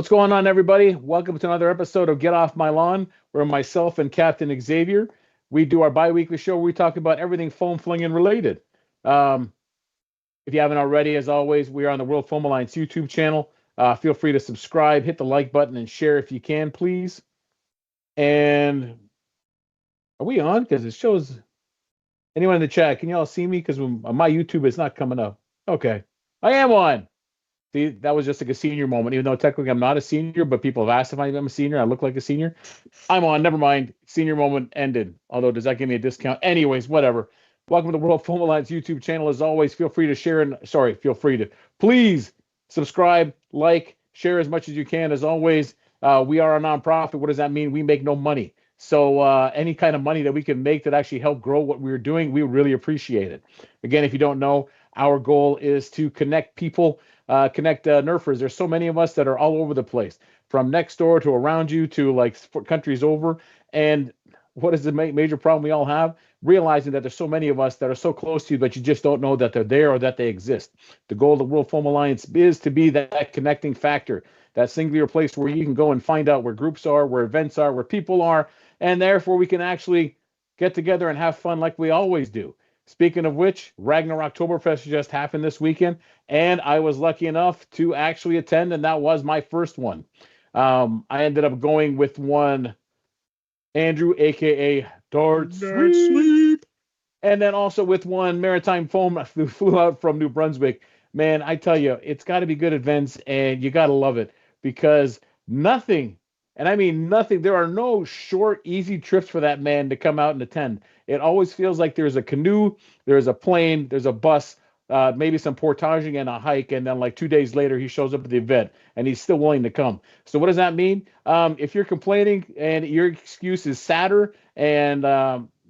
What's going on, everybody? Welcome to another episode of Get Off My Lawn, where myself and Captain Xavier, we do our bi-weekly show where we talk about everything foam flinging related. Um, if you haven't already, as always, we are on the World Foam Alliance YouTube channel. Feel free to subscribe, hit the like button, and share if you can, please. And are we on? Because it shows anyone in the chat. Can you all see me? Because my YouTube is not coming up. Okay, I am on. See, that was just like a senior moment, even though technically I'm not a senior, but people have asked if I'm a senior. I look like a senior. I'm on. Never mind. Senior moment ended. Although, does that give me a discount? Anyways, whatever. Welcome to the World Foam Alliance YouTube channel. As always, feel free to share and feel free to please subscribe, like, share as much as you can. As always, we are a nonprofit. What does that mean? We make no money. So any kind of money that we can make that actually help grow what we're doing, we really appreciate it. Again, if you don't know, our goal is to connect people. Connect Nerfers. There's so many of us that are all over the place, from next door to around you to like countries over. And what is the major problem we all have? Realizing that there's so many of us that are so close to you, but you just don't know that they're there or that they exist. The goal of the World Foam Alliance is to be that connecting factor, that singular place where you can go and find out where groups are, where events are, where people are, and therefore we can actually get together and have fun like we always do. Speaking of which, Ragnar Oktoberfest just happened this weekend, and I was lucky enough to actually attend, and that was my first one. I ended up going with one Andrew, a.k.a. Dart Sweep, and then also with one Maritime Foam who flew out from New Brunswick. Man, I tell you, it's got to be good events, and you got to love it because nothing, and I mean nothing, there are no short, easy trips for that man to come out and attend. It always feels like there's a canoe, there's a plane, there's a bus, maybe some portaging and a hike, and then like 2 days later, he shows up at the event, and he's still willing to come. So what does that mean? If you're complaining and your excuse is sadder and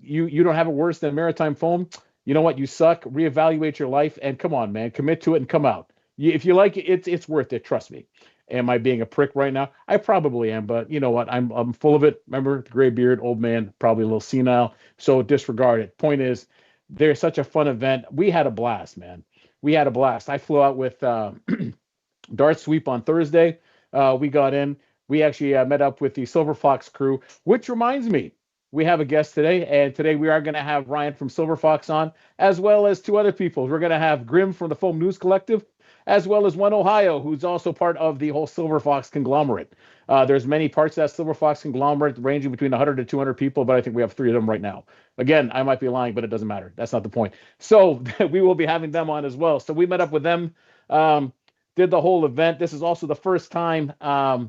you don't have it worse than Maritime Foam, you know what? You suck. Reevaluate your life and come on, man. Commit to it and come out. If you like it, it's worth it. Trust me. Am I being a prick right now? I probably am, but you know what? I'm full of it. Remember, the gray beard, old man, probably a little senile. So disregard it. Point is, there's such a fun event. We had a blast, man. We had a blast. I flew out with Dart Sweep on Thursday. We got in. We actually met up with the Silver Fox crew, which reminds me, we have a guest today, and today we are going to have Ryan from Silver Fox on, as well as two other people. We're going to have Grim from the Foam News Collective, as well as One Ohio, who's also part of the whole Silver Fox conglomerate. There's many parts of that Silver Fox conglomerate ranging between 100 to 200 people, but I think we have 3 of them right now. Again, I might be lying, but it doesn't matter. That's not the point. So we will be having them on as well. So we met up with them, did the whole event. This is also the first time I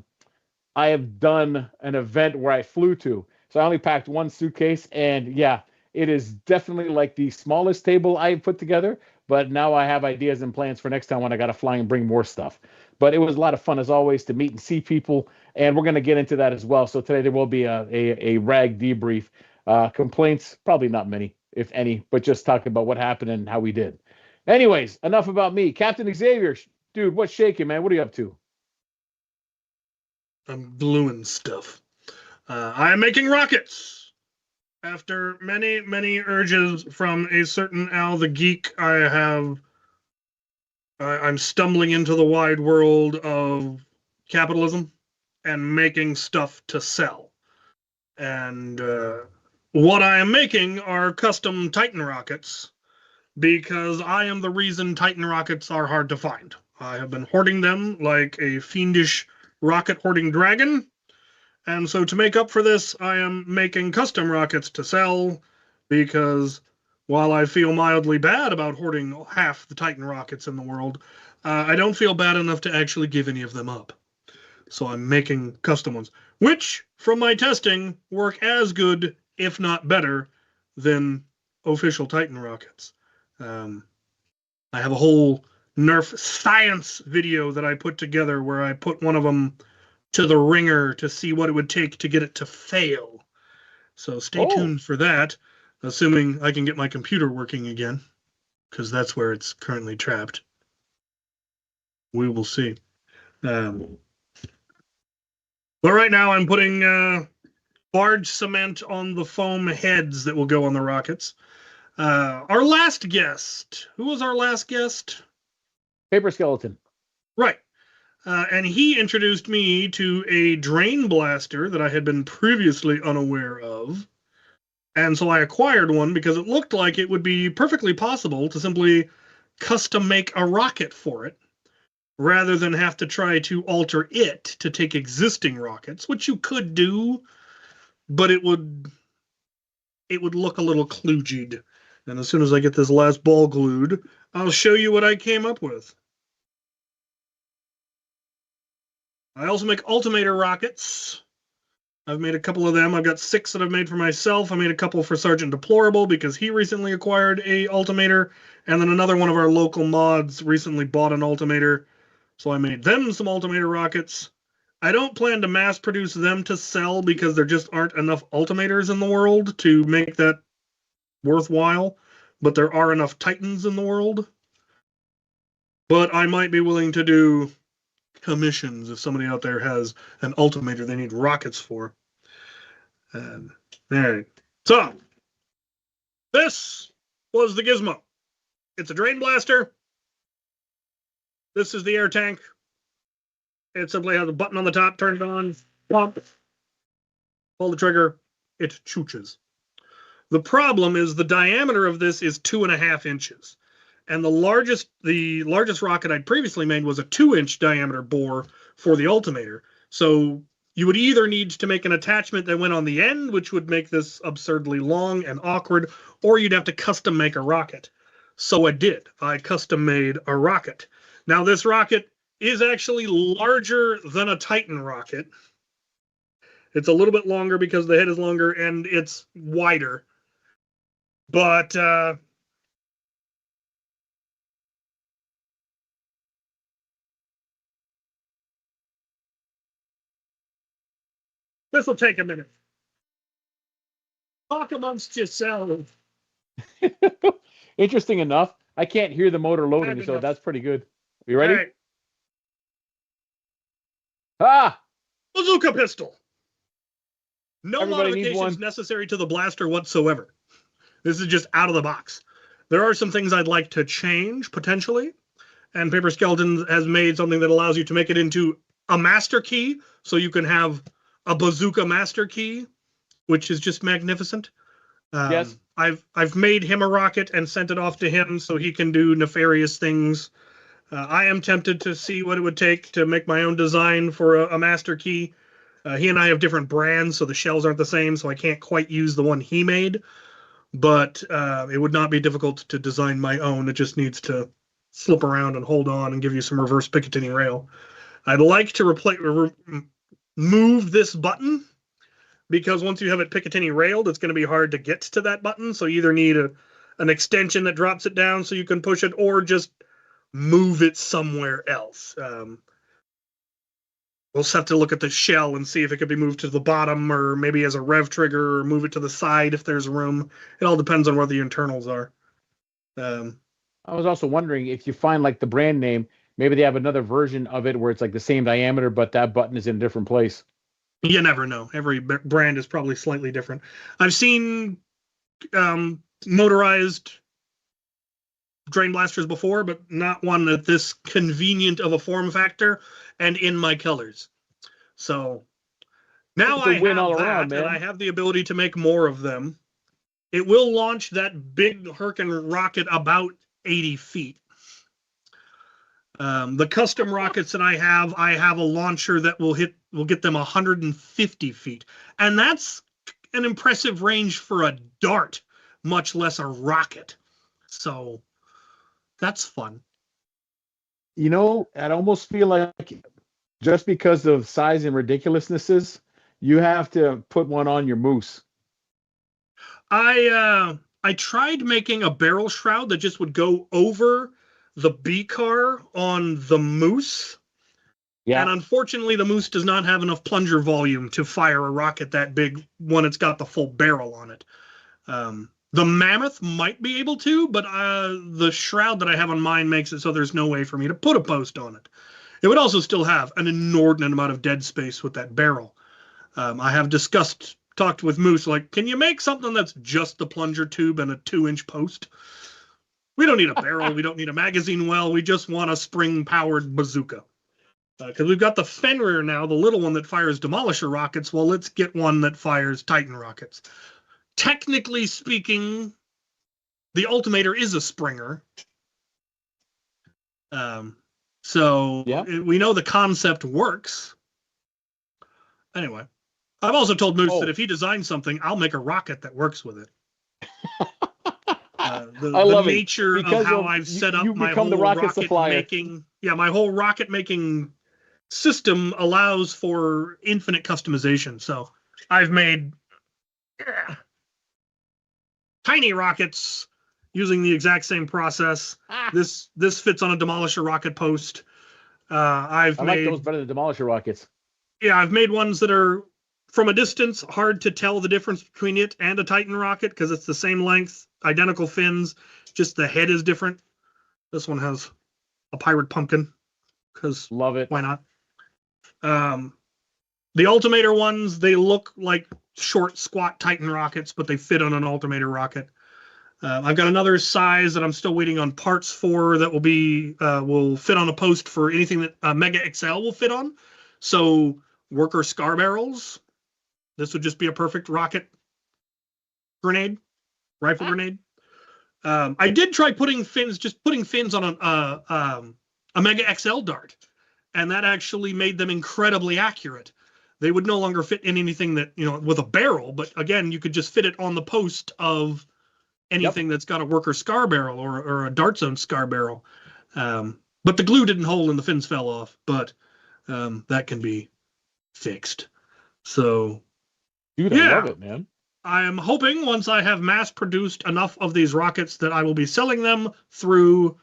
have done an event where I flew to. So I only packed one suitcase, and yeah, it is definitely like the smallest table I've put together, but now I have ideas and plans for next time when I got to fly and bring more stuff. But it was a lot of fun, as always, to meet and see people, and we're going to get into that as well. So today there will be a rag debrief. Complaints, probably not many, if any, but just talking about what happened and how we did. Anyways, enough about me. Captain Xavier, dude, what's shaking, man? What are you up to? I'm gluing stuff. I am making rockets. After many, many urges from a certain Al the Geek, I'm stumbling into the wide world of capitalism and making stuff to sell. And what I am making are custom Titan rockets because I am the reason Titan rockets are hard to find. I have been hoarding them like a fiendish rocket hoarding dragon. And so to make up for this, I am making custom rockets to sell because while I feel mildly bad about hoarding half the Titan rockets in the world, I don't feel bad enough to actually give any of them up. So I'm making custom ones, which, from my testing, work as good, if not better, than official Titan rockets. I have a whole Nerf science video that I put together where I put one of them to the ringer to see what it would take to get it to fail. So stay tuned for that, assuming I can get my computer working again, because that's where it's currently trapped. We will see. But right now I'm putting barge cement on the foam heads that will go on the rockets. Our last guest. Who was our last guest? Paper Skeleton. Right. And he introduced me to a drain blaster that I had been previously unaware of. And so I acquired one because it looked like it would be perfectly possible to simply custom make a rocket for it, rather than have to try to alter it to take existing rockets, which you could do, but it would look a little kludged. And as soon as I get this last ball glued, I'll show you what I came up with. I also make altimeter rockets. I've made a couple of them. I've got 6 that I've made for myself. I made a couple for Sergeant Deplorable because he recently acquired a altimeter, and then another one of our local mods recently bought an altimeter, so I made them some altimeter rockets. I don't plan to mass produce them to sell because there just aren't enough altimeters in the world to make that worthwhile, but there are enough Titans in the world. But I might be willing to do commissions if somebody out there has an altimeter they need rockets for. All right. So, this was the gizmo. It's a drain blaster. This is the air tank. It simply has a button on the top, turn it on, pump, pull the trigger, it chooches. The problem is the diameter of this is 2.5 inches. And the largest rocket I'd previously made was a 2-inch diameter bore for the altimeter. So you would either need to make an attachment that went on the end, which would make this absurdly long and awkward, or you'd have to custom make a rocket. So I did. I custom made a rocket. Now this rocket is actually larger than a Titan rocket. It's a little bit longer because the head is longer and it's wider. But this will take a minute. Talk amongst yourselves. Interesting enough, I can't hear the motor loading, so that's pretty good. Are you ready? All right. Ah! Bazooka pistol. No Everybody needs modifications one. necessary to the blaster whatsoever. This is just out of the box. There are some things I'd like to change, potentially. And Paper Skeletons has made something that allows you to make it into a master key, so you can have a bazooka master key, which is just magnificent. Yes. I've made him a rocket and sent it off to him so he can do nefarious things. I am tempted to see what it would take to make my own design for a master key. He and I have different brands, so the shells aren't the same, so I can't quite use the one he made. But it would not be difficult to design my own. It just needs to slip around and hold on and give you some reverse Picatinny rail. I'd like to move this button, because once you have it Picatinny railed, it's going to be hard to get to that button. So you either need an extension that drops it down so you can push it, or just move it somewhere else. We'll just have to look at the shell and see if it could be moved to the bottom, or maybe as a rev trigger, or move it to the side if there's room. It all depends on where the internals are. I was also wondering if you find like the brand name, maybe they have another version of it where it's like the same diameter, but that button is in a different place. You never know. Every brand is probably slightly different. I've seen motorized drain blasters before, but not one at this convenient of a form factor and in my colors. So now I have that, and I have the ability to make more of them. It will launch that big Herkin rocket about 80 feet. The custom rockets that I have a launcher that will get them 150 feet. And that's an impressive range for a dart, much less a rocket. So that's fun. You know, I almost feel like just because of size and ridiculousnesses, you have to put one on your moose. I tried making a barrel shroud that just would go over the B-car on the moose. Yeah. And unfortunately, the moose does not have enough plunger volume to fire a rocket that big when it's got the full barrel on it. The mammoth might be able to, but the shroud that I have on mine makes it so there's no way for me to put a post on it. It would also still have an inordinate amount of dead space with that barrel. I have talked with Moose, like, can you make something that's just the plunger tube and a 2-inch post? We don't need a barrel. We don't need a magazine well. We just want a spring-powered bazooka. Because we've got the Fenrir now, the little one that fires Demolisher rockets. Well, let's get one that fires Titan rockets. Technically speaking, the Ultimator is a Springer. So we know the concept works. Anyway, I've also told Moose that if he designs something, I'll make a rocket that works with it. The nature of how I've set up my whole rocket making. Yeah, my whole rocket making system allows for infinite customization. So I've made tiny rockets using the exact same process. This fits on a Demolisher rocket post. I like those better than Demolisher rockets. Yeah, I've made ones that are from a distance hard to tell the difference between it and a Titan rocket because it's the same length, identical fins, just the head is different. This one has a pirate pumpkin because love it. Why not? The Ultimator ones, they look like short, squat Titan rockets, but they fit on an Ultimator rocket. I've got another size that I'm still waiting on parts for that will fit on a post for anything that Mega XL will fit on. So worker scar barrels. This would just be a perfect rocket grenade, rifle grenade. I did try putting fins on a Mega XL dart, and that actually made them incredibly accurate. They would no longer fit in anything that, with a barrel, but again, you could just fit it on the post of anything that's got a worker scar barrel or a dart zone scar barrel. But the glue didn't hold and the fins fell off, but that can be fixed. So, dude, I love it, man. I am hoping once I have mass produced enough of these rockets that I will be selling them through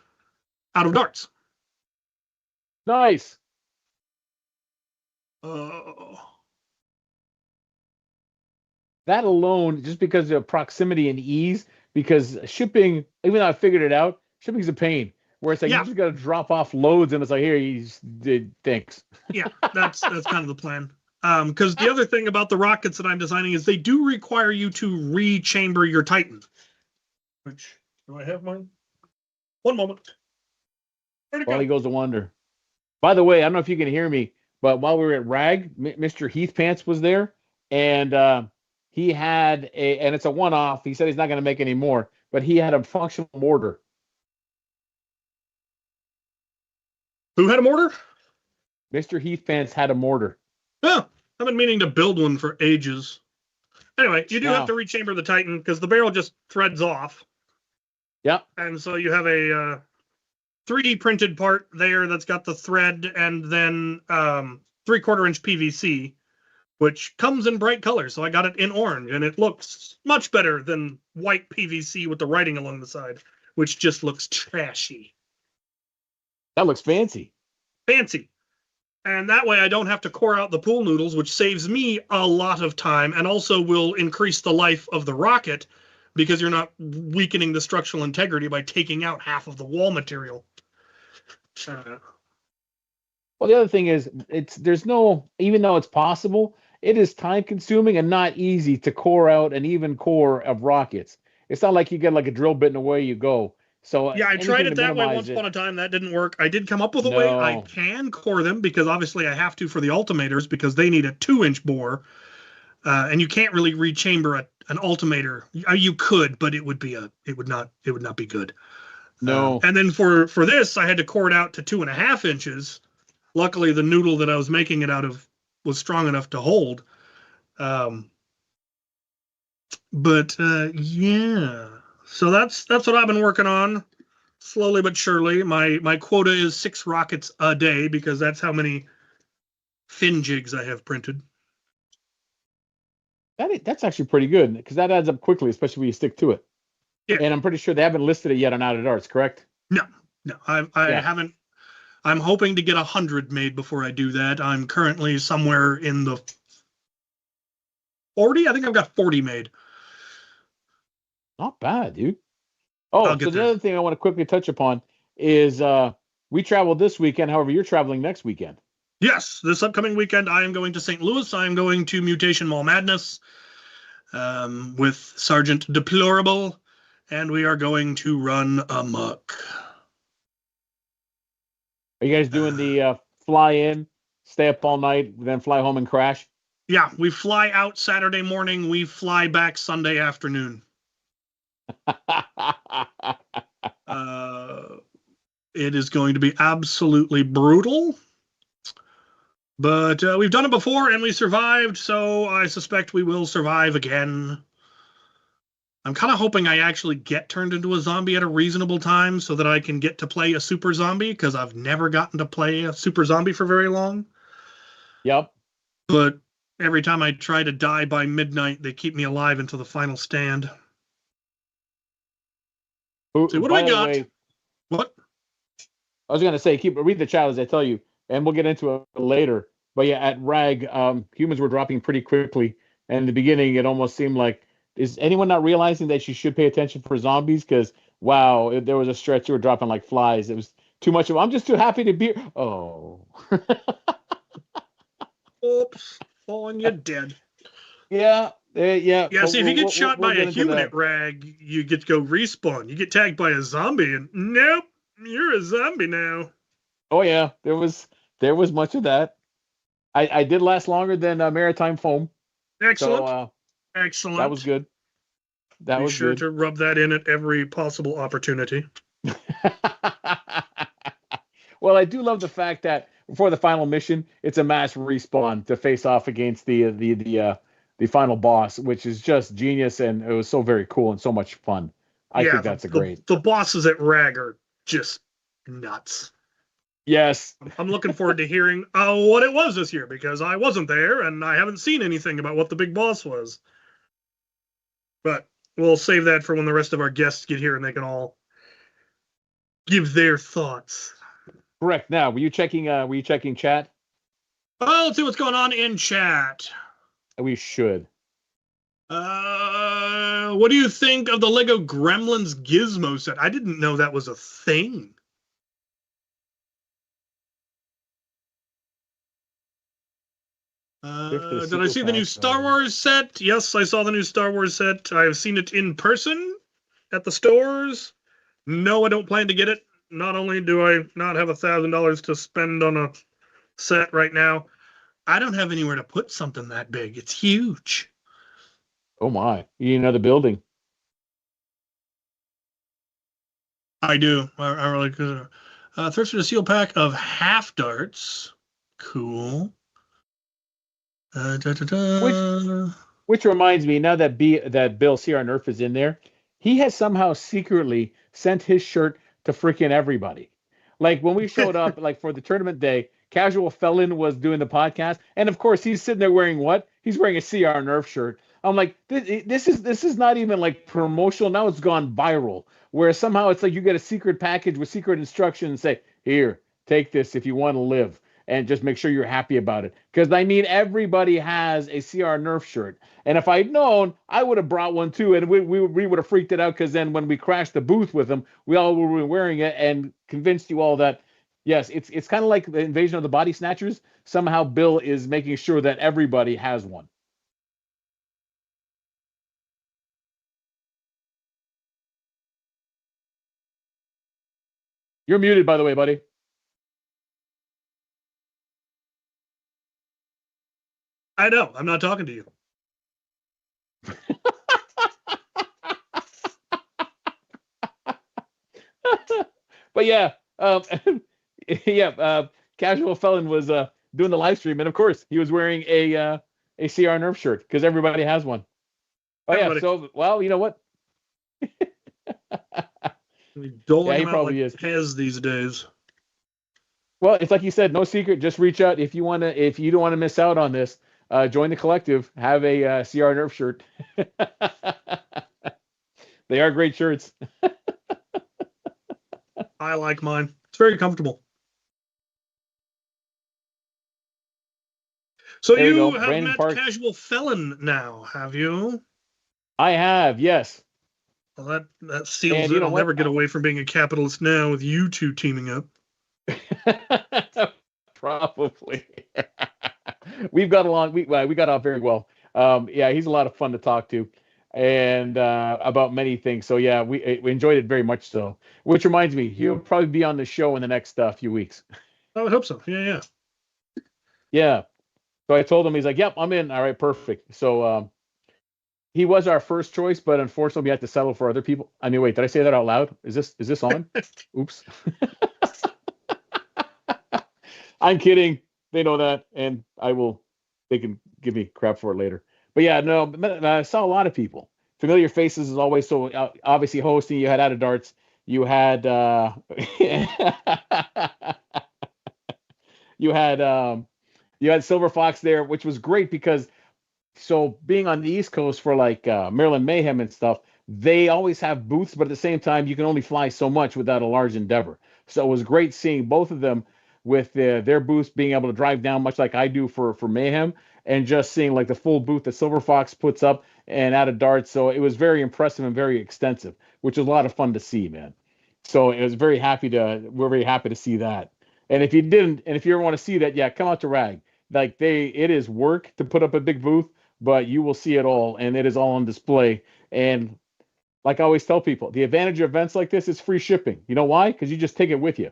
Out of Darts. Nice. That alone, just because of proximity and ease, because shipping, even though I figured it out, shipping's a pain. Where it's like you just got to drop off loads, and it's like, here, you did thanks. Yeah, that's kind of the plan. Because the other thing about the rockets that I'm designing is they do require you to rechamber your Titan. Which, do I have mine? One moment. While he goes to wonder. By the way, I don't know if you can hear me, but while we were at RAG, Mr. Heath Pants was there, and he had and it's a one-off. He said he's not going to make any more, but he had a functional mortar. Who had a mortar? Mr. Heath Pants had a mortar. Oh, I've been meaning to build one for ages. Anyway, you do have to rechamber the Titan because the barrel just threads off. Yep. And so you have a 3D printed part there that's got the thread and then 3/4 inch PVC, which comes in bright colors. So I got it in orange, and it looks much better than white PVC with the writing along the side, which just looks trashy. That looks fancy. Fancy. And that way I don't have to core out the pool noodles, which saves me a lot of time and also will increase the life of the rocket because you're not weakening the structural integrity by taking out half of the wall material. Well, the other thing is, even though it's possible, it is time consuming and not easy to core out an even core of rockets. It's not like you get like a drill bit and away you go. So yeah, I tried it that way once upon a time. That didn't work. I did come up with a way I can core them because obviously I have to for the Ultimators because they need a 2-inch bore, and you can't really rechamber an Ultimator. You could, but it would not be good. No. And then for this, I had to core it out to 2.5 inches. Luckily, the noodle that I was making it out of was strong enough to hold. Yeah. So that's what I've been working on, slowly but surely. My quota is 6 rockets a day because that's how many fin jigs I have printed. That's actually pretty good because that adds up quickly, especially when you stick to it. Yeah. And I'm pretty sure they haven't listed it yet on Out of Darts, correct? No, I haven't. I'm hoping to get 100 made before I do that. I'm currently somewhere in the 40. I think I've got 40 made. Not bad, dude. Oh, so the other thing I want to quickly touch upon is we traveled this weekend. However, you're traveling next weekend. Yes, this upcoming weekend, I am going to St. Louis. I am going to Mutation Mall Madness with Sergeant Deplorable, and we are going to run amok. Are you guys doing the fly in, stay up all night, then fly home and crash? Yeah, we fly out Saturday morning. We fly back Sunday afternoon. It is going to be absolutely brutal. But we've done it before and we survived, so I suspect we will survive again. I'm kind of hoping I actually get turned into a zombie at a reasonable time so that I can get to play a super zombie, because I've never gotten to play a super zombie for very long. Yep. But every time I try to die by midnight, they keep me alive until the final stand. So what do we got? What? I was going to say, read the chat as I tell you, and we'll get into it later. But yeah, at RAG, humans were dropping pretty quickly. And in the beginning, it almost seemed like, is anyone not realizing that you should pay attention for zombies? Because, wow, there was a stretch you were dropping like flies. It was too much of, I'm just too happy to be. Oh. Oops. Falling, you're dead. Yeah. Yeah. Yeah, see, if you get shot by a human at RAG, you get to go respawn. You get tagged by a zombie, and nope, you're a zombie now. Oh, yeah. There was much of that. I did last longer than Maritime Foam. Excellent. So, excellent. That was good. Be sure to rub that in at every possible opportunity. Well, I do love the fact that before the final mission, it's a mass respawn to face off against the final boss, which is just genius, and it was so very cool and so much fun. I think that's great. The bosses at RAG are just nuts. Yes. I'm looking forward to hearing what it was this year, because I wasn't there and I haven't seen anything about what the big boss was. But we'll save that for when the rest of our guests get here and they can all give their thoughts. Correct. Now, were you checking chat? Oh, let's see what's going on in chat. We should. What do you think of the Lego Gremlins Gizmo set? I didn't know that was a thing. Did I see the new Star Wars set? Yes, I saw the new Star Wars set. I've seen it in person at the stores. No, I don't plan to get it. Not only do I not have $1,000 to spend on a set right now, I don't have anywhere to put something that big. It's huge. Oh my! You need another building. I do. I really could. Thirst for a seal pack of half darts. Cool. Which reminds me, now that Bill CR Nerf is in there, he has somehow secretly sent his shirt to freaking everybody. Like when we showed up, like for the tournament day, Casual Felon was doing the podcast, and of course he's sitting there wearing what? He's wearing a CR Nerf shirt. I'm like, this is not even like promotional. Now it's gone viral, where somehow it's like you get a secret package with secret instructions and say, here, take this if you want to live. And just make sure you're happy about it. Because, I mean, everybody has a CR Nerf shirt. And if I'd known, I would have brought one too. And we would have freaked it out, because then when we crashed the booth with them, we all were wearing it and convinced you all that, yes, it's kind of like the Invasion of the Body Snatchers. Somehow Bill is making sure that everybody has one. You're muted, by the way, buddy. I know. I'm not talking to you. But yeah, Casual Felon was doing the live stream, and of course he was wearing a CR Nerf shirt, because everybody has one. Oh yeah, so well, you know what? He probably is. Has these days. Well, it's like you said, no secret. Just reach out if you don't want to miss out on this. Join the collective. Have a CR Nerf shirt. They are great shirts. I like mine. It's very comfortable. So you have Brandon met Park. Casual Felon now, have you? I have, yes. Well, that seals it. I'll never get away from being a capitalist now with you two teaming up. Probably. We've got along. We got off very well. Yeah, he's a lot of fun to talk to, and about many things. So yeah, we enjoyed it very much. So, which reminds me, he'll probably be on the show in the next few weeks. I would hope so. Yeah. Yeah. So I told him, he's like, "Yep, I'm in." All right, perfect. So he was our first choice, but unfortunately, we had to settle for other people. I mean, wait, did I say that out loud? Is this on? Oops. I'm kidding. They know that, and I will. They can give me crap for it later. But yeah, no, but I saw a lot of people. Familiar faces is always so obviously hosting. You had Out of Darts. You had you had you had Silver Fox there, which was great because so being on the East Coast for like Maryland Mayhem and stuff, they always have booths, but at the same time, you can only fly so much without a large endeavor. So it was great seeing both of them with their booths being able to drive down, much like I do for Mayhem, and just seeing like the full booth that Silver Fox puts up and Out of Darts. So it was very impressive and very extensive, which was a lot of fun to see, man. So it was we're very happy to see that. And if you didn't, and if you ever want to see that, yeah, come out to Rag. Like it is work to put up a big booth, but you will see it all, and it is all on display. And like I always tell people, the advantage of events like this is free shipping. You know why? Because you just take it with you.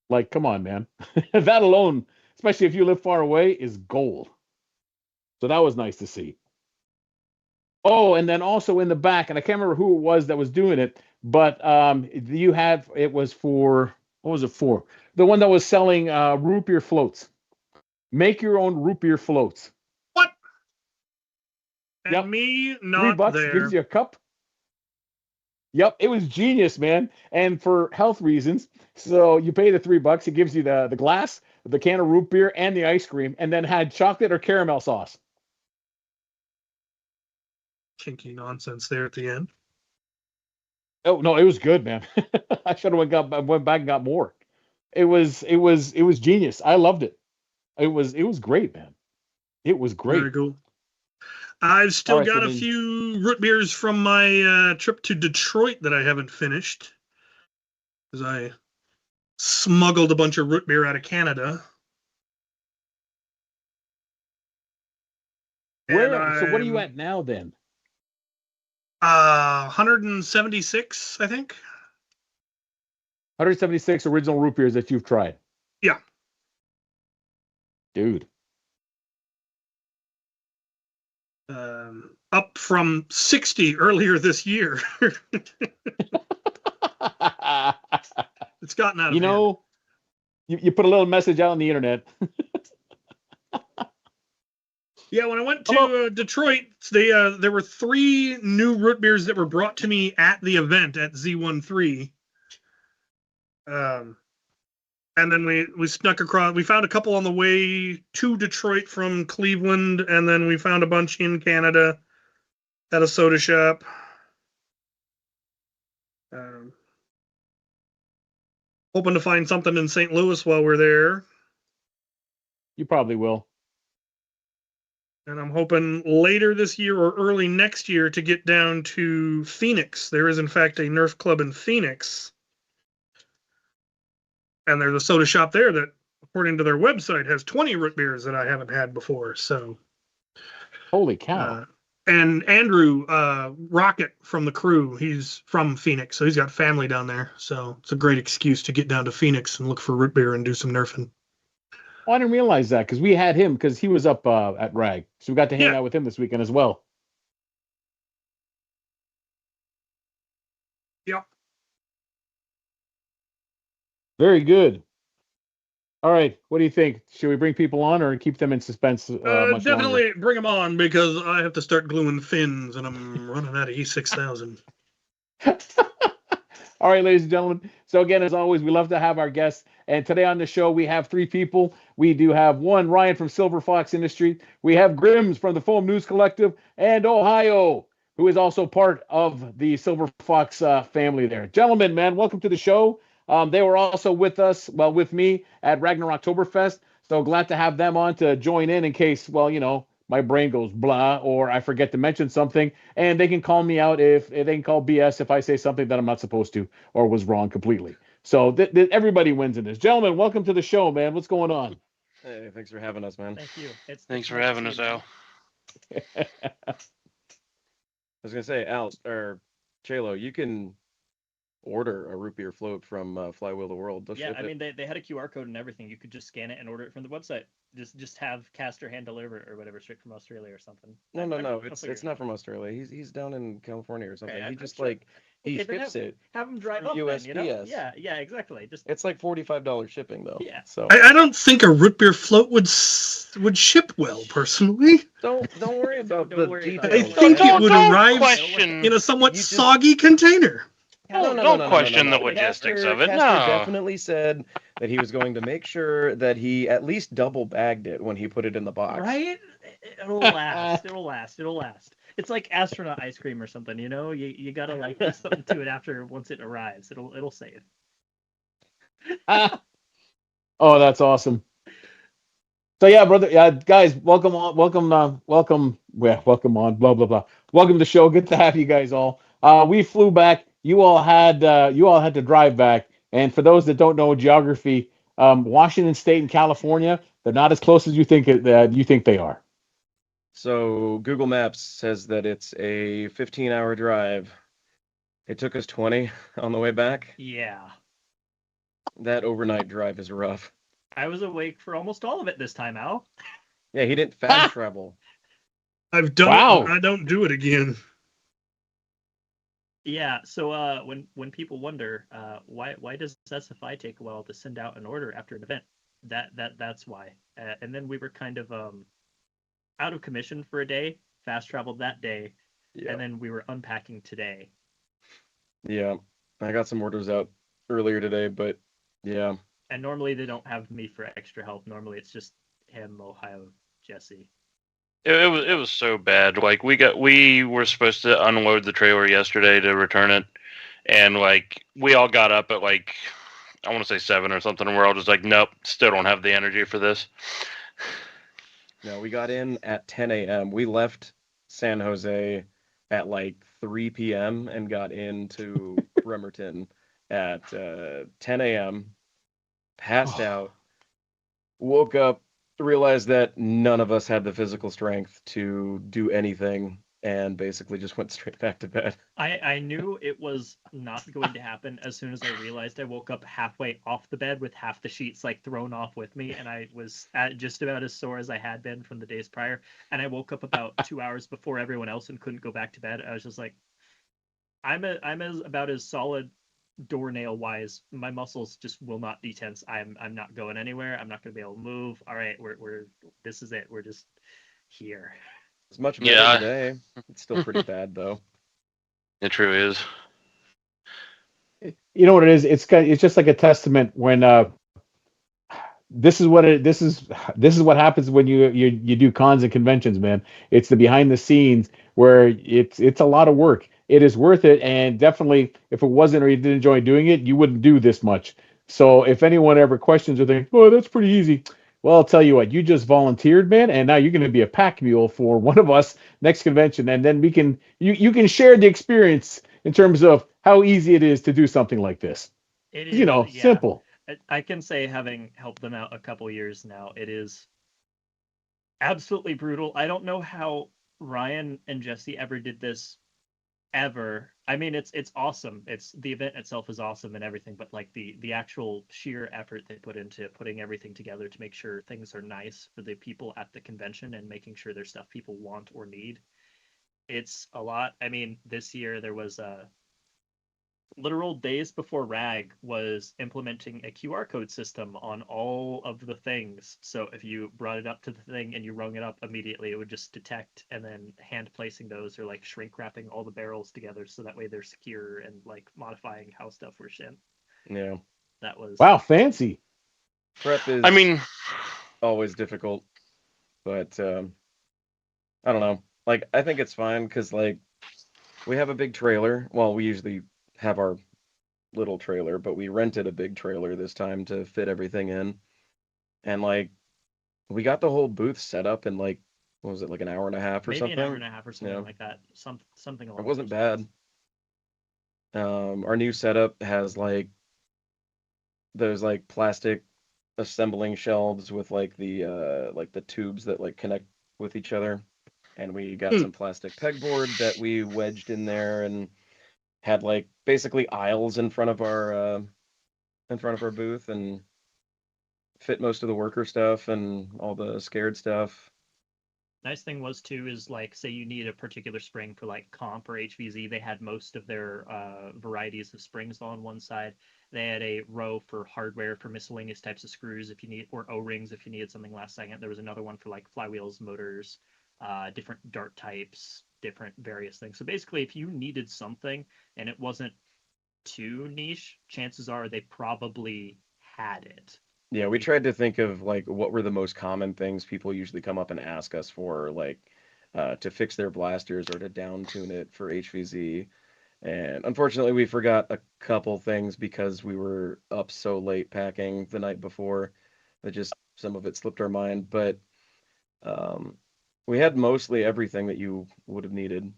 Like, come on, man. That alone, especially if you live far away, is gold. So that was nice to see. Oh, and then also in the back, and I can't remember who it was that was doing it, but you have it was for what was it for? The one that was selling root beer floats. Make your own root beer floats. What? And Yep, me three not bucks gives there. you a cup. Yep, it was genius, man. And for health reasons, so you pay the $3. It gives you the glass, the can of root beer, and the ice cream, and then had chocolate or caramel sauce. Kinky nonsense there at the end. Oh no, it was good, man. I should have went back and got more. It was genius. I loved it. It was great, man. It was Very great. cool. I've All still right, so got a then few root beers from my trip to Detroit that I haven't finished because I smuggled a bunch of root beer out of Canada. And where? So what are you I'm at now then? 176, I think. 176 original root beers that you've tried, Yeah. dude. Up from 60 earlier this year. It's gotten out You of hand. know, you put a little message out on the internet. Yeah, when I went Hello. to Detroit, there were 3 new root beers that were brought to me at the event at Z13. Um, and then we snuck across. We found a couple on the way to Detroit from Cleveland, and then we found a bunch in Canada at a soda shop. Um, Hoping to find something in St. Louis while we're there. You probably will. And I'm hoping later this year or early next year to get down to Phoenix. There is, in fact, a Nerf club in Phoenix. And there's a soda shop there that, according to their website, has 20 root beers that I haven't had before. So, Holy cow. uh, and Andrew Rocket from the crew, he's from Phoenix. So he's got family down there. So it's a great excuse to get down to Phoenix and look for root beer and do some Nerfing. Oh, I didn't realize that because we had him because he was up at Rag. So we got to hang Yeah. out with him this weekend as well. Yeah. Very good. All right. What do you think? Should we bring people on or keep them in suspense much longer? Definitely bring them on because I have to start gluing fins and I'm running out of E6000. All right, ladies and gentlemen. So again, as always, we love to have our guests. And today on the show, we have 3 people. We do have one, Ryan from Silver Fox Industry. We have Grims from the Foam News Collective and Ohio, who is also part of the Silver Fox family there. Gentlemen, man, welcome to the show. They were also with us, well, with me at Ragnar Oktoberfest. So glad to have them on to join in case, well, my brain goes blah or I forget to mention something, and they can call me out if they can call BS if I say something that I'm not supposed to or was wrong completely. So everybody wins in this. Gentlemen, welcome to the show, man. What's going on? Hey, thanks for having us, man. Thank you. Thanks for having us, Al. I was gonna say, Al or Chelo, you can order a root beer float from Flywheel the World. They'll Yeah, ship I it. mean they had a QR code and everything. You could just scan it and order it from the website. Just have Caster hand deliver it or whatever, straight from Australia or something. No, I'll it's figure it's it not out. from Australia. He's down in California or something. Okay, He I'm just sure. he Okay, then ships it. have them drive through up then, you know? USPS. Yeah, exactly. Just It's like $45 shipping though. Yeah. So I don't think a root beer float would ship well, personally. don't worry about Don't the worry about I details. it. think it would Don't arrive question. in a somewhat You just- soggy container. Don't question the no. logistics of it. Casper No. definitely said that he was going to make sure that he at least double bagged it when he put it in the box. right? It'll last. It'll last. It's like astronaut ice cream or something, you know? You gotta like do something to it after once it arrives. It'll save. Oh, that's awesome. So yeah, brother, guys, welcome on, welcome on, blah blah blah. Welcome to the show. Good to have you guys all. We flew back. You all had to drive back. And for those that don't know geography, Washington State and California, they're not as close as you think they are. So Google Maps says that it's a 15-hour drive. It took us 20 on the way back. Yeah. That overnight drive is rough. I was awake for almost all of it this time, Al. Yeah, he didn't fast travel. I've done Wow. it. I don't do it again. Yeah, so when people wonder why does SFI take a while to send out an order after an event, that's why. And then we were kind of out of commission for a day, fast traveled that day, Yeah. and then we were unpacking today. Yeah. I got some orders out earlier today, but yeah. And normally they don't have me for extra help. Normally it's just him, Ohio, Jesse. It was so bad. Like we were supposed to unload the trailer yesterday to return it, and like we all got up at like I want to say 7 or something, and we're all just like, nope, still don't have the energy for this. No, we got in at 10 a.m. We left San Jose at like 3 p.m. and got into Bremerton at 10 a.m. Passed out, woke up, realized that none of us had the physical strength to do anything, and basically just went straight back to bed. I knew it was not going to happen as soon as I realized I woke up halfway off the bed with half the sheets like thrown off with me, and I was just about as sore as I had been from the days prior. And I woke up about 2 hours before everyone else and couldn't go back to bed. I was just like, I'm about as solid doornail wise. My muscles just will not detense. I'm not going anywhere. I'm not going to be able to move. All right, we're this is it. We're just here. It's much better Yeah. today. It's still pretty bad though. It truly is. You know what it is? It's just like a testament when this is what happens when you do cons and conventions, man. It's the behind the scenes where it's a lot of work. It is worth it, and definitely if it wasn't or you didn't enjoy doing it, you wouldn't do this much. So if anyone ever questions or think, "Oh, that's pretty easy," well, I'll tell you what, you just volunteered, man, and now you're going to be a pack mule for one of us next convention, and then you can share the experience in terms of how easy it is to do something like this. It is, yeah. Simple. I can say, having helped them out a couple years now, it is absolutely brutal. I don't know how Ryan and Jesse ever did this ever. I mean, it's awesome. The event itself is awesome and everything, but like the actual sheer effort they put into putting everything together to make sure things are nice for the people at the convention and making sure there's stuff people want or need. It's a lot. I mean, this year there was literal days before RAG was implementing a QR code system on all of the things. So if you brought it up to the thing and you rung it up immediately, it would just detect, and then hand placing those or like shrink wrapping all the barrels together so that way they're secure, and like modifying how stuff were sent. Yeah. That was Wow, fancy. Prep is I mean, always difficult, but I don't know. Like, I think it's fine because like we have a big trailer. Well, we usually have our little trailer, but we rented a big trailer this time to fit everything in. And like we got the whole booth set up in like, what was it, like an hour and a half or maybe something? an hour and a half or something Yeah. like that. Something along It wasn't those bad. lines. Our new setup has like those like plastic assembling shelves with like the tubes that like connect with each other. And we got some plastic pegboard that we wedged in there and had like basically aisles in front of our booth and fit most of the worker stuff and all the scared stuff. Nice thing was too is like say you need a particular spring for like comp or HVZ, they had most of their varieties of springs on one side. They had a row for hardware for miscellaneous types of screws if you need, or O-rings if you needed something last second. There was another one for like flywheels, motors, different dart types, different various things. So basically, if you needed something and it wasn't too niche, chances are they probably had it. Yeah, we tried to think of like what were the most common things people usually come up and ask us for, like to fix their blasters or to down tune it for HVZ. And unfortunately, we forgot a couple things because we were up so late packing the night before that just some of it slipped our mind. But we had mostly everything that you would have needed.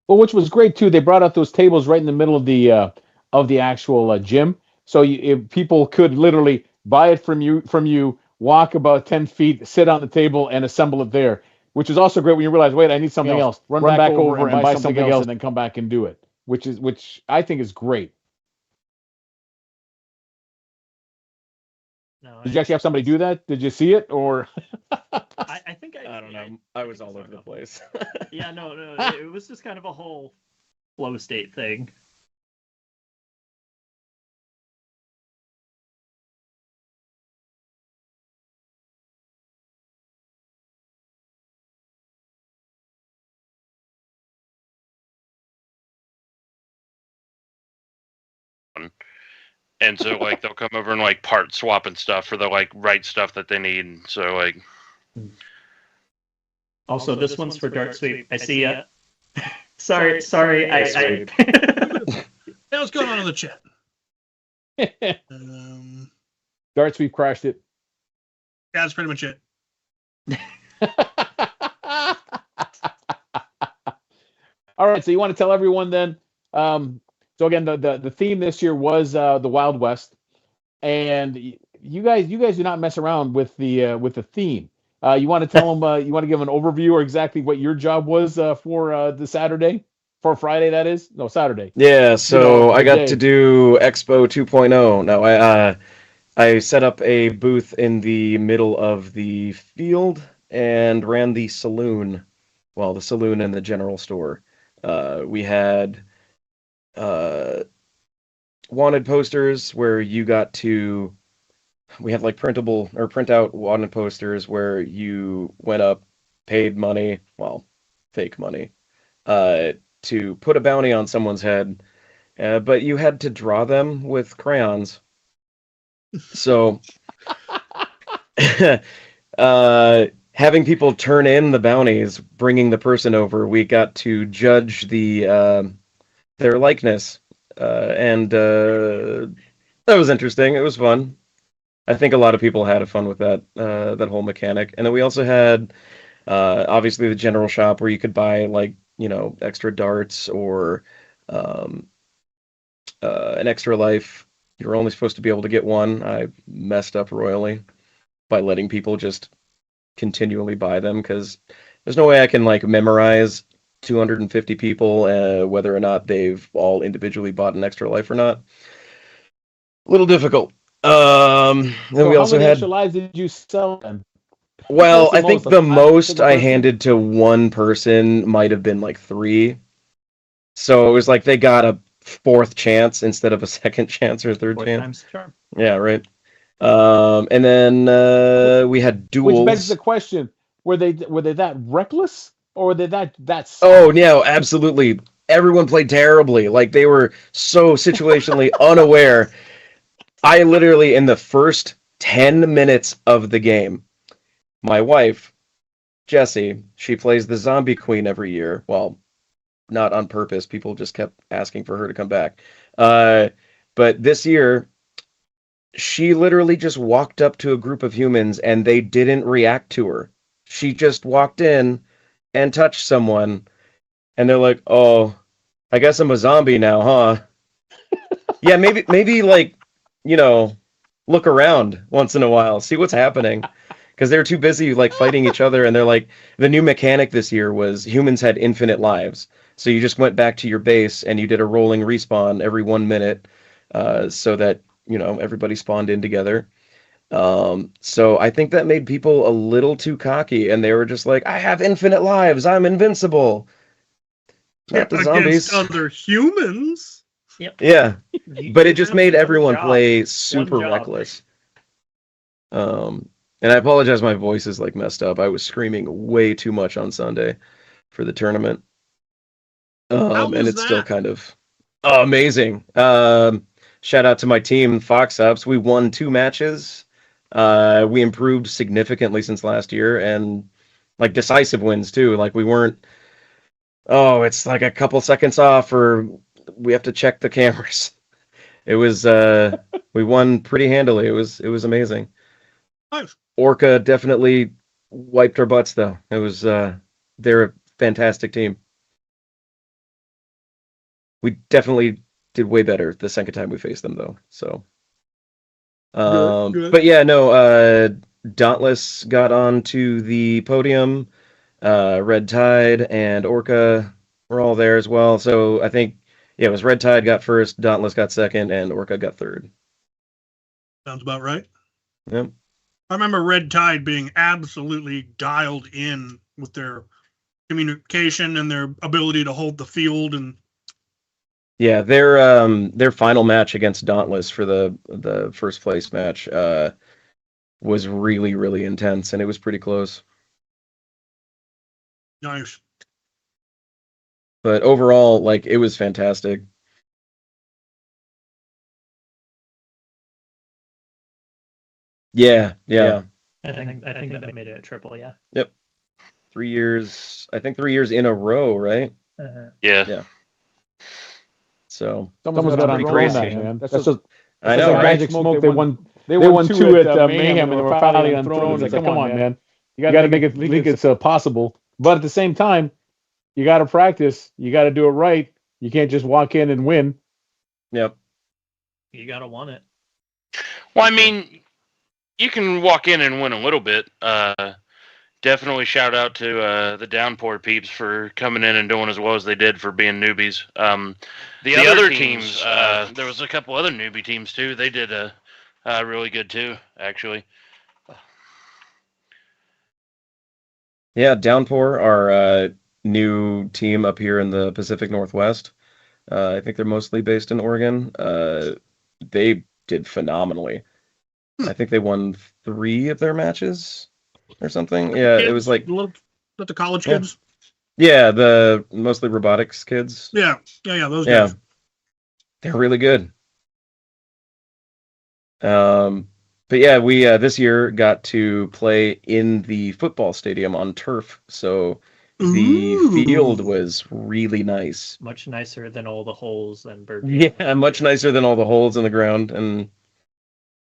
Well, which was great too. They brought out those tables right in the middle of the actual gym, so if people could literally buy it from you, walk about 10 feet, sit on the table, and assemble it there. Which is also great when you realize, wait, I need something else. Run back over and buy something else, and then come back and do it. Which I think is great. No, Did you actually have somebody do that? Did you see it, or? I think I don't know. I was all over the place. Yeah, no, it was just kind of a whole flow state thing. And so like they'll come over and like part swap and stuff for the like right stuff that they need. So like. Also, this one's for Dart Sweep. I see ya. Sorry. Hey, what's going on in the chat? Dart Sweep crashed it. Yeah, that's pretty much it. All right, so you want to tell everyone then? So again, the theme this year was the Wild West, and you guys do not mess around with the theme. You want to tell them? You want to give an overview or exactly what your job was for the Saturday, for Friday? That is Saturday. Yeah, so I got to do Expo 2.0. No, I set up a booth in the middle of the field and ran the saloon. Well, the saloon and the general store. We had wanted posters where you got to. We had like printable or print out wanted posters where you went up, paid money, well, fake money, to put a bounty on someone's head, but you had to draw them with crayons. So, having people turn in the bounties, bringing the person over, we got to judge their likeness, and that was interesting. It was fun. I think a lot of people had fun with that whole mechanic. And then we also had obviously the general shop where you could buy like, extra darts or an extra life. You were only supposed to be able to get one. I messed up royally by letting people just continually buy them because there's no way I can like memorize 250 people whether or not they've all individually bought an extra life or not. A little difficult. Then so we also how many had. extra lives did you sell them? Well, I think the most I handed to one person might have been like 3. So it was like they got a 4th chance instead of a 2nd chance or 3rd chance. Times the charm. Yeah, right. And then we had duels. Which begs the question: were they that reckless, or were they that? Oh no, absolutely. Everyone played terribly. Like they were so situationally unaware. I literally, in the first 10 minutes of the game, my wife, Jessie, she plays the Zombie Queen every year. Well, not on purpose. People just kept asking for her to come back. But this year, she literally just walked up to a group of humans and they didn't react to her. She just walked in and touched someone. And they're like, oh, I guess I'm a zombie now, huh? Yeah, maybe like, look around once in a while, see what's happening. because they were too busy like fighting each other, and they're like, the new mechanic this year was humans had infinite lives, so you just went back to your base and you did a rolling respawn every 1 minute, so that everybody spawned in together. So I think that made people a little too cocky, and they were just like, I have infinite lives, I'm invincible. Not the zombies. Against other humans. Yep. Yeah, but it just made One everyone job. play super job. reckless. And I apologize, my voice is like messed up. I was screaming way too much on Sunday for the tournament. How and was it's still that? kind of amazing. Shout out to my team, Fox Ups. We won 2 matches. We improved significantly since last year, and like decisive wins too. Like we weren't, oh, it's like a couple seconds off, or we have to check the cameras. It was we won pretty handily. It was amazing. Nice. Orca definitely wiped our butts though. It was they're a fantastic team. We definitely did way better the second time we faced them though. So Good. But yeah, no, Dauntless got onto the podium. Red Tide and Orca were all there as well. So I think, yeah, it was Red Tide got first, Dauntless got second, and Orca got third. Sounds about right. Yep. I remember Red Tide being absolutely dialed in with their communication and their ability to hold the field. And Yeah, their final match against Dauntless for the first place match was really, really intense, and it was pretty close. nice. But overall, like, it was fantastic. Yeah. I think that made it a triple. Yeah. 3 years, I think 3 years in a row, right? Yeah. So Someone's got on pretty crazy, crazy. man. That's just I that's know, like right? Magic Smoke. They won 2 at Mayhem, and they were finally on Thrones. It's like, come on, man. You got to make it think it's possible. But at the same time, you got to practice. You got to do it right. You can't just walk in and win. Yep. You gotta want it. Well, I mean, you can walk in and win a little bit. Definitely shout out to the Downpour peeps for coming in and doing as well as they did for being newbies. The other teams, there was a couple other newbie teams too. They did really good too, actually. Yeah, Downpour, our new team up here in the Pacific Northwest. I think they're mostly based in Oregon. They did phenomenally. I think they won 3 of their matches or something. Yeah, it was like the college Yeah. kids. Yeah, the mostly robotics kids. Yeah. Those Yeah, guys. they're really good. But yeah, we this year got to play in the football stadium on turf, so the Ooh. field was really nice. Much nicer than all the holes and bird. Yeah, much nicer than all the holes in the ground and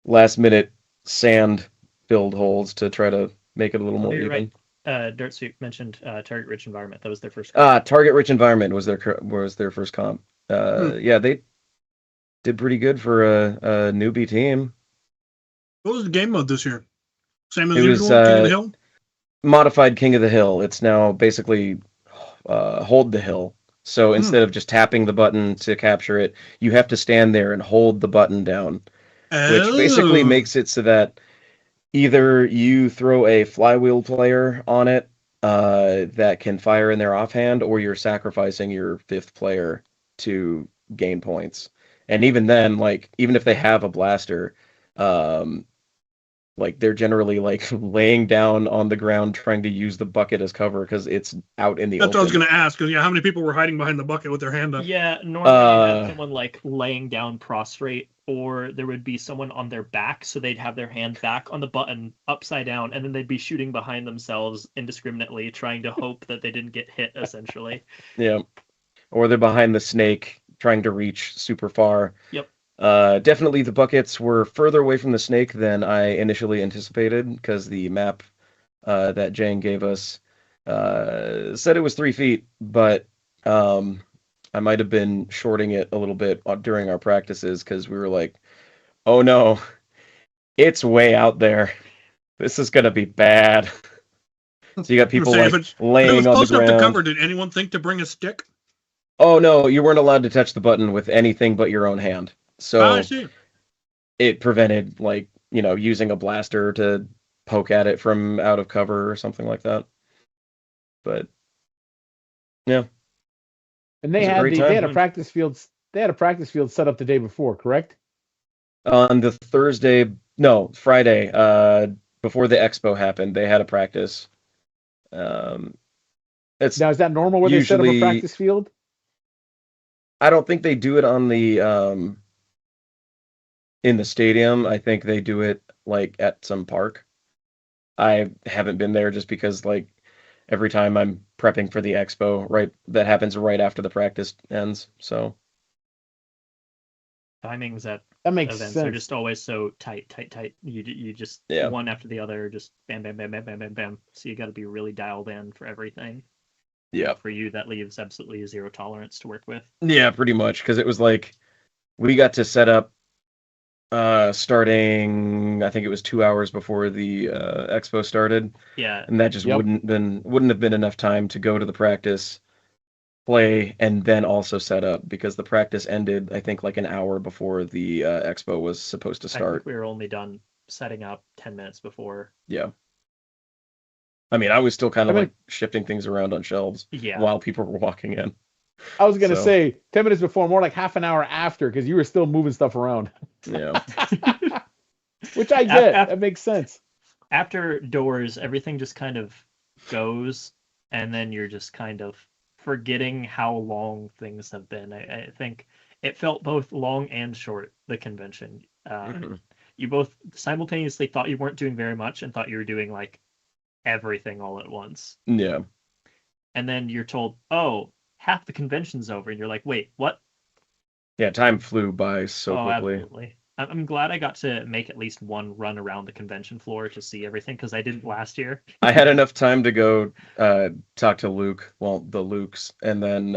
last minute sand filled holes to try to make it a little more You're even. right. Dirt Suit mentioned target rich environment. That was their first. Target rich environment was their first comp. Yeah, they did pretty good for a newbie team. What was the game mode this year? Same as It was, usual. King of the Hill. Modified King of the Hill. It's now basically hold the hill. So instead of just tapping the button to capture it, you have to stand there and hold the button down, which basically makes it so that either you throw a flywheel player on it that can fire in their offhand, or you're sacrificing your 5th player to gain points. And even then, like, even if they have a blaster, like, they're generally like laying down on the ground trying to use the bucket as cover because it's out in the That's open. what I was going to ask. Because how many people were hiding behind the bucket with their hand up? Yeah, normally you had someone like laying down prostrate, or there would be someone on their back, so they'd have their hand back on the button upside down, and then they'd be shooting behind themselves indiscriminately, trying to hope that they didn't get hit, essentially. Yeah. Or they're behind the snake trying to reach super far. Yep. Definitely the buckets were further away from the snake than I initially anticipated, because the map that Jane gave us said it was 3 feet, but I might have been shorting it a little bit during our practices, because we were like, oh no, it's way out there. This is gonna be bad. So you got people Say, like if it laying was on the close up to ground. cover, did anyone think to bring a stick? Oh no, you weren't allowed to touch the button with anything but your own hand. So I see. it prevented using a blaster to poke at it from out of cover or something like that. But yeah. And they It was a had great they had time. a practice field. They had a practice field set up the day before, correct? On the Friday, before the expo happened, they had a practice. It's Now, is that normal where they set up a usually practice field? I don't think they do it on the in the stadium. I think they do it like at some park. I haven't been there just because every time I'm prepping for the expo, right, that happens right after the practice ends. So Timings at That makes events sense. are just always so tight. You just Yeah. one after the other, just bam, bam, bam, bam, bam, bam, bam. So you got to be really dialed in for everything. yeah, For you, that leaves absolutely zero tolerance to work with. yeah, pretty much because it was like we got to set up starting I think it was 2 hours before the expo started, Yeah, and that just Yep. wouldn't have been enough time to go to the practice, play, and then also set up because the practice ended I think like an hour before the expo was supposed to I start. think we were only done setting up 10 minutes before. Yeah. I mean, I was still kind of I mean- like shifting things around on shelves Yeah. while people were walking in. I was gonna So- say 10 minutes before, more like half an hour after, because you were still moving stuff around. Yeah. Which I get. Af- That makes sense. After doors, everything just kind of goes, and then you're just kind of forgetting how long things have been. I think it felt both long and short, the convention. Mhm. You both simultaneously thought you weren't doing very much and thought you were doing like everything all at once. Yeah. And then you're told, oh, half the convention's over. And you're like, wait, what? Yeah, time flew by so Oh, quickly. absolutely. I'm glad I got to make at least one run around the convention floor to see everything because I didn't last year. I had enough time to go talk to Luke, well, the Lukes, and then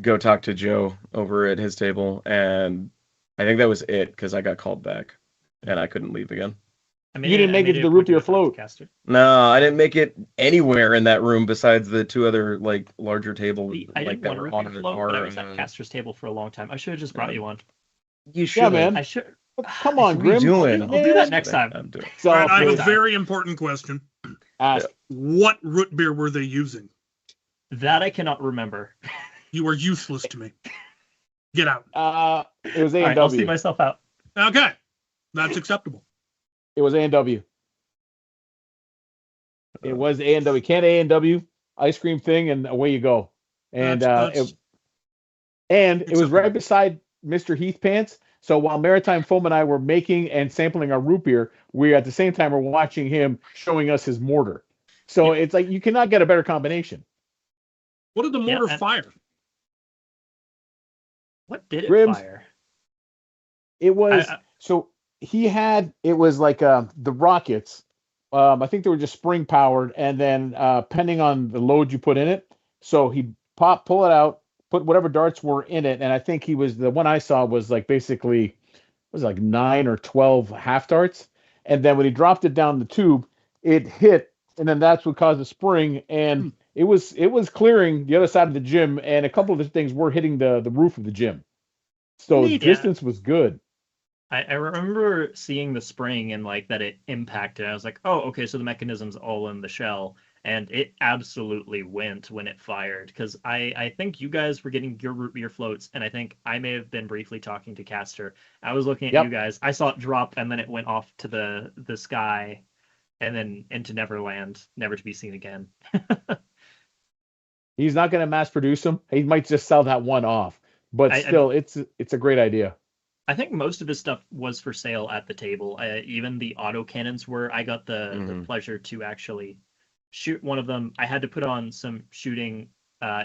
go talk to Joe over at his table, and I think that was it because I got called back and I couldn't leave again. You didn't make it to the a root point beer talk to float. Caster. No, I didn't make it anywhere in that room besides the two other like larger tables I like didn't that want a were root on beer float, but I was our. at Caster's table for a long time. I should have just brought you one. You should. Yeah, man. I should. Come on, What are you Grim. doing? I'll do that next time. I'm doing. So, All right, I have a Next time. very important question. ask. What root beer were they using? That I cannot remember. You are useless to me. Get out. It was All right, I'll see A&W. myself out. Okay, that's acceptable. It was A&W. It was A&W. Can A&W ice cream thing, and away you go. And That's- it was right acceptable. beside Mr. Heath Pants. So while Maritime Foam and I were making and sampling our root beer, we at the same time were watching him showing us his mortar. So it's like you cannot get a better combination. What did the Yeah, mortar and- fire? What did it Ribs. fire? It was I- so he had it was like the rockets. I think they were just spring powered, and then depending on the load you put in it, so he pull it out, put whatever darts were in it, and I think he was the one I saw was like basically was like 9 or 12 half darts, and then when he dropped it down the tube, it hit, and then that's what caused the spring, and it was clearing the other side of the gym, and a couple of the things were hitting the roof of the gym, so Neat. distance was good. I remember seeing the spring and like that it impacted. I was like, oh, okay, so the mechanism's all in the shell. And it absolutely went when it fired. Because I think you guys were getting your root beer floats, and I think I may have been briefly talking to Caster. I was looking at Yep. you guys. I saw it drop, and then it went off to the sky, and then into Neverland, never to be seen again. He's not going to mass produce them. He might just sell that one off, but still, it's a great idea. I think most of his stuff was for sale at the table. Even the auto cannons were. I got the pleasure to actually shoot one of them. I had to put on some shooting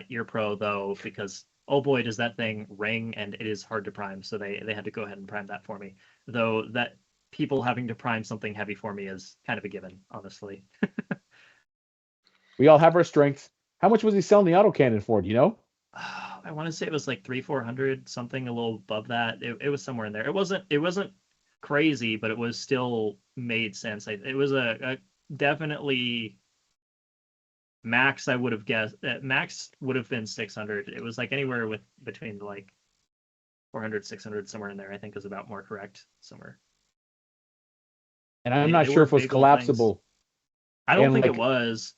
ear pro though, because oh boy, does that thing ring, and it is hard to prime. So they had to go ahead and prime that for me. Though that people having to prime something heavy for me is kind of a given, honestly. We all have our strengths. How much was he selling the autocannon for? Do you know? I want to say it was like 300-400, something a little above that. It was somewhere in there. It wasn't crazy, but it was still made sense. It was a definitely max. I would have guessed max would have been 600. It was like anywhere between like 400, 600, somewhere in there. I think is about more correct somewhere. And I'm not They sure were if it was big old things. collapsible. I don't And, think like, it was.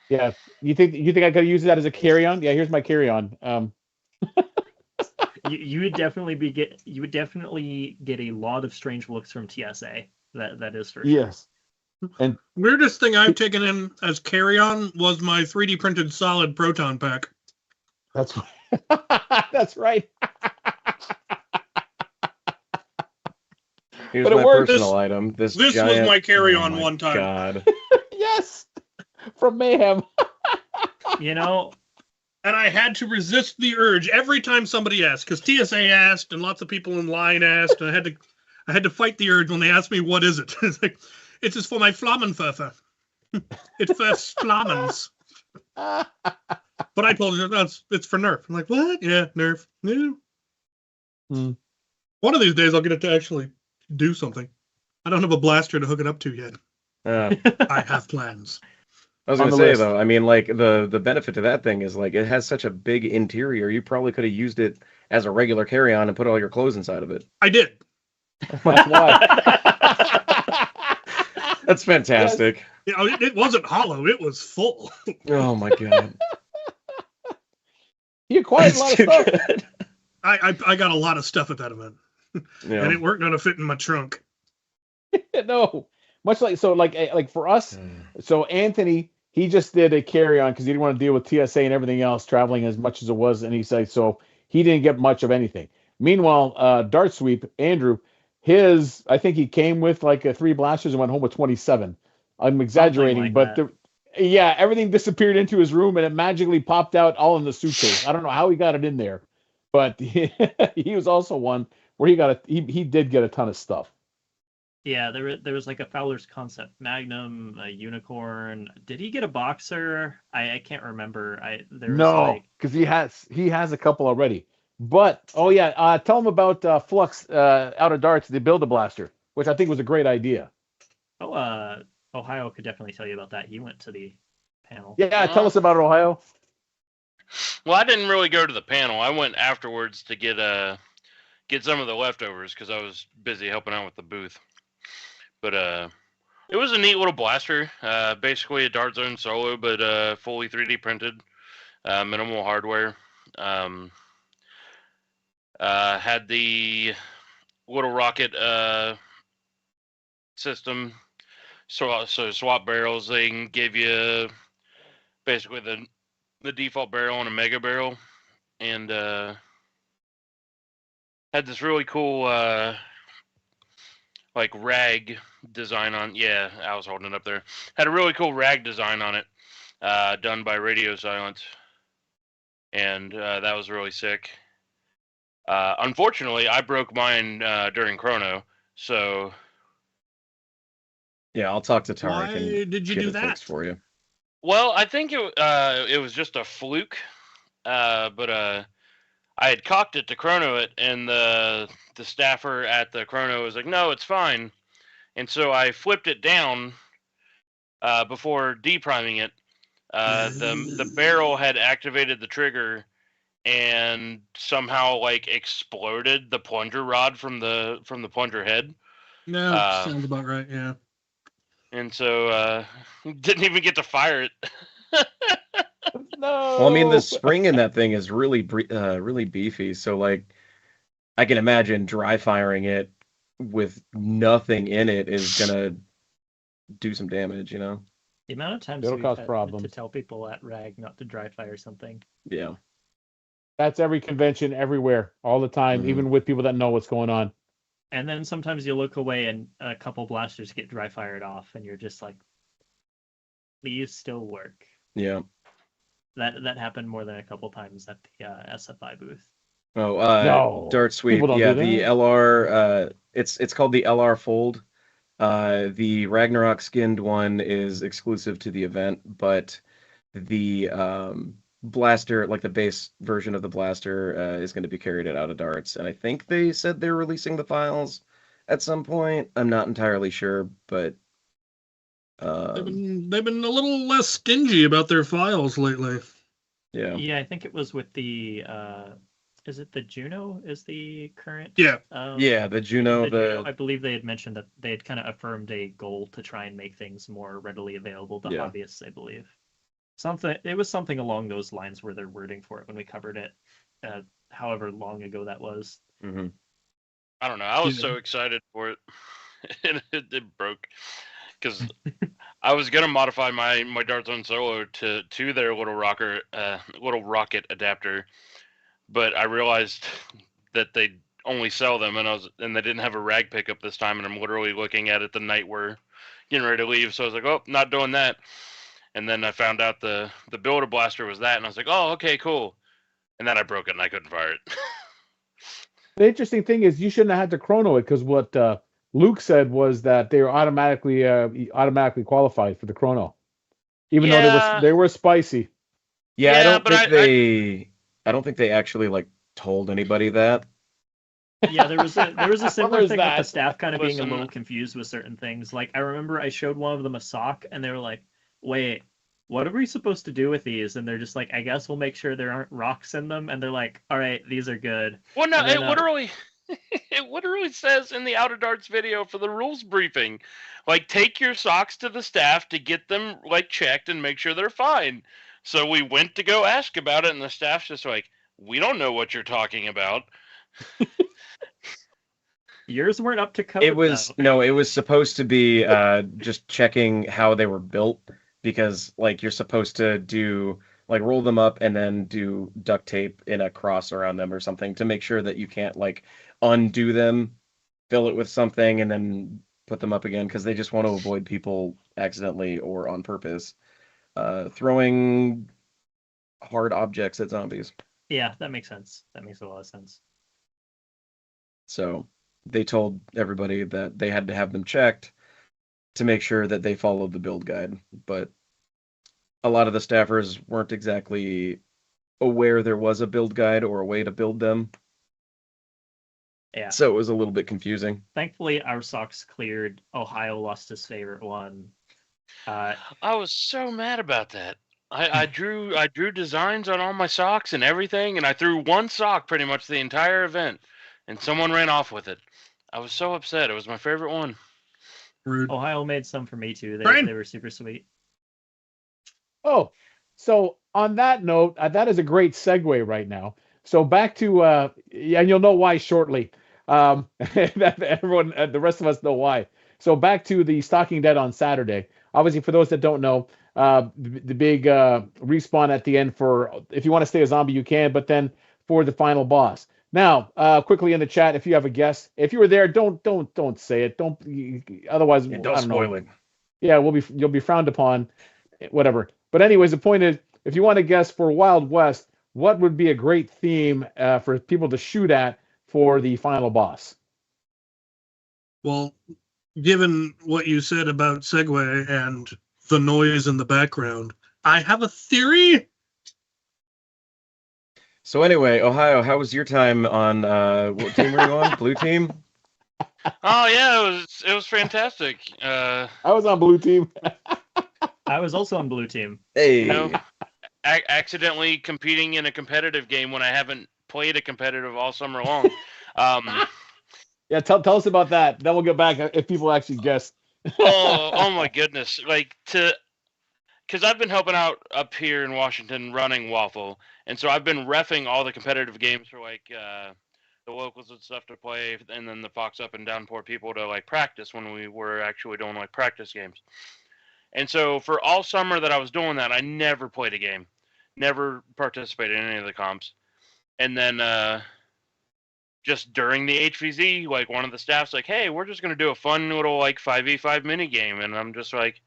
Yeah. You think I could use that as a carry-on? Yeah, here's my carry-on. You would definitely get a lot of strange looks from TSA. That is for sure. Yes. And Weirdest thing I've taken in as carry-on was my 3D printed solid proton pack. that's that's right. Here's But it my worked. personal item. This was giant... my carry-on Oh my one time. God. Yes. From Mayhem. You know, And I had to resist the urge every time somebody asked, because TSA asked and lots of people in line asked, and I had to fight the urge when they asked me what is it. It's like, it is for my Flammenwerfer. It's for Flammens. But I told her it's for Nerf. I'm like, what? Yeah, Nerf. No. One of these days I'll get it to actually do something. I don't have a blaster to hook it up to yet. I have plans. I was On gonna the say list. though, I mean, like the benefit to that thing is like it has such a big interior. You probably could have used it as a regular carry-on and put all your clothes inside of it. I did. That's why. That's fantastic. You know, it wasn't hollow. It was full. Oh my God. You acquired a lot of Too stuff. good. I got a lot of stuff at that event, Yeah. and it weren't going to fit in my trunk. No. Much like for us, so Anthony, he just did a carry-on because he didn't want to deal with TSA and everything else, traveling as much as it was, and he said so he didn't get much of anything. Meanwhile, Dart Sweep, Andrew, I think he came with like 3 blasters and went home with 27. I'm exaggerating, like but everything disappeared into his room and it magically popped out all in the suitcase. I don't know how he got it in there, but he was also one where he did get a ton of stuff. Yeah, there was like a Fowler's Concept Magnum, a unicorn. Did he get a boxer? I can't remember. No, because he has a couple already. But tell him about Flux out of darts, the Build a Blaster, which I think was a great idea. Ohio could definitely tell you about that. He went to the panel. Yeah, tell us about it, Ohio. Well, I didn't really go to the panel. I went afterwards to get some of the leftovers because I was busy helping out with the booth. But it was a neat little blaster. Basically a Dart Zone solo, but fully 3D printed, minimal hardware. Had the little rocket system. So swap barrels. They can give you basically the default barrel and a mega barrel, and had this really cool like rag design on. Yeah, I was holding it up there. Had a really cool rag design on it, done by Radio Silence, and that was really sick. Unfortunately, I broke mine during Chrono, so. Yeah, I'll talk to Tarek. Why and did you get do it that? fixed for you? Well, I think it was just a fluke, but I had cocked it to chrono it, and the staffer at the chrono was like, "No, it's fine," and so I flipped it down before depriming it. The barrel had activated the trigger and somehow like exploded the plunger rod from the plunger head. No, sounds about right. Yeah. And so didn't even get to fire it. No. Well, I mean, the spring in that thing is really beefy. So, like, I can imagine dry firing it with nothing in it is gonna do some damage. You know? The amount of times It'll we've cause had problems. to tell people at RAG not to dry fire something. Yeah. That's every convention, everywhere, all the time, even with people that know what's going on. And then sometimes you look away and a couple blasters get dry fired off, and you're just like, "These still work." Yeah. That happened more than a couple times at the SFI booth. Oh, No, Dart Sweep. people don't Yeah, do the that. LR. It's called the LR Fold. The Ragnarok skinned one is exclusive to the event, but the blaster, like the base version of the blaster, is going to be carried out of darts. And I think they said they're releasing the files at some point. I'm not entirely sure, but They've been a little less stingy about their files lately. yeah. Yeah, I think it was with the is it the Juno is the current Yeah. Yeah, the Juno, Juno, I believe they had mentioned that they had kind of affirmed a goal to try and make things more readily available to Yeah. hobbyists, I believe. It was something along those lines where they're wording for it when we covered it, however long ago that was. hmm I don't know. I was Yeah. so excited for it, and it broke because I was gonna modify my Dart Zone Solo to their little rocket adapter, but I realized that they only sell them, and they didn't have a rag pickup this time, and I'm literally looking at it the night we're getting ready to leave. So I was like, oh, not doing that. And then I found out the Builder Blaster was that, and I was like, oh, okay, cool. And then I broke it and I couldn't fire it. The interesting thing is you shouldn't have had to chrono it because what Luke said was that they were automatically qualified for the chrono, even though Yeah. they were spicy. Yeah, I Yeah, don't but think I don't think they actually like told anybody that. Yeah, there was a similar There's thing with the that. staff kind of being a Listen. little confused with certain things. Like I remember I showed one of them a sock, and they were like, "Wait, what are we supposed to do with these?" And they're just like, "I guess we'll make sure there aren't rocks in them." And they're like, "All right, these are good." Well, no, And then, it literally it literally says in the Out of Darts video for the rules briefing, like, take your socks to the staff to get them like checked and make sure they're fine. So we went to go ask about it, and the staff's just like, we don't know what you're talking about. Yours weren't up to code. It was though. no, it was supposed to be just checking how they were built because like you're supposed to do like roll them up and then do duct tape in a cross around them or something to make sure that you can't like undo them, fill it with something and then put them up again because they just want to avoid people accidentally or on purpose throwing hard objects at zombies. Yeah, that makes sense. That makes a lot of sense. So they told everybody that they had to have them checked to make sure that they followed the build guide. But a lot of the staffers weren't exactly aware there was a build guide or a way to build them. Yeah. So it was a little bit confusing. Thankfully, our socks cleared. Ohio lost his favorite one. I was so mad about that. I drew designs on all my socks and everything, and I threw one sock pretty much the entire event, and someone ran off with it. I was so upset. It was my favorite one. Rude. Ohio made some for me too. Brian? They were super sweet. Oh, so on that note, that is a great segue right now. So back to and you'll know why shortly. That everyone, the rest of us know why. So back to the Stalking Dead on Saturday. Obviously, for those that don't know, the big respawn at the end for if you want to stay a zombie, you can, but then for the final boss. Now, quickly in the chat, if you have a guess, if you were there, don't say it. Don't otherwise. Yeah, I don't don't spoil know. it. Yeah, you'll be frowned upon, whatever. But anyways, the point is, if you want to guess for Wild West, what would be a great theme for people to shoot at for the final boss? Well, given what you said about Segway and the noise in the background, I have a theory. So anyway, Ohio, how was your time on what team were you on? Blue team? Oh yeah, it was fantastic. I was on blue team. I was also on blue team. Hey. You know, accidentally competing in a competitive game when I haven't played a competitive all summer long. Yeah, tell us about that. Then we'll get back if people actually guess. oh my goodness! Because I've been helping out up here in Washington running Waffle, and so I've been reffing all the competitive games for like the locals and stuff to play, and then the Fox Up and Downpour people to like practice when we were actually doing like practice games. And so for all summer that I was doing that, I never played a game, never participated in any of the comps, and then just during the HVZ, like one of the staff's like, "Hey, we're just gonna do a fun little like 5v5 mini game," and I'm just like,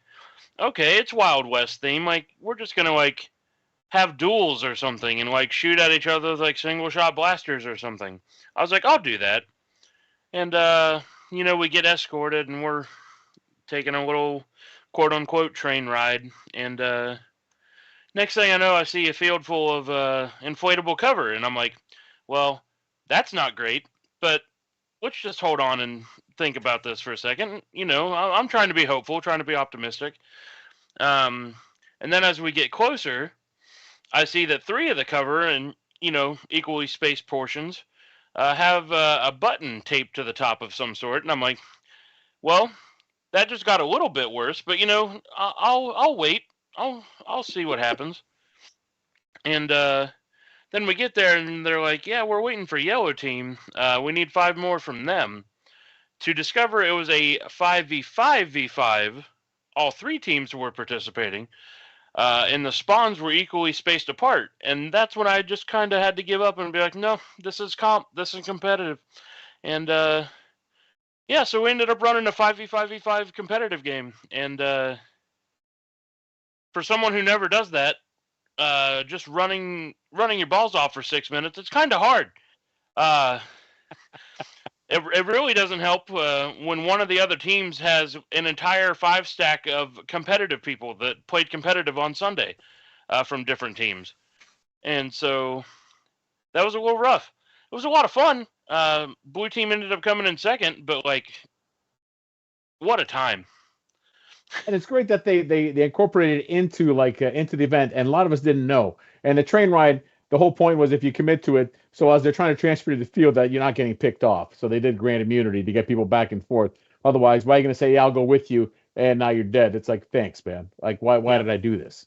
"Okay, it's Wild West theme. Like we're just gonna like have duels or something and like shoot at each other with like single shot blasters or something." I was like, "I'll do that," and you know, we get escorted and we're taking a little quote unquote train ride, and next thing I know, I see a field full of inflatable cover, and I'm like, well, that's not great, but let's just hold on and think about this for a second. I'm trying to be hopeful, trying to be optimistic. And then as we get closer, I see that 3 of the cover and equally spaced portions have a button taped to the top of some sort, and I'm like, well, that just got a little bit worse. But I'll wait. I'll see what happens. And then we get there, and they're like, yeah, we're waiting for yellow team. We need 5 more from them. To discover it was a 5v5v5. All 3 teams were participating. And the spawns were equally spaced apart. And that's when I just kind of had to give up and be like, no, this is competitive. And yeah, so we ended up running a 5v5v5 competitive game. And for someone who never does that, just running your balls off for 6 minutes, it's kind of hard. It really doesn't help when one of the other teams has an entire 5-stack of competitive people that played competitive on Sunday from different teams. And so that was a little rough. It was a lot of fun. Blue team ended up coming in second, but what a time. And it's great that they incorporated it into the event, and a lot of us didn't know. And the train ride, the whole point was if you commit to it, so as they're trying to transfer you to the field, that you're not getting picked off. So they did grant immunity to get people back and forth. Otherwise, why are you going to say, yeah, I'll go with you, and now you're dead? It's like, thanks, man. Like, why did I do this?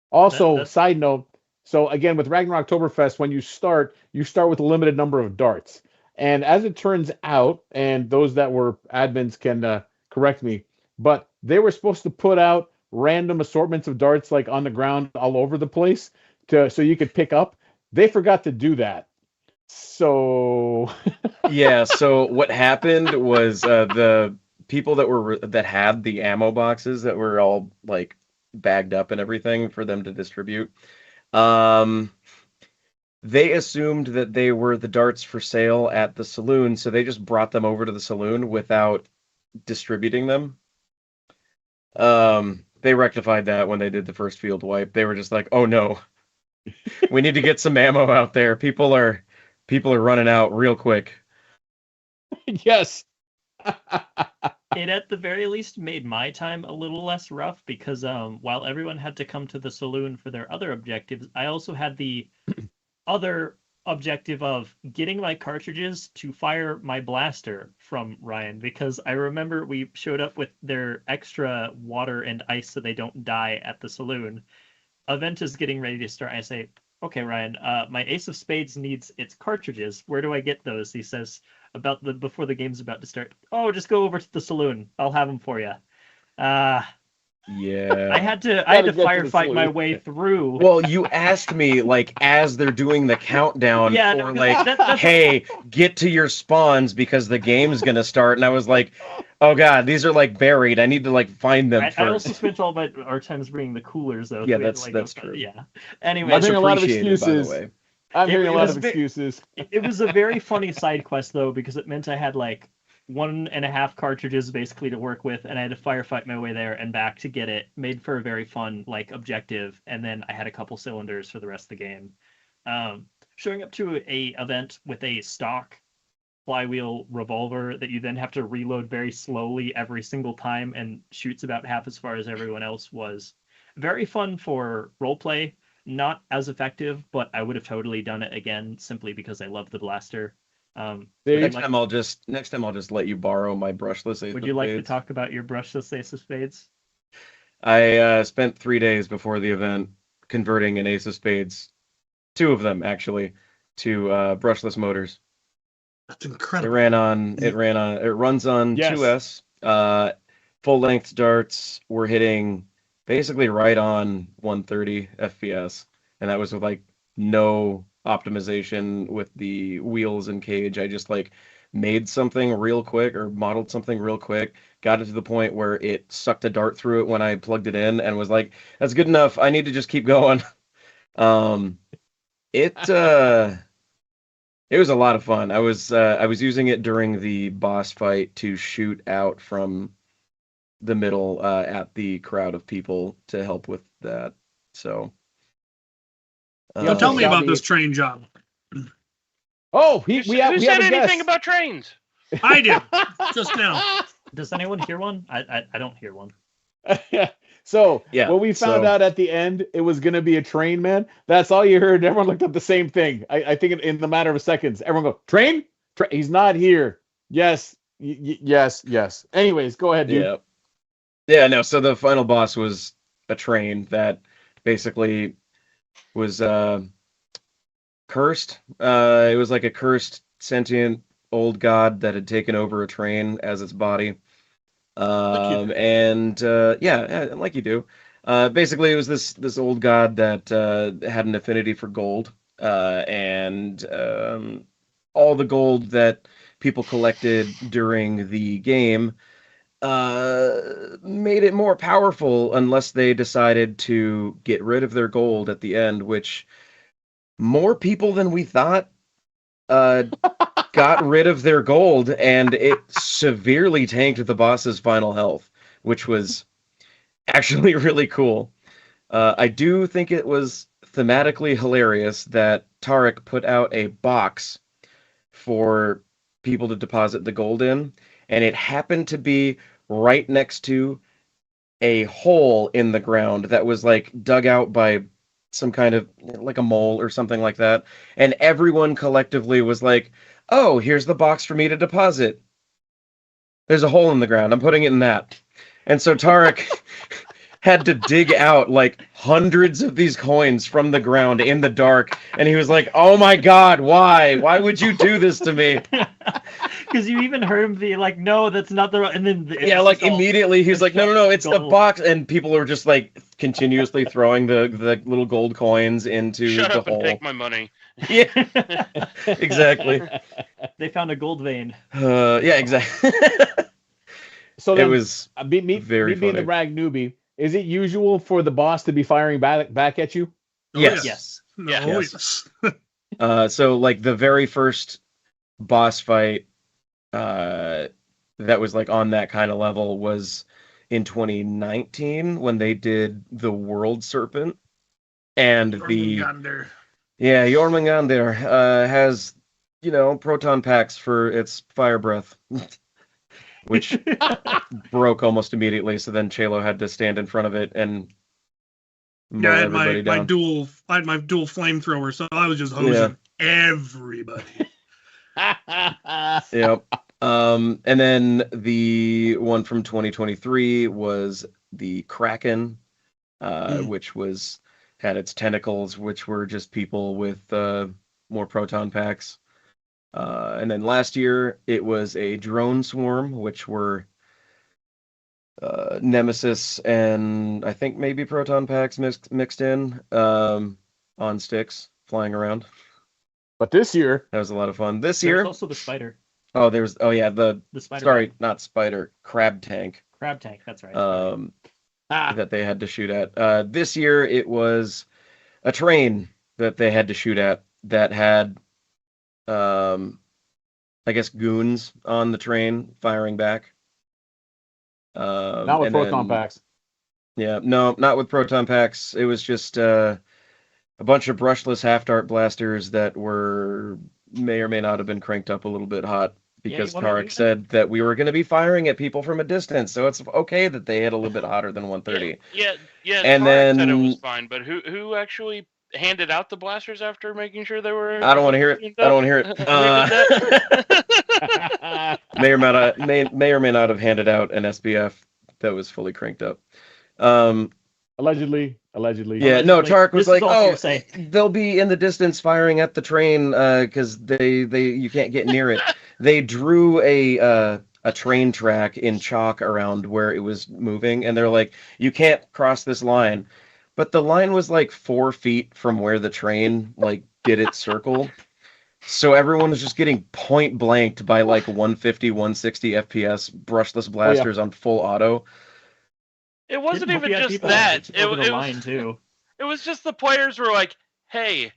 Also, side note, so again, with Ragnarok Oktoberfest, when you start with a limited number of darts. And as it turns out, and those that were admins can correct me, but they were supposed to put out random assortments of darts on the ground all over the place so you could pick up. They forgot to do that. So yeah, so what happened was the people that had the ammo boxes that were all bagged up and everything for them to distribute, they assumed that they were the darts for sale at the saloon, so they just brought them over to the saloon without distributing them. They rectified that when they did the first field wipe. They were just like, oh no, we need to get some ammo out there. People are running out real quick. Yes. It at the very least made my time a little less rough because while everyone had to come to the saloon for their other objectives, I also had the other objective of getting my cartridges to fire my blaster from Ryan, because I remember we showed up with their extra water and ice so they don't die at the saloon. Event is getting ready to start. I say, okay, Ryan, my Ace of Spades needs its cartridges. Where do I get those? He says before the game's about to start. Oh, just go over to the saloon. I'll have them for you. Yeah. I had to firefight my way through. Well, you asked me as they're doing the countdown hey, get to your spawns because the game's gonna start, and I was like, oh god, these are buried. I need to find them first. I also spent all our times bringing the coolers though. Yeah, that's true. Yeah. Anyway, I'm hearing a lot of excuses. By the way. I'm hearing a lot of excuses. It was a very funny side quest though, because it meant I had 1.5 cartridges basically to work with, and I had to firefight my way there and back to get it. Made for a very fun objective, and then I had a couple cylinders for the rest of the game. Showing up to a event with a stock flywheel revolver that you then have to reload very slowly every single time and shoots about half as far as everyone else was very fun for roleplay. Not as effective, but I would have totally done it again simply because I love the blaster. Next time I'll just let you borrow my brushless Ace. Would you like to talk about your brushless Ace of Spades? I spent 3 days before the event converting an Ace of Spades, 2 of them actually, to brushless motors. That's incredible. It runs on 2S. Full length darts were hitting basically right on 130 FPS, and that was with no optimization with the wheels and cage. I just made something real quick or modeled something real quick, got it to the point where it sucked a dart through it when I plugged it in, and was like, that's good enough, I need to just keep going. It was a lot of fun. I was using it during the boss fight to shoot out from the middle at the crowd of people to help with that. So tell me about this train job. Oh, who said anything about trains? I did just now. Does anyone hear one? I don't hear one. So Yeah, when we found so- out at the end it was going to be a train, man, that's all you heard. Everyone looked up the same thing. I think in the matter of seconds, everyone go, train? He's not here. Yes, yes. Anyways, go ahead, dude. Yeah, no, so the final boss was a train that basically was cursed. It was like a cursed sentient old god that had taken over a train as its body. Yeah, like you do. Basically, it was this old god that had an affinity for gold, and all the gold that people collected during the game made it more powerful unless they decided to get rid of their gold at the end, which more people than we thought got rid of their gold, and it severely tanked the boss's final health, which was actually really cool. I do think it was thematically hilarious that Tarek put out a box for people to deposit the gold in, and it happened to be right next to a hole in the ground that was like dug out by some kind of like a mole or something like that, and everyone collectively was like, oh, here's the box for me to deposit. There's a hole in the ground. I'm putting it in that. And so Tarek had to dig out like hundreds of these coins from the ground in the dark. And he was like, oh my God, why? Why would you do this to me? Because you even heard him be like, no, that's not the right. And then Yeah, like immediately he's like, no, it's the box. And people are just like continuously throwing the little gold coins into Shut the up hole. and take my money. Yeah, exactly. They found a gold vein. Yeah, exactly. So it then, was me very being the funny. rag newbie, is it usual for the boss to be firing back at you? Yes. Yes. No, Yes. yes. So like the very first boss fight that was like on that kind of level was in 2019 when they did the World Serpent, and Jormungandr. Jormungandr has proton packs for its fire breath, which broke almost immediately. So then Chelo had to stand in front of it and mow Yeah, I had everybody my down. dual flamethrower, so I was just hosing everybody. Yep. And then the one from 2023 was the Kraken, which had its tentacles, which were just people with more proton packs. And then last year it was a drone swarm, which were Nemesis and I think maybe proton packs mixed in on sticks flying around. But this year, That was a lot of fun. This There's year, also the spider. the The spider. sorry, not spider, crab tank. Crab tank. That's right. That they had to shoot at. This year it was a train that they had to shoot at that had, I guess, goons on the train firing back. not with and proton then- packs. Yeah, no, not with proton packs. It was just a bunch of brushless half-dart blasters that may or may not have been cranked up a little bit hot because wanna Tarek use said that we were going to be firing at people from a distance, so it's okay that they hit a little bit hotter than 130. Yeah. And Tarek said it then- was fine, but who actually handed out the blasters after making sure they were? I don't want to hear it. I don't want to hear it. May or may not have handed out an SBF that was fully cranked up. Allegedly. Yeah, no, Allegedly. Tarek was This is like, all "Oh, hearsay." they'll be in the distance firing at the train because you can't get near it." They drew a train track in chalk around where it was moving, and they're like, "You can't cross this line." But the line was like 4 feet from where the train like did its circle. So everyone was just getting point blanked by like 150, 160 FPS brushless blasters on full auto. It wasn't Didn't even we have just people that. over the It line was, too. it was just the players were like, "Hey,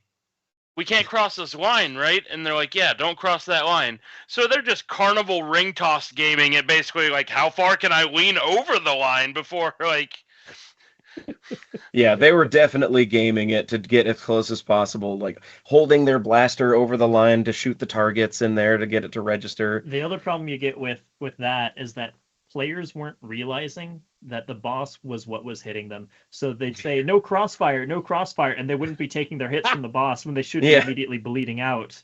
we can't cross this line, right?" And they're like, "Yeah, don't cross that line." So they're just carnival ring toss gaming it, basically like, how far can I lean over the line before like. Yeah, they were definitely gaming it to get as close as possible, like holding their blaster over the line to shoot the targets in there to get it to register. The other problem you get with that is that players weren't realizing that the boss was what was hitting them. So they'd say no crossfire, and they wouldn't be taking their hits from the boss when they should be Yeah. immediately bleeding out.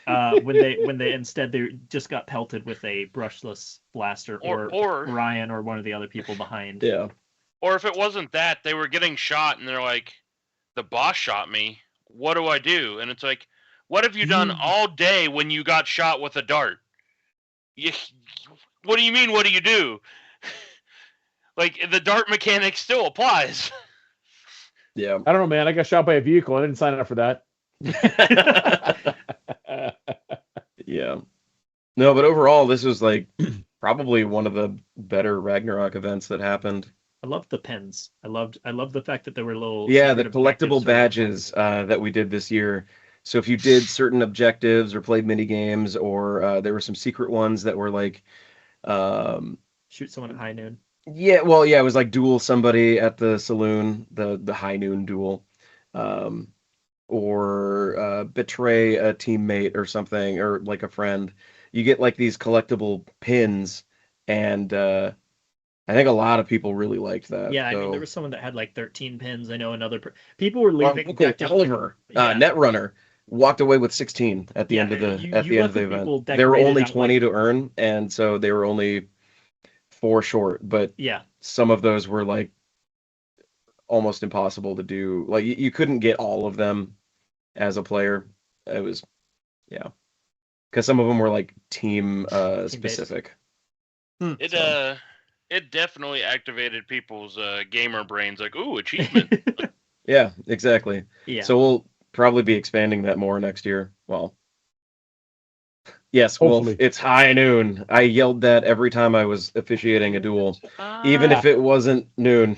When they instead they just got pelted with a brushless blaster or Ryan or one of the other people behind. Yeah. Or if it wasn't that, they were getting shot and they're like, the boss shot me. What do I do? And it's like, what have you done all day when you got shot with a dart? What do you mean, what do you do? Like, the dart mechanic still applies. Yeah. I don't know, man. I got shot by a vehicle. I didn't sign up for that. Yeah. No, but overall, this was like probably one of the better Ragnarok events that happened. I loved the pins. I loved the fact that there were little Yeah, the secret objectives collectible or- badges that we did this year. So if you did certain objectives or played mini games, or there were some secret ones that were like, shoot someone at high noon. yeah, well, yeah, it was like duel somebody at the saloon, the high noon duel, or betray a teammate or something, or like a friend. You get like these collectible pins, and I think a lot of people really liked that. Yeah, I mean, so- there was someone that had like 13 pins. I know another people were Well, leaving. okay, Oliver, Yeah. Netrunner, walked away with 16 at the Yeah, end of the you at the end of left the the people event. There were decorated only at, 20 like- to earn, and so they were only 4 short. But Yeah, some of those were like almost impossible to do. Like you couldn't get all of them as a player. It was, yeah, because some of them were like team specific. It definitely activated people's gamer brains. Like, ooh, achievement. Yeah, exactly. yeah. So we'll probably be expanding that more next year. Well, yes, Wolf, Hopefully. it's high noon. I yelled that every time I was officiating a duel, even if it wasn't noon.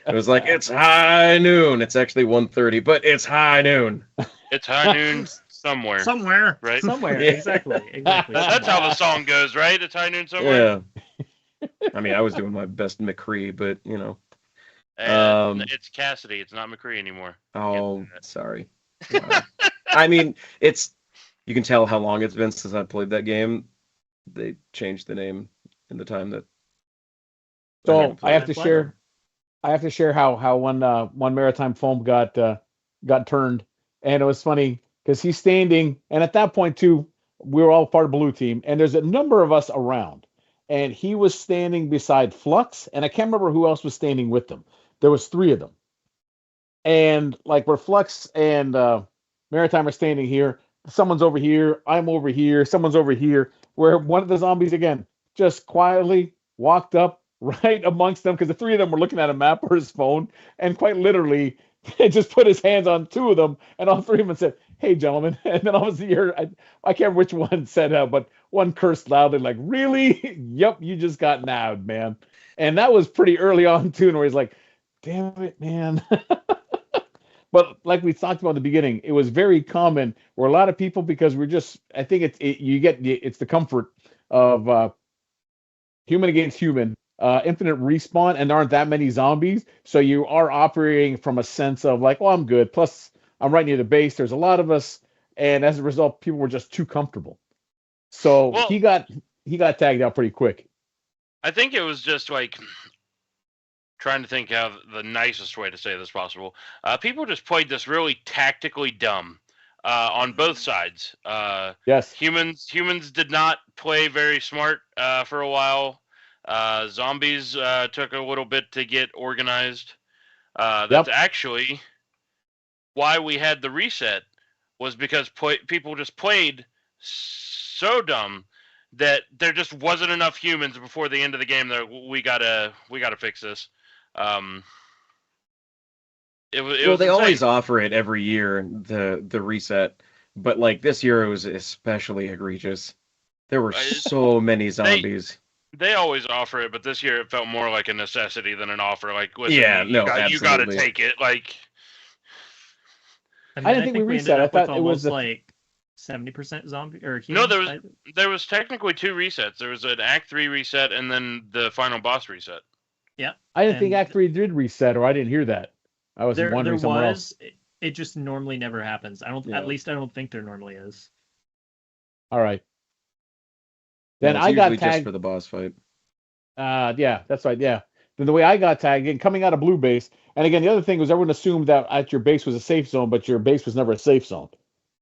It was like, it's high noon. It's actually 1:30, but it's high noon. It's high noon somewhere, Somewhere. right? Somewhere, Yeah. exactly. That's how the song goes, right? It's high noon somewhere. Yeah. I mean, I was doing my best McCree, but you know. And it's Cassidy. It's not McCree anymore. Oh, sorry. Wow. I mean, you can tell how long it's been since I played that game. They changed the name in the time that. So I have that to player. share how one maritime foam got turned, and it was funny because he's standing, and at that point too, we were all part of blue team, and there's a number of us around, and he was standing beside Flux, and I can't remember who else was standing with them. There was 3 of them, and like where Flux and Maritime are standing here, someone's over here, I'm over here, someone's over here, where one of the zombies again just quietly walked up right amongst them because the 3 of them were looking at a map or his phone, and quite literally just put his hands on 2 of them, and all 3 of them said, "Hey, gentlemen," and then all of a sudden I can't remember which one said but one cursed loudly, like, "Really? Yep, you just got nabbed, man." And that was pretty early on too, where he's like, "Damn it, man." But like we talked about in the beginning, it was very common where a lot of people, because we're just, I think it's the comfort of human against human, infinite respawn, and there aren't that many zombies, so you are operating from a sense of like, "Oh, I'm good. Plus, I'm right near the base. There's a lot of us," and as a result, people were just too comfortable. So Well- he got tagged out pretty quick. I think it was just like trying to think how the nicest way to say this possible. People just played this really tactically dumb on both sides. Yes. Humans did not play very smart for a while. Zombies took a little bit to get organized. That's actually why we had the reset, was because people just played so dumb that there just wasn't enough humans before the end of the game. That we gotta fix this. It was Well, they insane. always offer it every year, the reset, but like this year it was especially egregious. There were so many zombies. They always offer it, but this year it felt more like a necessity than an offer. Like, listen, Yeah, you no, you got to absolutely. take it. Like, I, mean, I didn't think we ended reset. I up with thought it was almost like 70% zombie or No, humans. there was technically 2 resets. There was an Act 3 reset and then the final boss reset. Yeah. I didn't think And Act 3 did reset, or I didn't hear that. I was there wondering somewhere else. was. It just normally never happens. I don't. Yeah. At least I don't think there normally is. All right. No, Then it's I got usually just for tagged. the boss fight. Yeah, that's right. Yeah. Then the way I got tagged, again, coming out of blue base, and again, the other thing was everyone assumed that at your base was a safe zone, but your base was never a safe zone.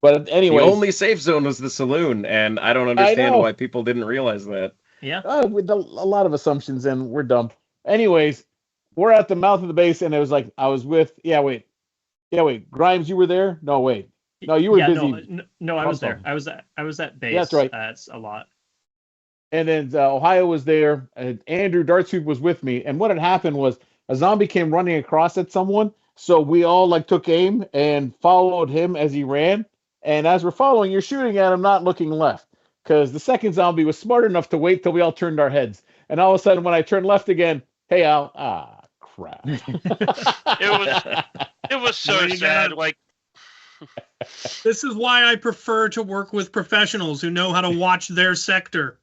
But The anyways, only safe zone was the saloon, and I don't I understand know. why people didn't realize that. Yeah. With a lot of assumptions, and we're dumb. Anyways, we're at the mouth of the base, and it was like I was with. Yeah, wait. Grimes, you were there? No, wait. No, you were Yeah. busy. No. I was there. something. I was at base. Yeah, that's right. It's a lot. And then Ohio was there. And Andrew Dartsoup was with me. And what had happened was a zombie came running across at someone. So we all like took aim and followed him as he ran. And as we're following, you're shooting at him, not looking left. Because the second zombie was smart enough to wait till we all turned our heads. And all of a sudden, when I turned left again, hey, Al, crap. It was so Well, you sad. got- Like, This is why I prefer to work with professionals who know how to watch their sector.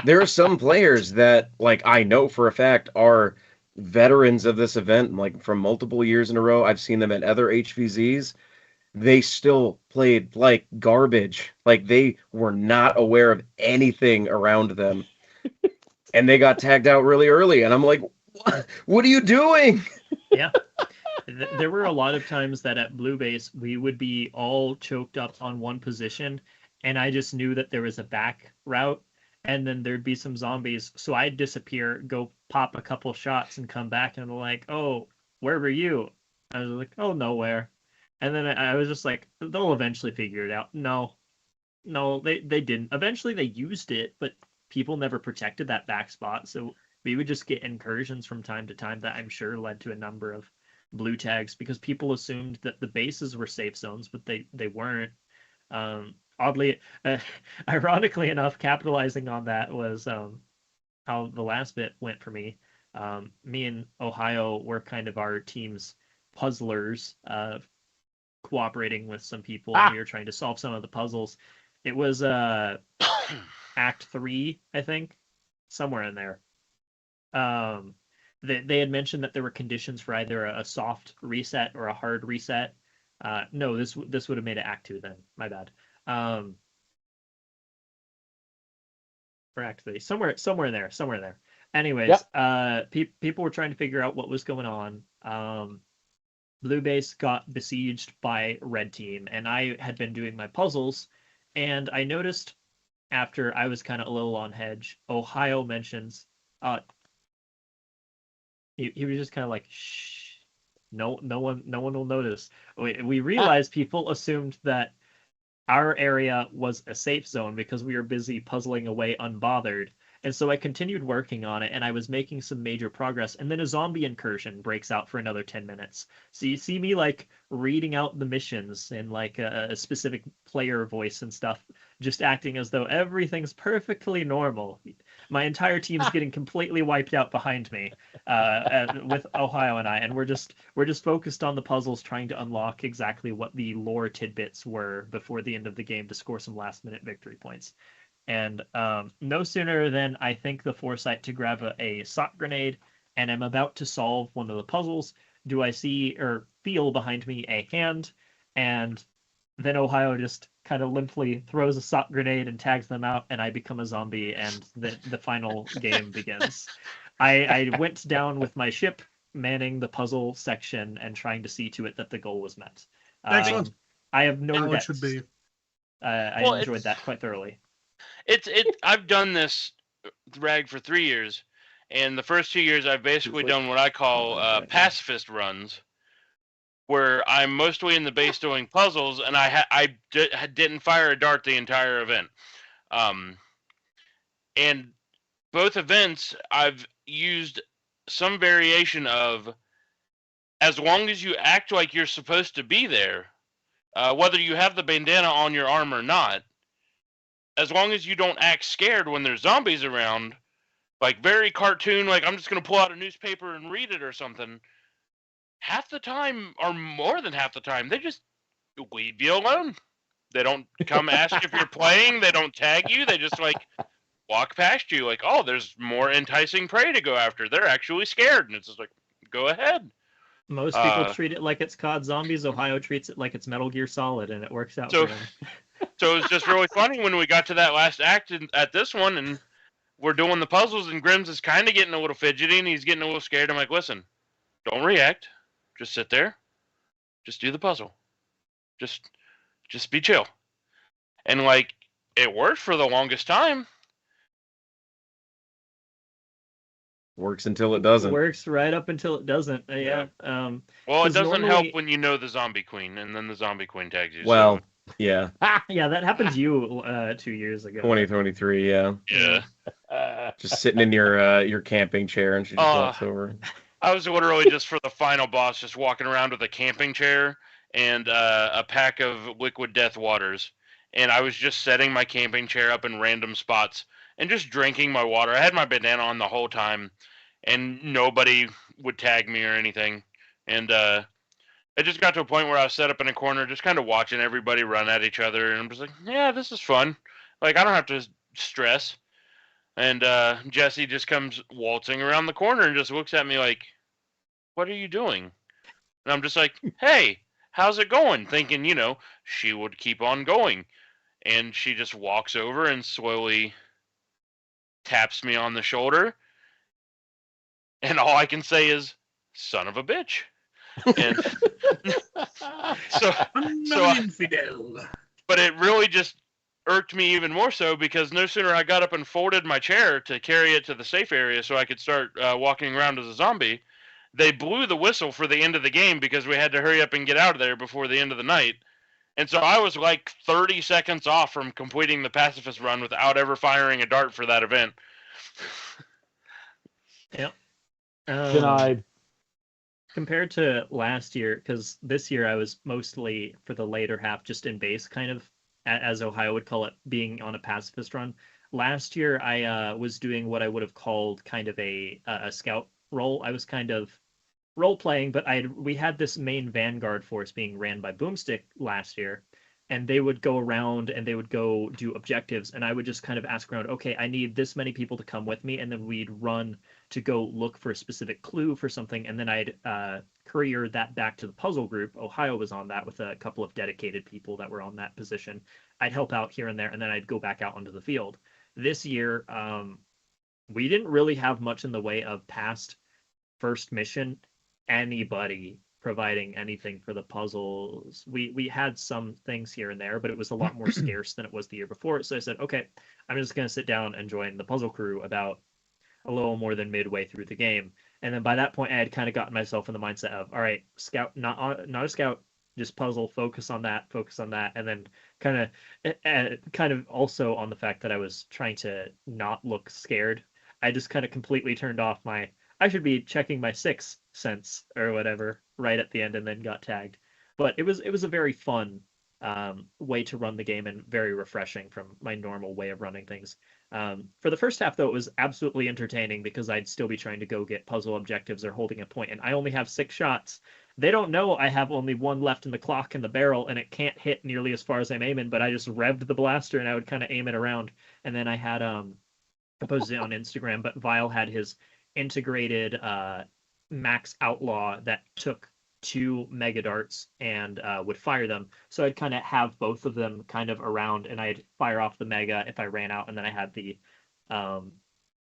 There are some players that, like, I know for a fact are veterans of this event, like from multiple years in a row. I've seen them at other HVZs. They still played like garbage. Like they were not aware of anything around them. And they got tagged out really early. And I'm like, what are you doing? Yeah. There were a lot of times that at blue base we would be all choked up on one position, and I just knew that there was a back route, and then there'd be some zombies, so I'd disappear, go pop a couple shots, and come back, and they're like, "Oh, where were you?" I was like, "Oh, nowhere," and then I was just like, "They'll eventually figure it out." No, they didn't. Eventually, they used it, but people never protected that back spot, so we would just get incursions from time to time that I'm sure led to a number of blue tags because people assumed that the bases were safe zones, but they weren't. Oddly, ironically enough, capitalizing on that was how the last bit went for me. Me and Ohio were kind of our team's puzzlers, cooperating with some people, and we were trying to solve some of the puzzles. It was Act 3, I think, somewhere in there. They had mentioned that there were conditions for either a soft reset or a hard reset. No, this would have made it Act 2 then. My bad. For Act 3, somewhere there. Anyways, Yep. People were trying to figure out what was going on. Blue base got besieged by red team, and I had been doing my puzzles, and I noticed after I was kind of a little on hedge, Ohio mentions, he was just kind of like, shh, no one will notice. We realized people assumed that our area was a safe zone because we were busy puzzling away unbothered. And so I continued working on it, and I was making some major progress. And then a zombie incursion breaks out for another 10 minutes. So you see me like reading out the missions in like a specific player voice and stuff, just acting as though everything's perfectly normal. My entire team's getting completely wiped out behind me, with Ohio and I, and we're just focused on the puzzles, trying to unlock exactly what the lore tidbits were before the end of the game to score some last-minute victory points. And no sooner than I think the foresight to grab a sock grenade, and I'm about to solve one of the puzzles, do I see or feel behind me a hand, and then Ohio just kind of limply throws a sock grenade and tags them out, and I become a zombie, and the final game begins. I went down with my ship, manning the puzzle section and trying to see to it that the goal was met. Excellent. I have no How it regrets. should be. I enjoyed that quite thoroughly. I've done this rag for 3 years, and the first 2 years I've basically done what I call pacifist runs, where I'm mostly in the base doing puzzles, and I didn't fire a dart the entire event. And both events I've used some variation of, as long as you act like you're supposed to be there, whether you have the bandana on your arm or not, as long as you don't act scared when there's zombies around, like very cartoon, like I'm just going to pull out a newspaper and read it or something, half the time, or more than half the time, they just leave you alone. They don't come ask if you're playing. They don't tag you. They just like, walk past you like, oh, there's more enticing prey to go after. They're actually scared, and it's just like, go ahead. Most people treat it like it's COD Zombies. Ohio treats it like it's Metal Gear Solid, and it works out So- for them. So it was just really funny when we got to that last act at this one, and we're doing the puzzles, and Grims is kind of getting a little fidgety, and he's getting a little scared. I'm like, listen, don't react. Just sit there. Just do the puzzle. Just be chill. And like, it worked for the longest time. Works until it doesn't. Works right up until it doesn't. Yeah. Well, it 'Cause doesn't normally- help when you know the zombie queen, and then the zombie queen tags you. Well, yeah, Yeah, that happened to you 2 years ago. 2023. Yeah, so, yeah. just sitting in your camping chair, and she just walks over. I was literally just for the final boss, just walking around with a camping chair and a pack of liquid death waters, and I was just setting my camping chair up in random spots and just drinking my water. I had my bandana on the whole time, and nobody would tag me or anything. And I just got to a point where I was set up in a corner, just kind of watching everybody run at each other, and I'm just like, yeah, this is fun. Like, I don't have to stress. And Jesse just comes waltzing around the corner and just looks at me like, what are you doing? And I'm just like, hey, how's it going? Thinking, she would keep on going. And she just walks over and slowly taps me on the shoulder. And all I can say is, son of a bitch. And so infidel. but it really just irked me even more so, because no sooner I got up and folded my chair to carry it to the safe area so I could start walking around as a zombie, they blew the whistle for the end of the game because we had to hurry up and get out of there before the end of the night. And so I was like 30 seconds off from completing the pacifist run without ever firing a dart for that event. Yep. Denied. Compared to last year, because this year I was mostly, for the later half, just in base, kind of, as Ohio would call it, being on a pacifist run. Last year I was doing what I would have called kind of a scout role. I was kind of role-playing, but we had this main vanguard force being ran by Boomstick last year, and they would go around and they would go do objectives, and I would just kind of ask around, okay, I need this many people to come with me, and then we'd run to go look for a specific clue for something, and then I'd courier that back to the puzzle group. Ohio was on that with a couple of dedicated people that were on that position. I'd help out here and there, and then I'd go back out onto the field. This year, we didn't really have much in the way of past first mission anybody providing anything for the puzzles. We had some things here and there, but it was a lot more scarce than it was the year before. So I said, okay, I'm just going to sit down and join the puzzle crew about a little more than midway through the game. And then by that point, I had kind of gotten myself in the mindset of, all right, scout, not a scout, just puzzle, focus on that, and then kind of also on the fact that I was trying to not look scared. I just kind of completely turned off I should be checking my sixth sense or whatever right at the end, and then got tagged. But it was a very fun way to run the game, and very refreshing from my normal way of running things. For the first half, though, it was absolutely entertaining because I'd still be trying to go get puzzle objectives or holding a point, and I only have 6 shots. They don't know I have only 1 left in the clock in the barrel, and it can't hit nearly as far as I'm aiming, but I just revved the blaster and I would kind of aim it around. And then I had I posted it on Instagram, but Vile had his integrated max outlaw that took 2 mega darts and would fire them. So I'd kind of have both of them kind of around, and I'd fire off the mega if I ran out, and then I had the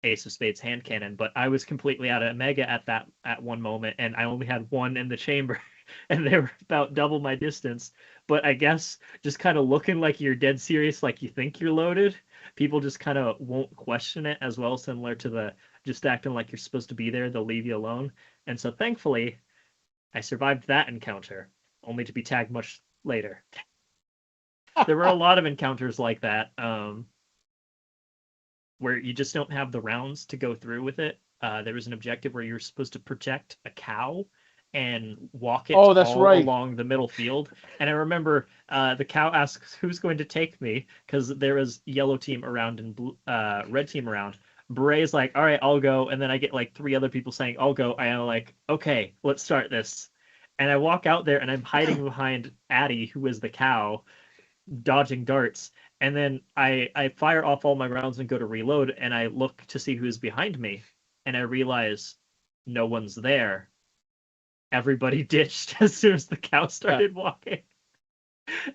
Ace of Spades hand cannon. But I was completely out of mega at one moment, and I only had 1 in the chamber, and they were about double my distance. But I guess just kind of looking like you're dead serious, like you think you're loaded, people just kind of won't question it as well, similar to the just acting like you're supposed to be there, they'll leave you alone. And so thankfully, I survived that encounter, only to be tagged much later. There were a lot of encounters like that, where you just don't have the rounds to go through with it. There was an objective where you're supposed to protect a cow and walk it along the middle field. And I remember the cow asks, who's going to take me? Because there was yellow team around and red team around. Beret's like, all right, I'll go. And then I get like 3 other people saying, I'll go. And I'm like, okay, let's start this. And I walk out there and I'm hiding behind Addie, who is the cow, dodging darts. And then I fire off all my rounds and go to reload, and I look to see who's behind me, and I realize no one's there. Everybody ditched as soon as the cow started walking.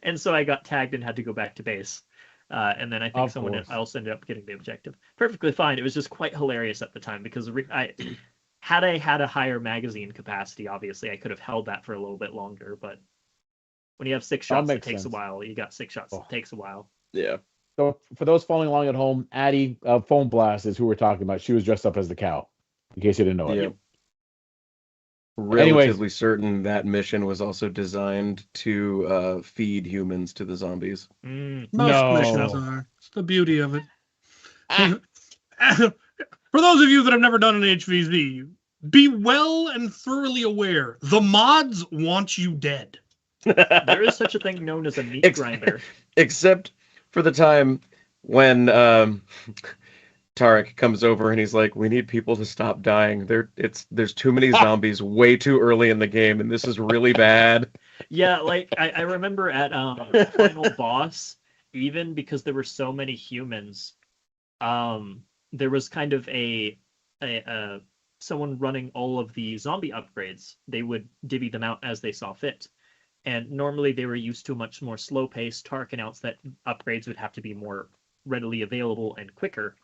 And so I got tagged and had to go back to base. And then I think someone else ended up getting the objective. Perfectly fine. It was just quite hilarious at the time because had I had a higher magazine capacity, obviously I could have held that for a little bit longer. But when you have 6 shots, it takes a while. You got 6 shots, it takes a while. Yeah. So for those following along at home, Addie Foam Blast is who we're talking about. She was dressed up as the cow, in case you didn't know it. Yep. Relatively certain that mission was also designed to feed humans to the zombies. Most missions are. It's the beauty of it. For those of you that have never done an HVZ, be well and thoroughly aware. The mods want you dead. There is such a thing known as a meat grinder. Except for the time when Tarek comes over and he's like, "We need people to stop dying. There's too many zombies way too early in the game, and this is really bad." Yeah, like I remember at Final Boss, even because there were so many humans, there was kind of a someone running all of the zombie upgrades. They would divvy them out as they saw fit. And normally they were used to a much more slow pace. Tark announced that upgrades would have to be more readily available and quicker.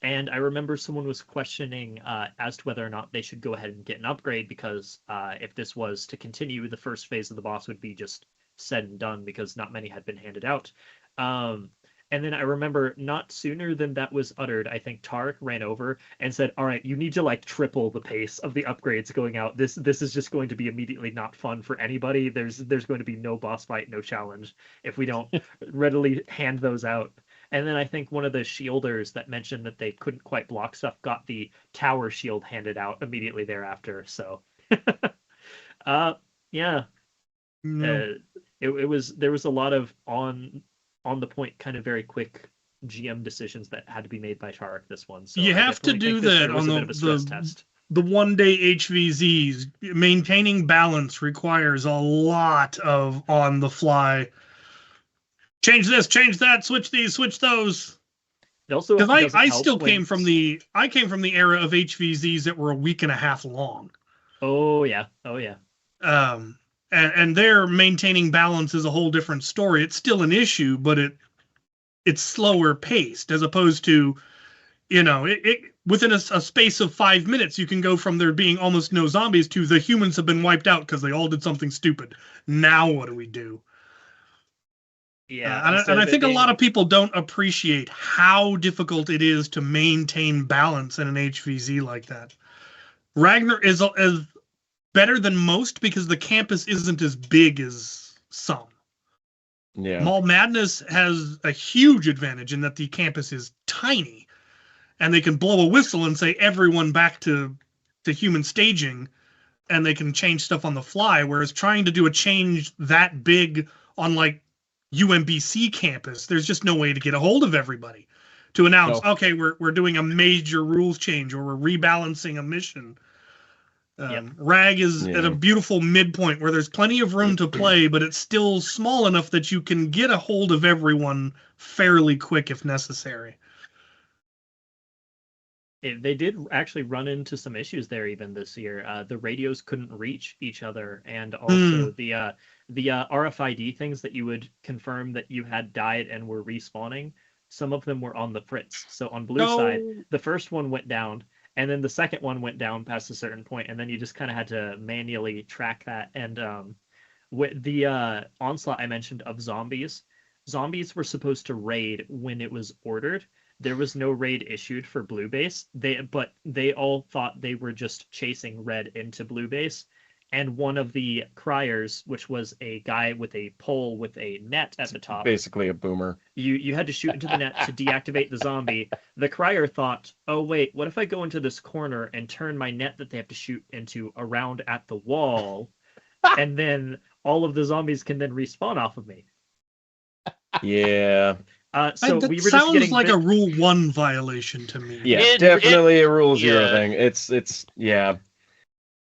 And I remember someone was questioning as to whether or not they should go ahead and get an upgrade because if this was to continue, the first phase of the boss would be just said and done because not many had been handed out. And then I remember not sooner than that was uttered, I think Tarek ran over and said, "All right, you need to like triple the pace of the upgrades going out. This is just going to be immediately not fun for anybody. There's going to be no boss fight, no challenge if we don't readily hand those out." And then I think one of the shielders that mentioned that they couldn't quite block stuff got the tower shield handed out immediately thereafter. So, yeah, there was a lot of on the point, kind of very quick GM decisions that had to be made by Tarek this one. So you have to do that on the 1 day HVZs. Maintaining balance requires a lot of on the fly. Change this, change that, switch these, switch those. Also, because I still came from the era of HVZs that were a week and a half long. Oh yeah. And their maintaining balance is a whole different story. It's still an issue, but it's slower paced as opposed to, it within a space of 5 minutes, you can go from there being almost no zombies to the humans have been wiped out because they all did something stupid. Now what do we do? Yeah, and I think a lot of people don't appreciate how difficult it is to maintain balance in an HVZ like that. Ragnar is better than most because the campus isn't as big as some. Yeah. Mall Madness has a huge advantage in that the campus is tiny, and they can blow a whistle and say everyone back to human staging, and they can change stuff on the fly. Whereas trying to do a change that big on like UMBC campus, there's just no way to get a hold of everybody to announce, okay, we're doing a major rules change or we're rebalancing a mission. Rag is at a beautiful midpoint where there's plenty of room to play, but it's still small enough that you can get a hold of everyone fairly quick if necessary. They did actually run into some issues there even this year. The radios couldn't reach each other, and also the RFID things that you would confirm that you had died and were respawning, some of them were on the fritz. So on blue side, the first one went down, and then the second one went down past a certain point, and then you just kind of had to manually track that. And with the onslaught I mentioned of zombies were supposed to raid when it was ordered. There was no raid issued for blue base. But they all thought they were just chasing red into blue base. And one of the criers, which was a guy with a pole with a net at the top. Basically a boomer. You had to shoot into the net to deactivate the zombie. The crier thought, oh wait, what if I go into this corner and turn my net that they have to shoot into around at the wall, and then all of the zombies can then respawn off of me. Yeah. So we were sounds just like a Rule 1 violation to me. Yeah, definitely a Rule 0 thing. It's yeah.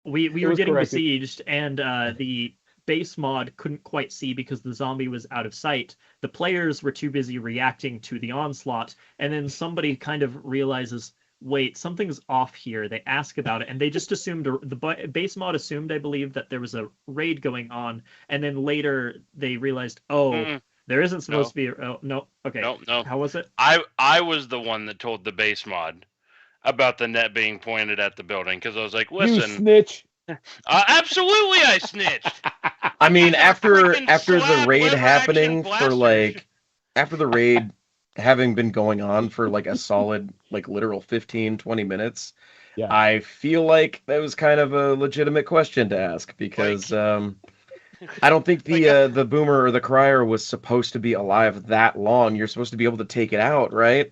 We were getting besieged, and the base mod couldn't quite see because the zombie was out of sight. The players were too busy reacting to the onslaught, and then somebody kind of realizes, wait, something's off here. They ask about it, and they just assumed, the base mod assumed, I believe, that there was a raid going on, and then later they realized, there isn't supposed to be. Oh, no. Okay. No. How was it? I was the one that told the base mod about the net being pointed at the building because I was like, listen, you snitch. Absolutely, I snitched. I mean, after freaking the slab raid lever happening action for blasters. after the raid having been going on for like a solid literal 15-20 minutes, Yeah. I feel like that was kind of a legitimate question to ask because I don't think the boomer or the crier was supposed to be alive that long. You're supposed to be able to take it out, right?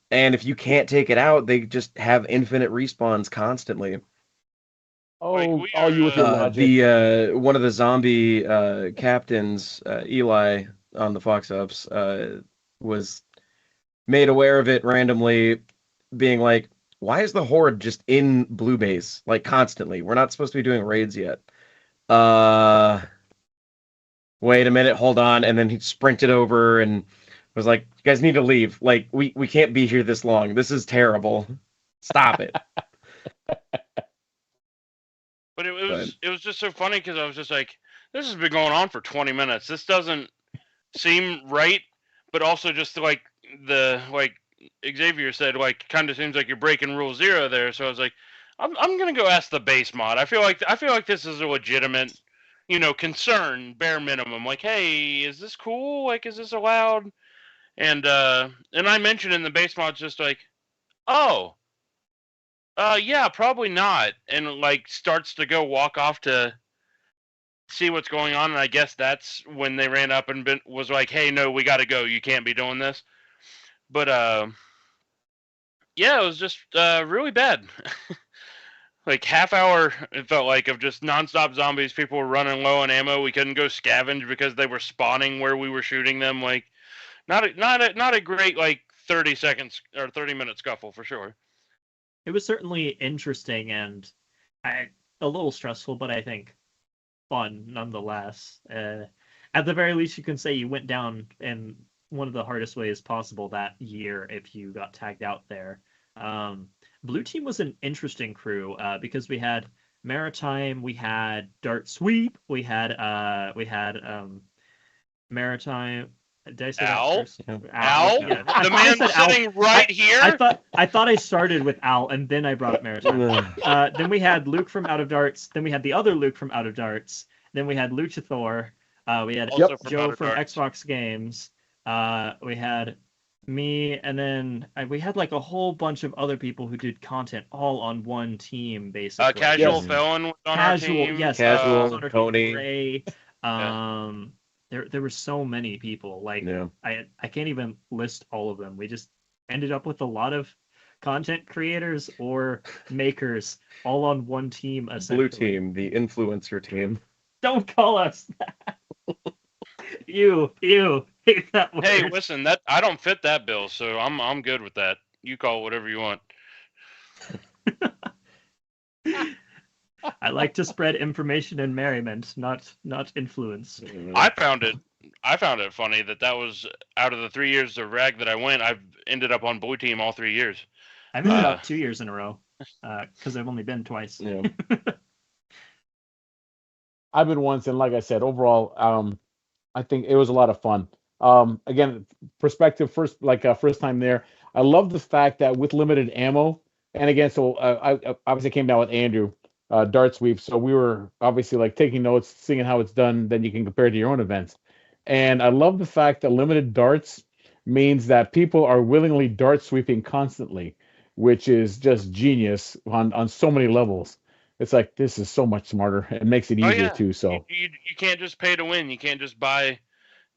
And if you can't take it out, they just have infinite respawns constantly. Oh, we all you with your logic. One of the zombie captains, Eli on the Fox Ups, was made aware of it randomly, being like, "Why is the horde just in blue base constantly? We're not supposed to be doing raids yet." Wait a minute, hold on, and then he sprinted over and was like, "You guys need to leave. We can't be here this long. This is terrible. Stop it." But it was just so funny because I was just like, this has been going on for 20 minutes. This doesn't seem right, but also just like Xavier said, kind of seems like you're breaking rule 0 there. So I was like, I'm gonna go ask the base mod. I feel like this is a legitimate, concern, bare minimum. Like, hey, is this cool? Is this allowed? And I mentioned in the base mod just like, oh. Yeah, probably not. And starts to go walk off to see what's going on. And I guess that's when they ran up and was like, "Hey, no, we got to go. You can't be doing this." But yeah, it was just really bad. Half hour, it felt like, of just nonstop zombies. People were running low on ammo. We couldn't go scavenge because they were spawning where we were shooting them. Not a great 30 seconds or 30-minute scuffle for sure. It was certainly interesting and a little stressful, but I think fun nonetheless. At the very least, you can say you went down in one of the hardest ways possible that year if you got tagged out there. Blue Team was an interesting crew because we had Maritime, we had Dart Sweep, we had Maritime. Did I say Al? that first? Al? Yeah. The man sitting right here? I thought I started with Al, and then I brought up Maritime. Then we had Luke from Out of Darts. Then we had the other Luke from Out of Darts. Then we had Luchathor. We had Joe from Xbox Games. We had me, and then we had a whole bunch of other people who did content all on one team, basically. Casual Felon was on our team. Yes. Casual, Tony. Ray. There were so many people. I can't even list all of them. We just ended up with a lot of content creators or makers all on one team, essentially. Blue Team, the influencer team. Don't call us that. You hate that word. Hey, listen, that I don't fit that bill, so I'm good with that. You call it whatever you want. I like to spread information and merriment, not influence. I found it funny that was out of the 3 years of RAG that I went, I've ended up on Blue Team all 3 years. I've ended up 2 years in a row because I've only been twice. Yeah. I've been once, and like I said, overall, I think it was a lot of fun. Again, perspective first time there. I love the fact that with limited ammo, and again, so I obviously came down with Andrew. Dart Sweep, so we were obviously taking notes, seeing how it's done, then you can compare it to your own events. And I love the fact that limited darts means that people are willingly dart sweeping constantly, which is just genius on so many levels. It's this is so much smarter. It makes it easier too. So you can't just pay to win. You can't just buy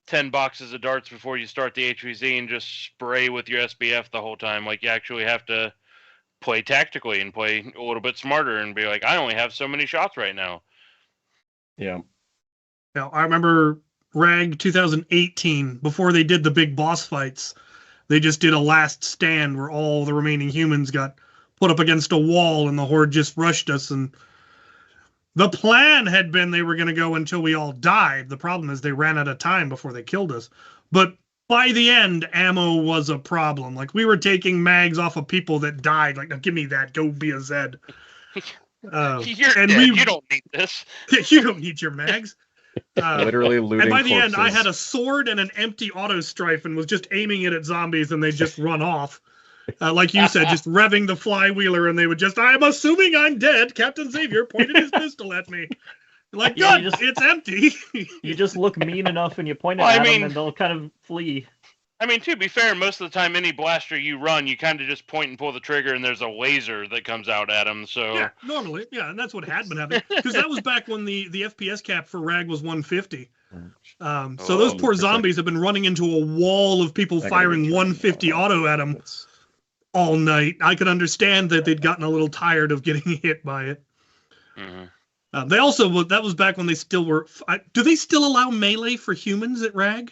10 boxes of darts before you start the HVZ and just spray with your SBF the whole time. You actually have to play tactically and play a little bit smarter and be I only have so many shots right now. Yeah. Now, I remember RAG 2018, before they did the big boss fights, they just did a last stand where all the remaining humans got put up against a wall and the horde just rushed us. And The plan had been they were going to go until we all died. The problem is they ran out of time before they killed us. But by the end, ammo was a problem. Like, we were taking mags off of people that died. Like, now give me that. Go be a Zed. You're and dead. You don't need this. You don't need your mags. Literally looting And by the corpses. end, I had a sword and an empty auto strife and was just aiming it at zombies, and they just run off. Like you said, just revving the flywheeler, and they would just, I'm assuming I'm dead. Captain Xavier pointed his pistol at me. Like, Yeah, good, it's empty. You just look mean enough and you point it Well, I at mean- them, and they'll kind of flee. I mean, to be fair, most of the time, any blaster you run, you kind of just point and pull the trigger, and there's a laser that comes out at them. So Yeah, normally, yeah, and that's what had been happening. Because that was back when the FPS cap for RAG was 150. So those poor zombies have been running into a wall of people firing 150 auto at them all night. I could understand that they'd gotten a little tired of getting hit by it. They also, that was back when they still were. Do they still allow melee for humans at RAG?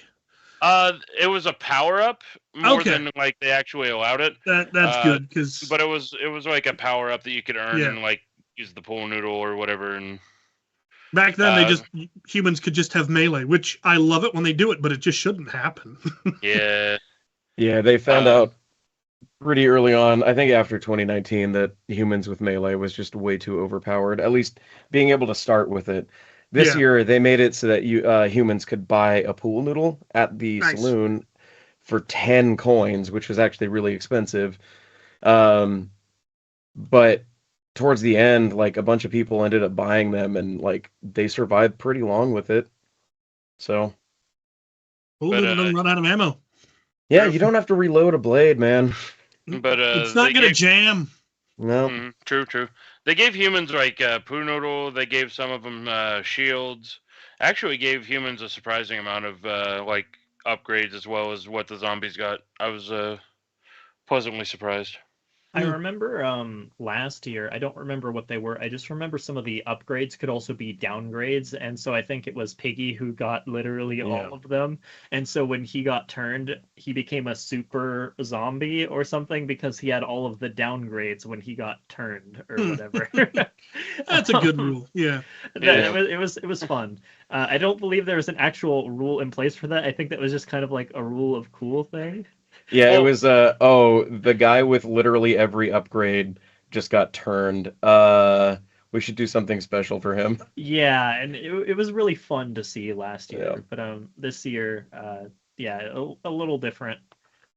it was a power up more than like they actually allowed it. That's good because. But it was like a power up that you could earn Yeah. and like use the pool noodle or whatever. And Back then, humans could just have melee, which I love it when they do it, but it just shouldn't happen. yeah, Yeah, they found out pretty early on, I think after 2019, that humans with melee was just way too overpowered, at least being able to start with it. This year, they made it so that humans could buy a pool noodle at the saloon for 10 coins, which was actually really expensive. But towards the end, like, a bunch of people ended up buying them, and like they survived pretty long with it. So Pool noodle doesn't run out of ammo. yeah, you don't have to reload a blade, man. but It's not gonna jam. No. True. They gave humans like poo noodle. They gave some of them shields. Actually, gave humans a surprising amount of like upgrades as well as what the zombies got. I was pleasantly surprised. I remember last year, I don't remember what they were. I just remember some of the upgrades could also be downgrades. And so I think it was Piggy who got literally all of them. And so when he got turned, he became a super zombie or something because he had all of the downgrades when he got turned or whatever. That's a good rule. Yeah. It was fun. I don't believe there was an actual rule in place for that. I think that was just kind of like a rule of cool thing. Yeah, it was the guy with literally every upgrade just got turned. We should do something special for him. Yeah, and it was really fun to see last year. Yeah. But this year, a little different.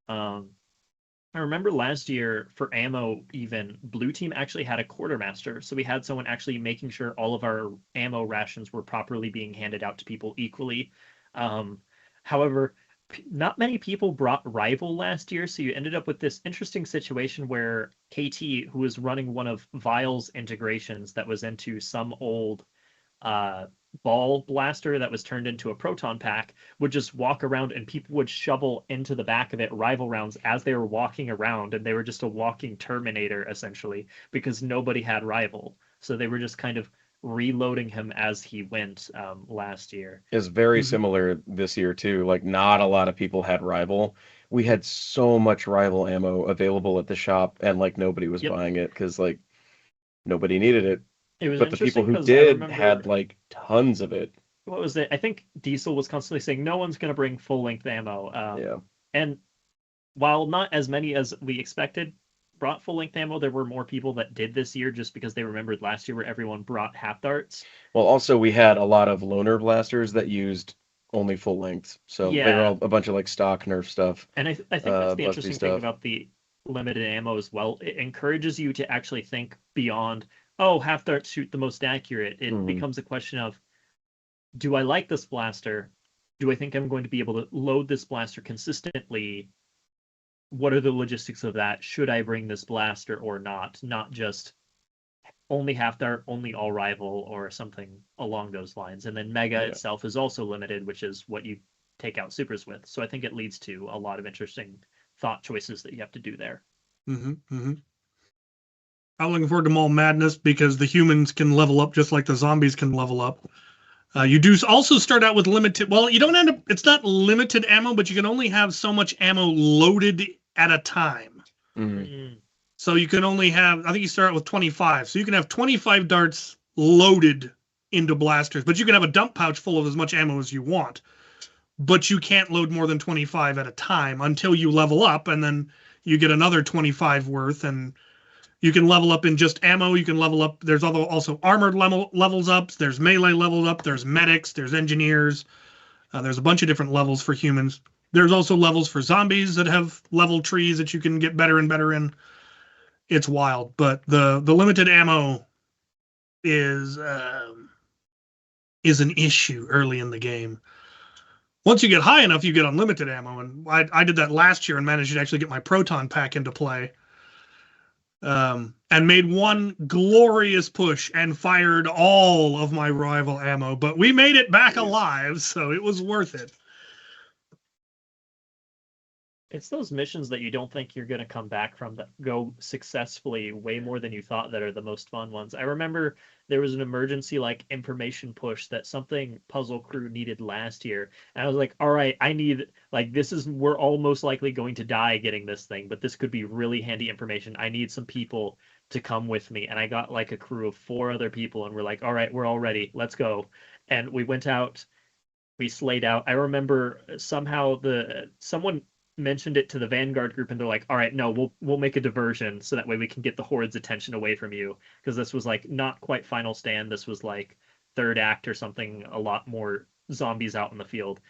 I remember last year for ammo, even Blue Team actually had a quartermaster, so we had someone actually making sure all of our ammo rations were properly being handed out to people equally. However, not many people brought rival last year, so you ended up with this interesting situation where KT, who was running one of Vile's integrations that was into some old ball blaster that was turned into a proton pack, would just walk around and people would shovel into the back of it rival rounds as they were walking around, and they were just a walking Terminator essentially because nobody had rival. So they were just kind of reloading him as he went last year. Is very similar this year too. Like, not a lot of people had rival. We had so much rival ammo available at the shop, and like nobody was buying it because like nobody needed it. But the people who did had like tons of it. What was it? I think Diesel was constantly saying no one's going to bring full length ammo. And while not as many as we expected brought full length ammo, there were more people that did this year just because they remembered last year where everyone brought half darts. Well, also we had a lot of loner blasters that used only full length, so they were all a bunch of like stock Nerf stuff. And I think that's the interesting thing about the limited ammo as well. It encourages you to actually think beyond, oh, half darts shoot the most accurate. It becomes a question of, do I like this blaster? Do I think I'm going to be able to load this blaster consistently? What are the logistics of that? Should I bring this blaster or not? Not just only half dart, only all rival, or something along those lines. And then Mega itself is also limited, which is what you take out supers with. So I think it leads to a lot of interesting thought choices that you have to do there. I'm looking forward to Mall Madness because the humans can level up just like the zombies can level up. You do also start out with limited. Well, you don't end up. It's not limited ammo, but you can only have so much ammo loaded at a time. So you can only have. I think you start out with 25. So you can have 25 darts loaded into blasters. But you can have a dump pouch full of as much ammo as you want. But you can't load more than 25 at a time until you level up, and then you get another 25 worth, and you can level up in just ammo. You can level up. There's also armored levels ups. There's melee levels up. There's medics. There's engineers. There's a bunch of different levels for humans. There's also levels for zombies that have level trees that you can get better and better in. It's wild, but the limited ammo is an issue early in the game. Once you get high enough, you get unlimited ammo, and I did that last year and managed to actually get my proton pack into play, and made one glorious push and fired all of my rival ammo, but we made it back alive, so it was worth it. It's those missions that you don't think you're going to come back from that go successfully way more than you thought that are the most fun ones. I remember there was an emergency like information push that something Puzzle Crew needed last year. And I was like, all right, I need like we're all most likely going to die getting this thing, but this could be really handy information. I need some people to come with me. And I got like a crew of 4 other people and we're like, all right, we're all ready. Let's go. And we went out, we slayed out. I remember somehow someone mentioned it to the Vanguard group and they're like, all right, no, we'll make a diversion so that way we can get the Horde's attention away from you, because this was like not quite final stand, this was like third act or something, a lot more zombies out in the field.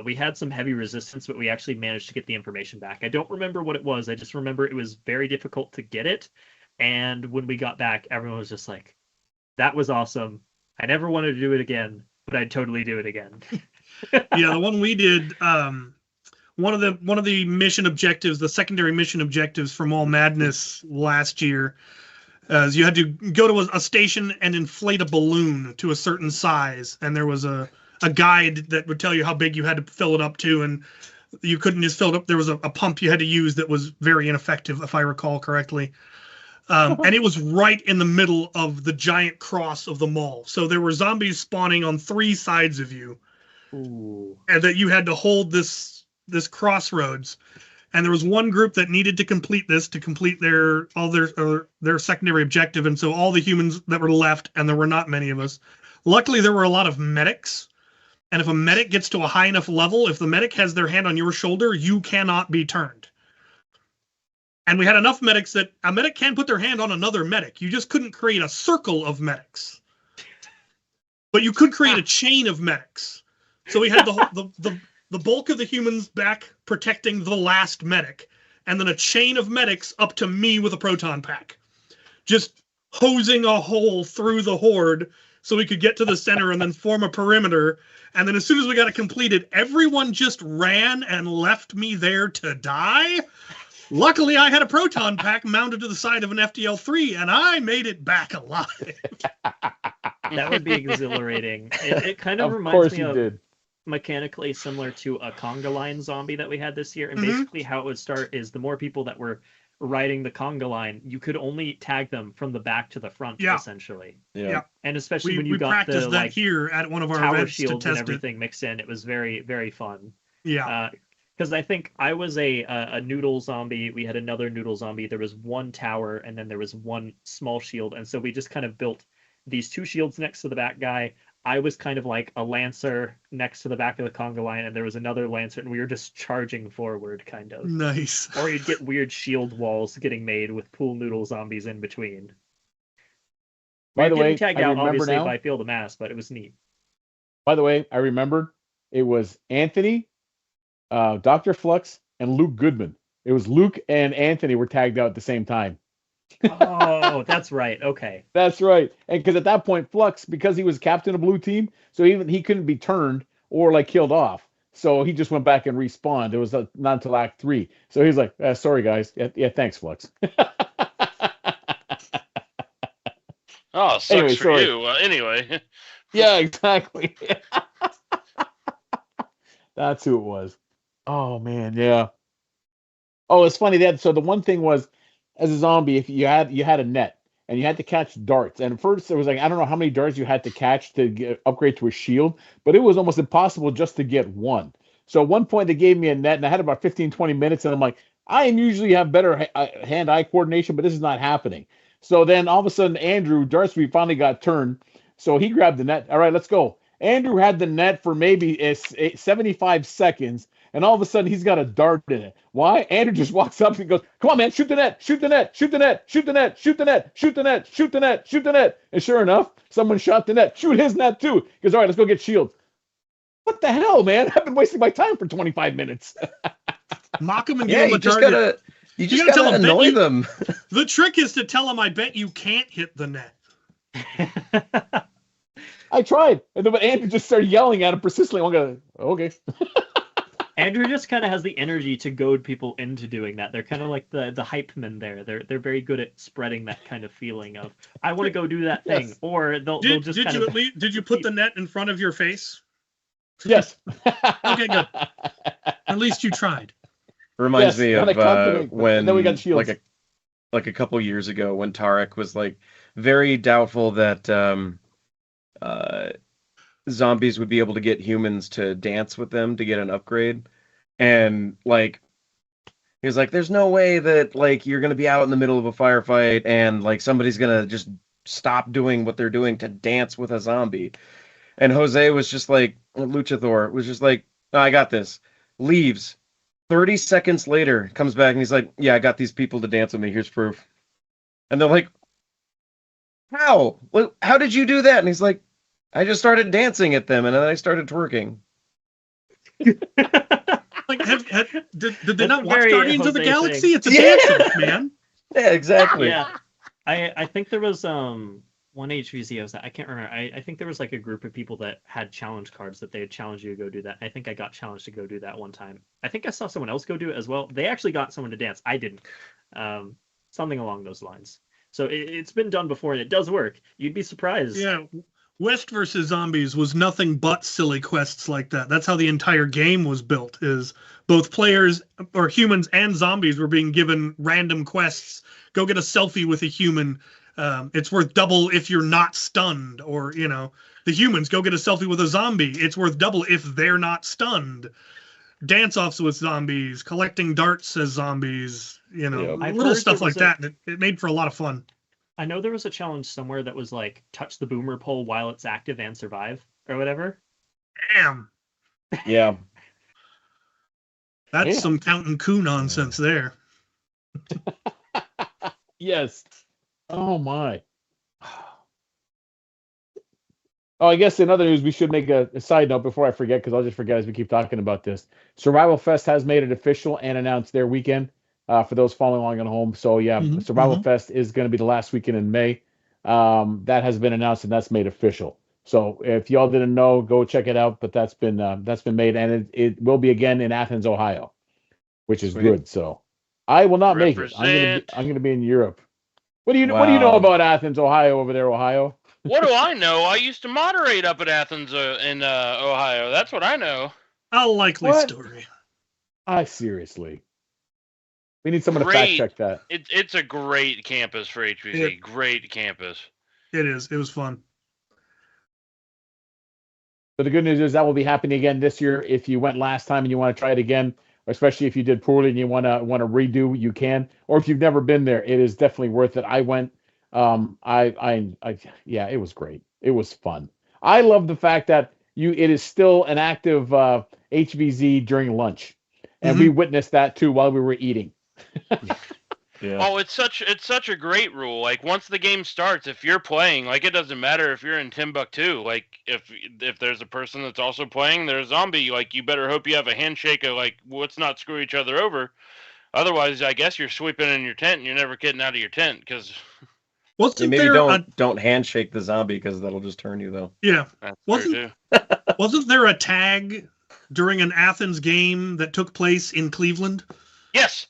We had some heavy resistance, but we actually managed to get the information back. I don't remember what it was, I just remember it was very difficult to get it, and when we got back everyone was just like, that was awesome, I never wanted to do it again, but I'd totally do it again. Yeah, the one we did, one of the mission objectives, the secondary mission objectives from All Madness last year, is you had to go to a station and inflate a balloon to a certain size, and there was a guide that would tell you how big you had to fill it up to, and you couldn't just fill it up. There was a pump you had to use that was very ineffective, if I recall correctly. And it was right in the middle of the giant cross of the mall. So there were zombies spawning on 3 sides of you. Ooh. And that you had to hold this crossroads, and there was one group that needed to complete this to complete their secondary objective, and so all the humans that were left, and there were not many of us, luckily there were a lot of medics, and if a medic gets to a high enough level, if the medic has their hand on your shoulder, you cannot be turned. And we had enough medics that a medic can put their hand on another medic. You just couldn't create a circle of medics, but you could create a chain of medics. So we had the bulk of the humans back protecting the last medic, and then a chain of medics up to me with a proton pack, just hosing a hole through the horde so we could get to the center and then form a perimeter. And then as soon as we got it completed, everyone just ran and left me there to die. Luckily, I had a proton pack mounted to the side of an FDL-3, and I made it back alive. That would be exhilarating. It kind of reminds course me you of did. mechanically similar to a conga line zombie that we had this year. And basically how it would start is the more people that were riding the conga line, you could only tag them from the back to the front, essentially. Yeah. And especially when you we got practiced the that like here at one of our tower events to shields and test everything mixed in, it was very, very fun. Yeah. Because I think I was a noodle zombie. We had another noodle zombie. There was one tower, and then there was one small shield. And so we just kind of built these 2 shields next to the back guy. I was kind of like a lancer next to the back of the conga line, and there was another lancer, and we were just charging forward, kind of. Nice. Or you'd get weird shield walls getting made with pool noodle zombies in between. By the way, tagged I out remember obviously now. by Field of Mass, but it was neat. By the way, I remembered it was Anthony, Dr. Flux, and Luke Goodman. It was Luke and Anthony were tagged out at the same time. Oh, that's right. Okay. That's right. And because at that point, Flux, because he was captain of blue team, so even he couldn't be turned or like killed off. So he just went back and respawned. It was not until Act 3. So he's like, sorry, guys. Yeah, thanks, Flux. Oh, sucks Anyway, for sorry. you. Anyway. Yeah, exactly. That's who it was. Oh, man, yeah. Oh, it's funny that. So the one thing was, as a zombie, if you had a net and you had to catch darts, and at first it was like I don't know how many darts you had to catch to upgrade to a shield, but it was almost impossible just to get one. So at one point they gave me a net, and I had about 15, 20 minutes, and I'm like, I usually have better hand-eye coordination, but this is not happening. So then all of a sudden, Andrew Darsby finally got turned. So he grabbed the net. All right, let's go. Andrew had the net for maybe 75 seconds, and all of a sudden he's got a dart in it. Why? Andrew just walks up and goes, "Come on, man, shoot the net, shoot the net, shoot the net, shoot the net, shoot the net, shoot the net, shoot the net, shoot the net." And sure enough, someone shot the net. Shoot his net too. He goes, "All right, let's go get shields." What the hell, man? I've been wasting my time for 25 minutes. Mock them and Yeah, give them a target. you just gotta annoy them. The trick is to tell them, I bet you can't hit the net. I tried, and then but Andrew just started yelling at him persistently. I'm going, okay. Andrew just kind of has the energy to goad people into doing that. They're kind of like the hype men there. They're very good at spreading that kind of feeling of, I want to go do that thing. Yes. Or they'll just did kind you of... at least, did you put the net in front of your face? Yes. Okay, good. At least you tried. Reminds me and of I confident, when then we got shields. like a couple years ago when Tarek was like very doubtful that zombies would be able to get humans to dance with them to get an upgrade, and like he was like, "There's no way that like you're gonna be out in the middle of a firefight and like somebody's gonna just stop doing what they're doing to dance with a zombie." And Jose was just like, Luchathor was just like, "Oh, I got this." Leaves. 30 seconds later, comes back and he's like, "Yeah, I got these people to dance with me. Here's proof." And they're like, "How? How did you do that?" And he's like, "I just started dancing at them and then I started twerking." Like, did they not watch Guardians of the Jose Galaxy? thing. It's a dance, man. Yeah, exactly. Yeah. I think there was one HVZ I was at. I can't remember. I think there was like a group of people that had challenge cards that they had challenged you to go do that. I think I got challenged to go do that one time. I think I saw someone else go do it as well. They actually got someone to dance. I didn't. Something along those lines. So it's been done before and it does work. You'd be surprised. Yeah. West versus Zombies was nothing but silly quests like that. That's how the entire game was built, is both players or humans and zombies were being given random quests. Go get a selfie with a human. It's worth double if you're not stunned. Or, you know, the humans, go get a selfie with a zombie. It's worth double if they're not stunned. Dance-offs with zombies, collecting darts as zombies, you know, little stuff like that. It made for a lot of fun. I know there was a challenge somewhere that was like touch the boomer pole while it's active and survive or whatever. Damn. Yeah. That's some Count and Coup nonsense there. Yes. Oh my. Oh, I guess in other news, we should make a side note before I forget, because I'll just forget as we keep talking about this. Survival Fest has made it official and announced their weekend for those following along at home. So yeah, Survival Fest is going to be the last weekend in May. That has been announced and that's made official. So if y'all didn't know, go check it out. But that's been made, and it will be again in Athens, Ohio, which is good. So I will not make it. I'm going to be in Europe. What do you know about Athens, Ohio over there, Ohio? What do I know? I used to moderate up at Athens in Ohio. That's what I know. A likely story. Seriously. We need someone to fact check that. It's a great campus for HVC. Great campus. It is. It was fun. But the good news is that will be happening again this year. If you went last time and you want to try it again, especially if you did poorly and you want to redo, you can. Or if you've never been there, it is definitely worth it. I went. Yeah, it was great. It was fun. I love the fact that it is still an active HVZ during lunch, and we witnessed that too while we were eating. Yeah. Oh, it's such a great rule. Like once the game starts, if you're playing, like it doesn't matter if you're in Timbuktu. Like if there's a person that's also playing, they're a zombie. Like you better hope you have a handshake of like, let's not screw each other over. Otherwise, I guess you're sweeping in your tent and you're never getting out of your tent because. Don't handshake the zombie because that'll just turn you though. Yeah. That's Wasn't there a tag during an Athens game that took place in Cleveland? Yes.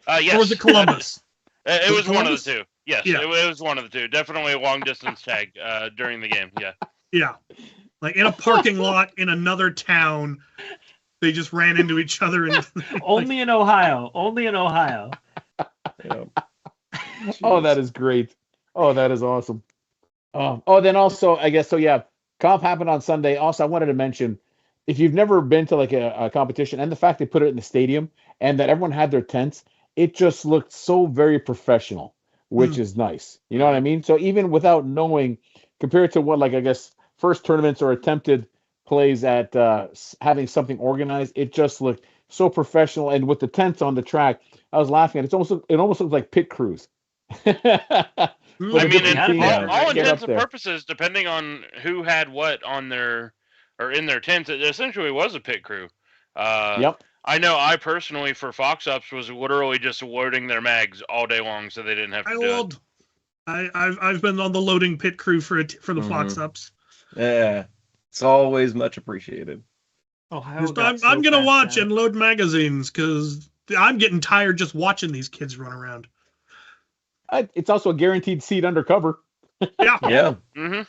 Yes. Or was it Columbus? It was one of the two. Yes, yeah. it was one of the two. Definitely a long distance tag during the game. Yeah. Yeah. Like in a parking lot in another town, they just ran into each other. And Only in Ohio. Only in Ohio. Yeah. Oh, that is great. Oh, that is awesome. Then also, I guess, so yeah, comp happened on Sunday. Also, I wanted to mention, if you've never been to like a competition, and the fact they put it in the stadium and that everyone had their tents, it just looked so very professional. which is nice. You know what I mean? So even without knowing, compared to what, like, I guess first tournaments or attempted plays at having something organized, it just looked so professional. And with the tents on the track, I was laughing at it. It almost looks like pit crews. For I the I mean, different had teams fun. all to get intents up and there. purposes, depending on who had what on their or in their tents, it essentially was a pit crew. Yep. I know I personally, for Fox Ups, was literally just loading their mags all day long, so they didn't have to do it. I've been on the loading pit crew for the Fox Ups. Yeah, it's always much appreciated. Ohio I'm gonna watch and load magazines because I'm getting tired just watching these kids run around. It's also a guaranteed seat undercover. Yeah. Yeah. Mm-hmm.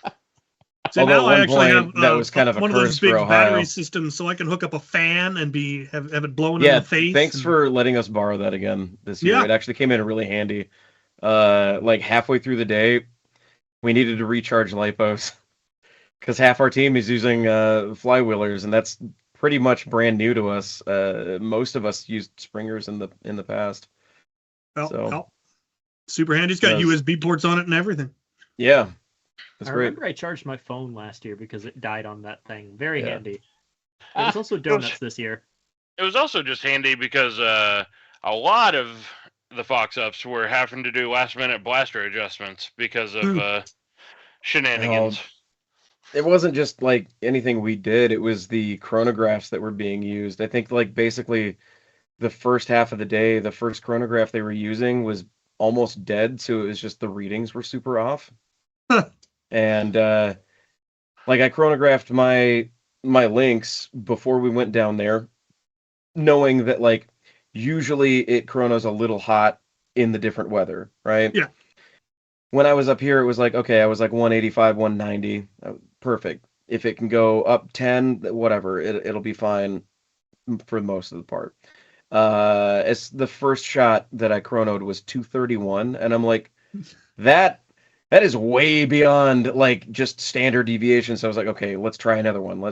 So Although now at I one actually have point, that was kind of a one of those curse big for Ohio. battery systems, so I can hook up a fan and have it blowing in Yeah, the face. thanks for letting us borrow that again this year. Yeah. It actually came in really handy. Like halfway through the day, we needed to recharge lipos because half our team is using flywheelers, and that's pretty much brand new to us. Most of us used springers in the past. Super handy. It's got USB ports on it and everything. Yeah, that's I great. remember I charged my phone last year because it died on that thing. Very Yeah. handy. It was also donuts this year. It was also just handy because a lot of the Fox Ups were having to do last-minute blaster adjustments because of shenanigans. It wasn't just like anything we did, it was the chronographs that were being used. I think like basically the first half of the day, the first chronograph they were using was almost dead, so it was just the readings were super off. And like I chronographed my links before we went down there, knowing that like usually it chronos a little hot in the different weather, right? Yeah. When I was up here, it was like, okay, I was like 185, 190. Perfect. If it can go up 10, whatever, it'll be fine for most of the part. It's the first shot that I chronoed was 231, and I'm like, that is way beyond like just standard deviation. So I was like, okay, let's try another one.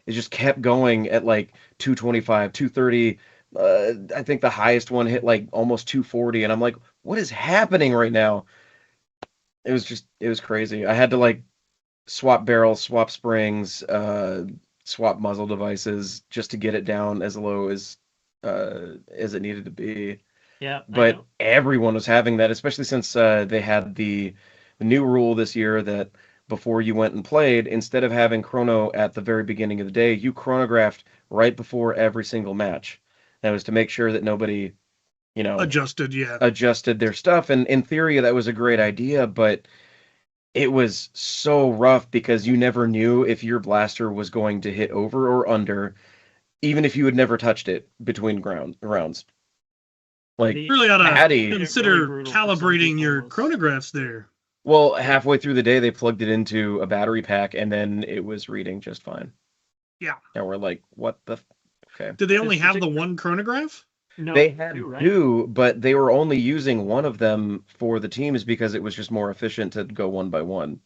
It just kept going at like 225, 230. I think the highest one hit like almost 240, and I'm like, what is happening right now? It was crazy. I had to like swap barrels, swap springs, swap muzzle devices just to get it down as low as it needed to be. Yeah. But everyone was having that, especially since they had the new rule this year that before you went and played, instead of having chrono at the very beginning of the day, you chronographed right before every single match. That was to make sure that nobody, adjusted their stuff. And in theory, that was a great idea, but it was so rough because you never knew if your blaster was going to hit over or under, even if you had never touched it between rounds. Like, really ought to Patty, consider calibrating your chronographs there. Well, halfway through the day, they plugged it into a battery pack, and then it was reading just fine. Yeah. And we're like, what the? Okay. Did they only have the one chronograph? No, they had two, right? two, but they were only using one of them for the teams because it was just more efficient to go one by one.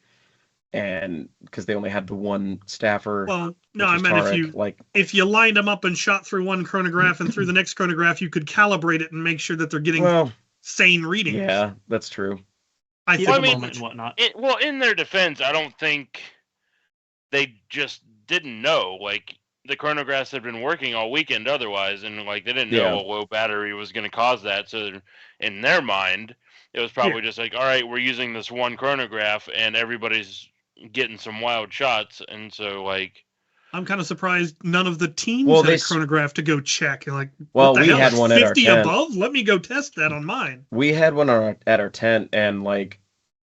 And because they only had the one staffer. Well, no, I meant Tarek, if you lined them up and shot through one chronograph and through the next chronograph, you could calibrate it and make sure that they're getting sane readings. Yeah, that's true. I think moment and whatnot. In their defense, I don't think they just didn't know. Like, the chronographs had been working all weekend otherwise, and like they didn't know a low battery was going to cause that. So in their mind, it was probably just like, all right, we're using this one chronograph, and everybody's getting some wild shots. And so like, I'm kind of surprised none of the teams had a chronograph to go check. Like, we had one at our 50 tent. above? Let me go test that on mine. We had one at our tent, and like,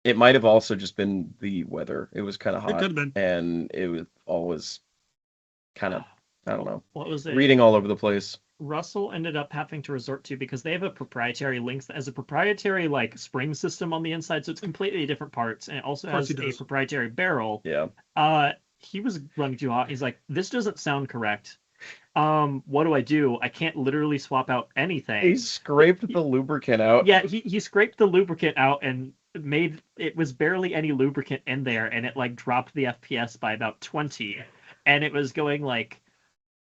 it might have also just been the weather. It was kind of hot. It could have been. And it was always kind of, I don't know. What was it? Reading all over the place. Russell ended up having to resort to, because they have a proprietary link that has a proprietary like spring system on the inside, so it's completely different parts, and it also has a proprietary barrel. Yeah. He was running too hot. He's like, this doesn't sound correct. What do? I can't literally swap out anything. He scraped the lubricant out. Yeah, he scraped the lubricant out and it was barely any lubricant in there, and it like dropped the FPS by about 20, and it was going like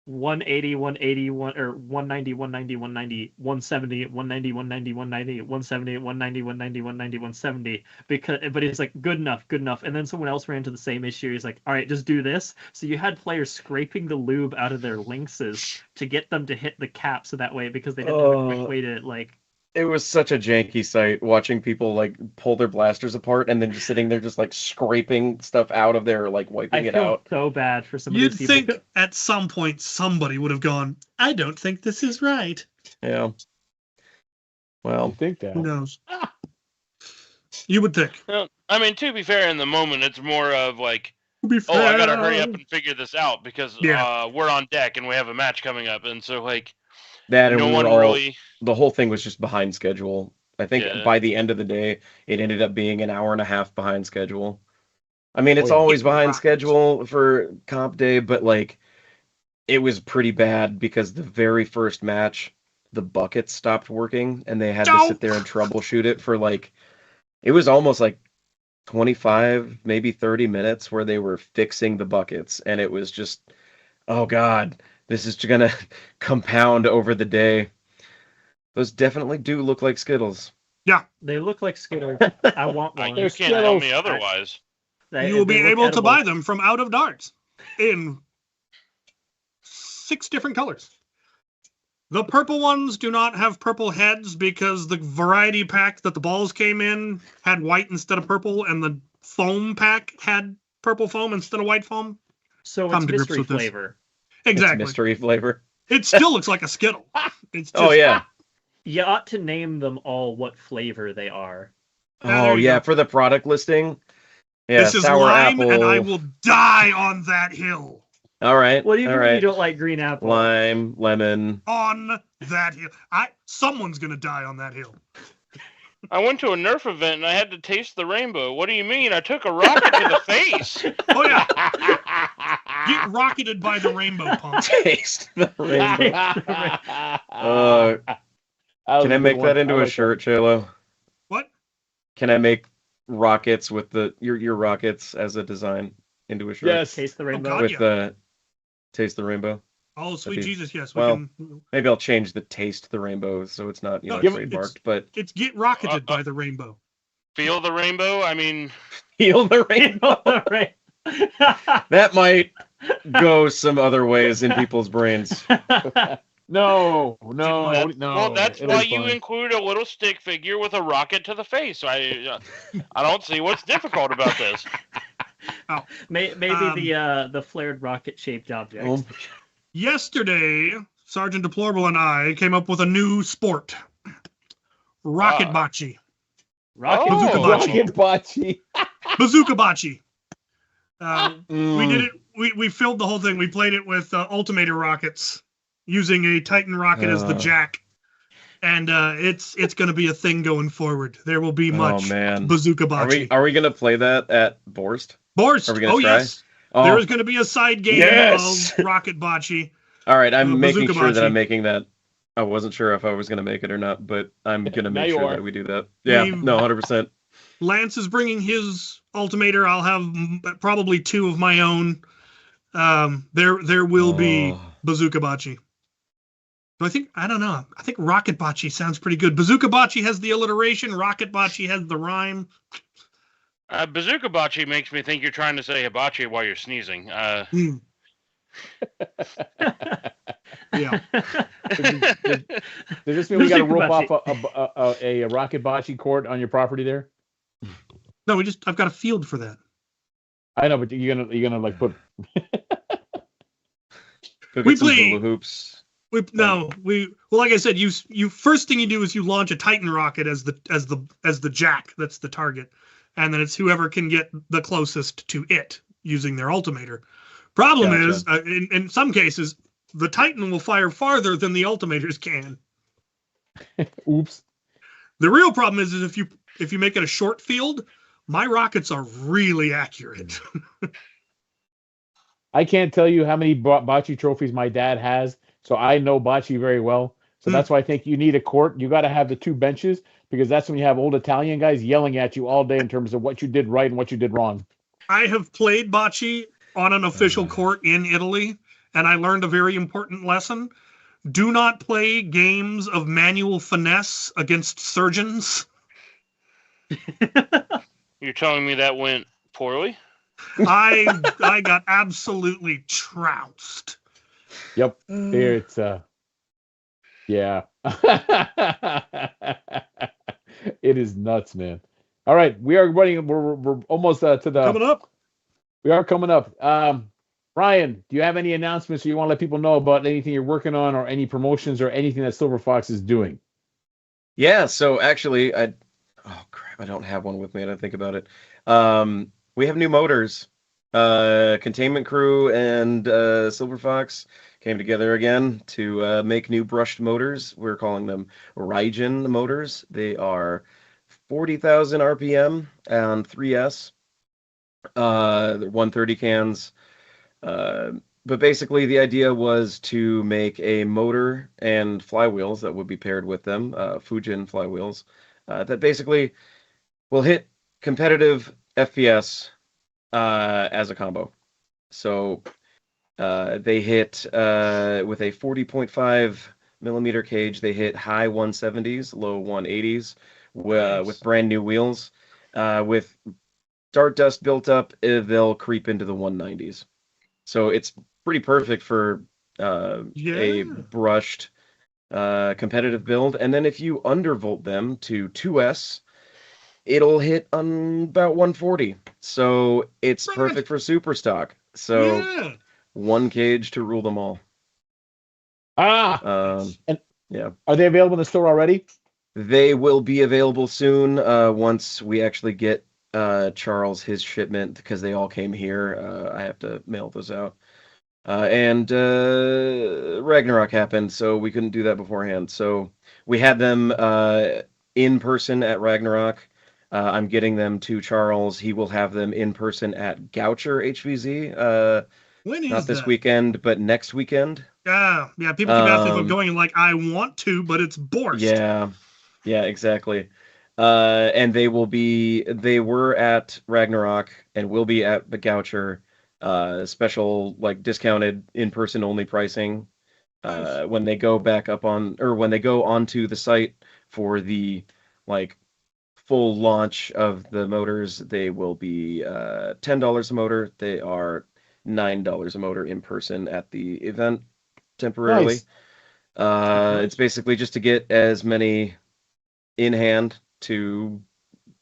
180, 180, or 190, 190, 190, 170, 190, 190, 190, 170, 190, 190, 190, 170. But he's like, good enough. And then someone else ran into the same issue. He's like, all right, just do this. So you had players scraping the lube out of their Lynxes to get them to hit the cap, so that way, because they didn't have a quick way to like. It was such a janky sight watching people like pull their blasters apart and then just sitting there just like scraping stuff out of there, like wiping it out. So bad for some of You'd these people. think at some point somebody would have gone, I don't think this is right. Yeah. Well, I think that. Who knows? You would think. Well, I mean, to be fair, in the moment, it's more of like, To be oh, I gotta fair. hurry up and figure this out because Yeah. we're on deck and we have a match coming up, and so like that and no we one were all, really. the whole thing was just behind schedule. I think Yeah. by the end of the day, it ended up being an hour and a half behind schedule. I mean, it's Oh, yeah. always behind Rockets. schedule for comp day, but like, it was pretty bad because the very first match, the buckets stopped working and they had to sit there and troubleshoot it for like, it was almost like 25, maybe 30 minutes where they were fixing the buckets. And it was just, oh God, this is gonna compound over the day. Those definitely do look like Skittles. They look like Skittles. I want one. You can't tell me otherwise. You will be able to buy them from Out of Darts in 6 different colors. The purple ones do not have purple heads because the variety pack that the balls came in had white instead of purple, and the foam pack had purple foam instead of white foam. So Come it's to grips mystery with this. flavor. Exactly. It's mystery flavor. It still looks like a Skittle. It's just, Oh yeah. You ought to name them all what flavor they are. there Oh you yeah, go. for the product listing. Yeah, This is sour lime, apple. and I will die on that hill. All right. What do you all mean right. you don't like green apple? Lime, lemon. On that hill. Someone's gonna die on that hill. I went to a Nerf event and I had to taste the rainbow. What do you mean? I took a rocket to the face. Oh yeah. Get rocketed by the rainbow pump. Taste the rainbow. Can I make that into a shirt, Chelo? What? Can I make rockets with your rockets as a design into a shirt? Yes. Taste the rainbow. God, With yeah. Taste the rainbow. Oh, sweet That'd be- Jesus, yes. well, We can. Maybe I'll change the taste the rainbow so it's not No, trademarked, but It's get rocketed by the rainbow. Feel the rainbow? I mean, heal the rainbow. That might go some other ways in people's brains. No. well, that's It why is you fine. include a little stick figure with a rocket to the face. I don't see what's difficult about this. Maybe the flared rocket shaped object. Oh, Yesterday, Sergeant Deplorable and I came up with a new sport. Rocket bocce. Rocket Bazooka Oh. bocce. Rocket bocce. Bazooka bocce. We did mm. it. We filled the whole thing. We played it with Ultimator rockets using a Titan rocket as the jack. And it's going to be a thing going forward. There will be much Oh man. bazooka bocce. Are we gonna play that at Borst? Borst. are we gonna Oh, try? yes. Oh, There is going to be a side game Yes! of rocket bocce. all right. I'm making bazooka sure that bocce. I'm making that. I wasn't sure if I was gonna make it or not, but I'm gonna Now make you sure are. that we do that. Yeah. We've- No, 100%. Lance is bringing his Ultimator. I'll have probably 2 of my own. There will be Oh. bazooka bocce. So I don't know. I think rocket bocce sounds pretty good. Bazooka bocce has the alliteration. Rocket bocce has the rhyme. Bazooka bocce makes me think you're trying to say hibachi while you're sneezing. Hmm. Yeah. Does this mean we got to Bazooka rope bocce. off a rocket bocce court on your property there? No, I've got a field for that. I know, but you're gonna like put. Go We get some play- hula hoops. Well, like I said, you first thing you do is you launch a Titan rocket as the jack. That's the target, and then it's whoever can get the closest to it using their Ultimator. Problem Gotcha. is, in some cases, the Titan will fire farther than the Ultimators can. Oops. The real problem is if you make it a short field, my rockets are really accurate. I can't tell you how many bocce trophies my dad has, so I know bocce very well. So that's why I think you need a court. You got to have the 2 benches because that's when you have old Italian guys yelling at you all day in terms of what you did right and what you did wrong. I have played bocce on an official court in Italy, and I learned a very important lesson. Do not play games of manual finesse against surgeons. You're telling me that went poorly? I got absolutely trounced. Yep. There it's yeah. It is nuts, man. All right, we are running. We're almost to the Coming up. We are coming up. Ryan, do you have any announcements you want to let people know about anything you're working on, or any promotions, or anything that Silver Fox is doing? Yeah, so actually, oh crap, I don't have one with me. I didn't think about it. We have new motors. Containment Crew and Silver Fox came together again to make new brushed motors. We're calling them Raijin motors. They are 40,000 RPM and 3S. They're 130 cans. But basically, the idea was to make a motor and flywheels that would be paired with them, Fujin flywheels, that basically will hit competitive FPS as a combo. So they hit with a 40.5 millimeter cage. They hit high 170s, low 180s with brand new wheels. With dart dust built up, they'll creep into the 190s. So it's pretty perfect for a brushed competitive build. And then if you undervolt them to 2S, it'll hit on about 140. So it's perfect for super stock. So one cage to rule them all. And yeah. Are they available in the store already? They will be available soon once we actually get Charles his shipment, because they all came here. I have to mail those out. And Ragnarok happened, so we couldn't do that beforehand. So we had them in person at Ragnarok. I'm getting them to Charles. He will have them in person at Goucher HVZ. When is not this that? weekend, but next weekend. Yeah. People keep asking if I'm going, and like, I want to, but it's borscht. Yeah, exactly. And they were at Ragnarok and will be at the Goucher. Special, like, discounted in-person only pricing when they go back up on, or when they go onto the site for the like full launch of the motors. They will be $10 a motor. They are $9 a motor in person at the event temporarily. Nice. It's basically just to get as many in hand to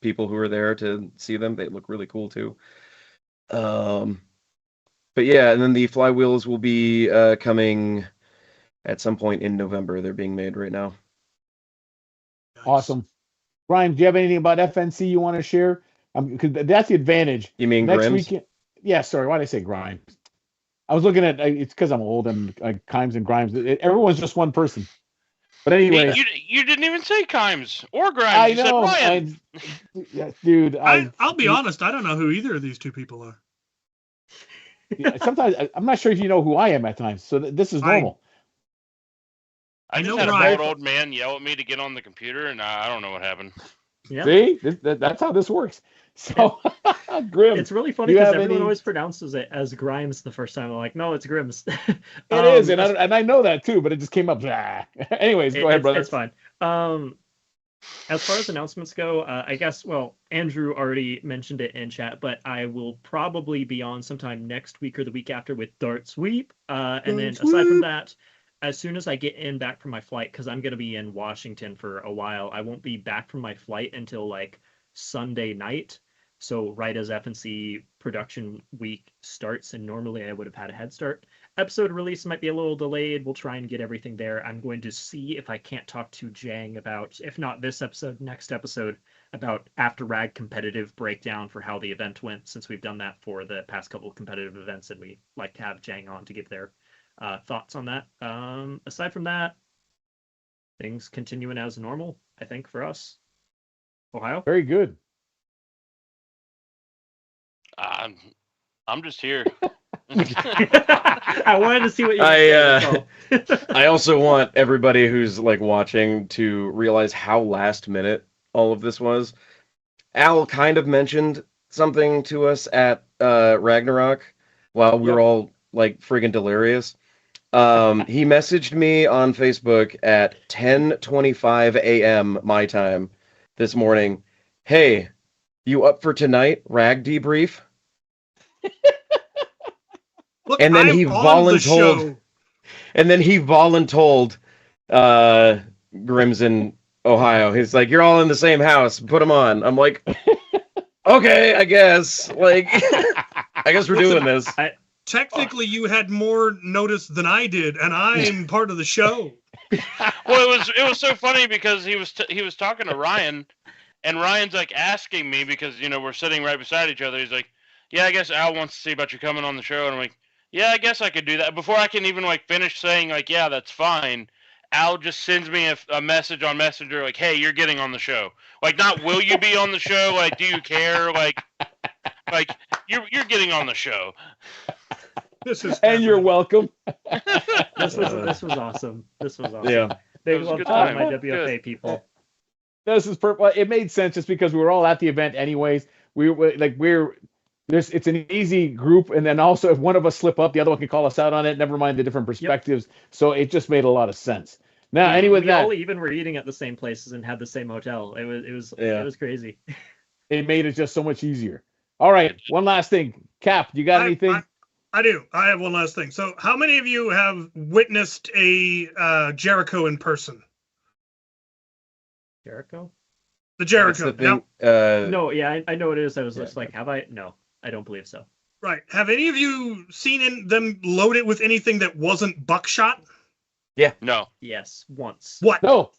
people who are there to see them. They look really cool too. But yeah, and then the flywheels will be coming at some point in November. They're being made right now. Awesome. Ryan, do you have anything about FNC you want to share? Because that's the advantage. You mean next Grimm's? weekend? Yeah, sorry. Why did I say Grimes? I was looking at it's because I'm old and Kimes and Grimes. Everyone's just one person. But anyway, you didn't even say Kimes or Grimes. I you know, said Ryan. Dude. I'll be honest. I don't know who either of these two people are. Sometimes I'm not sure if you know who I am at times. So this is normal. I just had a old man yell at me to get on the computer, and I don't know what happened. Yeah. See, that's how this works. So, Grim. It's really funny because everyone always pronounces it as Grimes the first time. I'm like, no, it's Grims. It is, and I know that too, but it just came up. Anyways, go ahead, brother. It's fine. As far as announcements go, I guess, well, Andrew already mentioned it in chat, but I will probably be on sometime next week or the week after with Dart Sweep. And then aside from that, as soon as I get back from my flight, because I'm going to be in Washington for a while, I won't be back from my flight until like Sunday night. So right as FNC production week starts, and normally I would have had a head start. Episode release might be a little delayed. We'll try and get everything there. I'm going to see if I can't talk to Jang about, if not this episode, next episode, about After Rag competitive breakdown for how the event went, since we've done that for the past couple of competitive events, and we like to have Jang on to give their thoughts on that. Aside from that, things continuing as normal, I think, for us. Ohio? Very good. I'm just here. I wanted to see what you I also want everybody who's like watching to realize how last minute all of this was. Al kind of mentioned something to us at Ragnarok while we were all like friggin' delirious. He messaged me on Facebook at 10:25 a.m. my time this morning. Hey, you up for tonight? Rag debrief? Look, And then I'm he on the voluntold. show. And then he voluntold Grimm's in Ohio. He's like, "You're all in the same house. Put them on." I'm like, "Okay, I guess." Like, I guess we're doing this. Technically, you had more notice than I did, and I'm part of the show. Well, it was so funny because he was talking to Ryan, and Ryan's like asking me because we're sitting right beside each other. He's like, "Yeah, I guess Al wants to see about you coming on the show," and I'm like, "Yeah, I guess I could do that." Before I can even finish saying "Yeah, that's fine," Al just sends me a message on Messenger like, "Hey, you're getting on the show." Not will you be on the show? Do you care? You're getting on the show. This is And you're welcome. This was awesome. This was awesome. Yeah. Big It was a love good to all time. my Good. WFA people. This is it made sense just because we were all at the event anyways. It's an easy group, and then also if one of us slip up, the other one can call us out on it. Never mind the different perspectives. So it just made a lot of sense. Now, We all even were eating at the same places and had the same hotel. It was crazy. It made it just so much easier. All right, one last thing, Cap. You got anything? I do. I have one last thing. So, how many of you have witnessed a Jericho in person? Jericho? The Jericho. That's the thing. No, yeah, I know what it is. I was just like, have I? No, I don't believe so. Right. Have any of you seen them load it with anything that wasn't buckshot? No. Yes, once. What? No.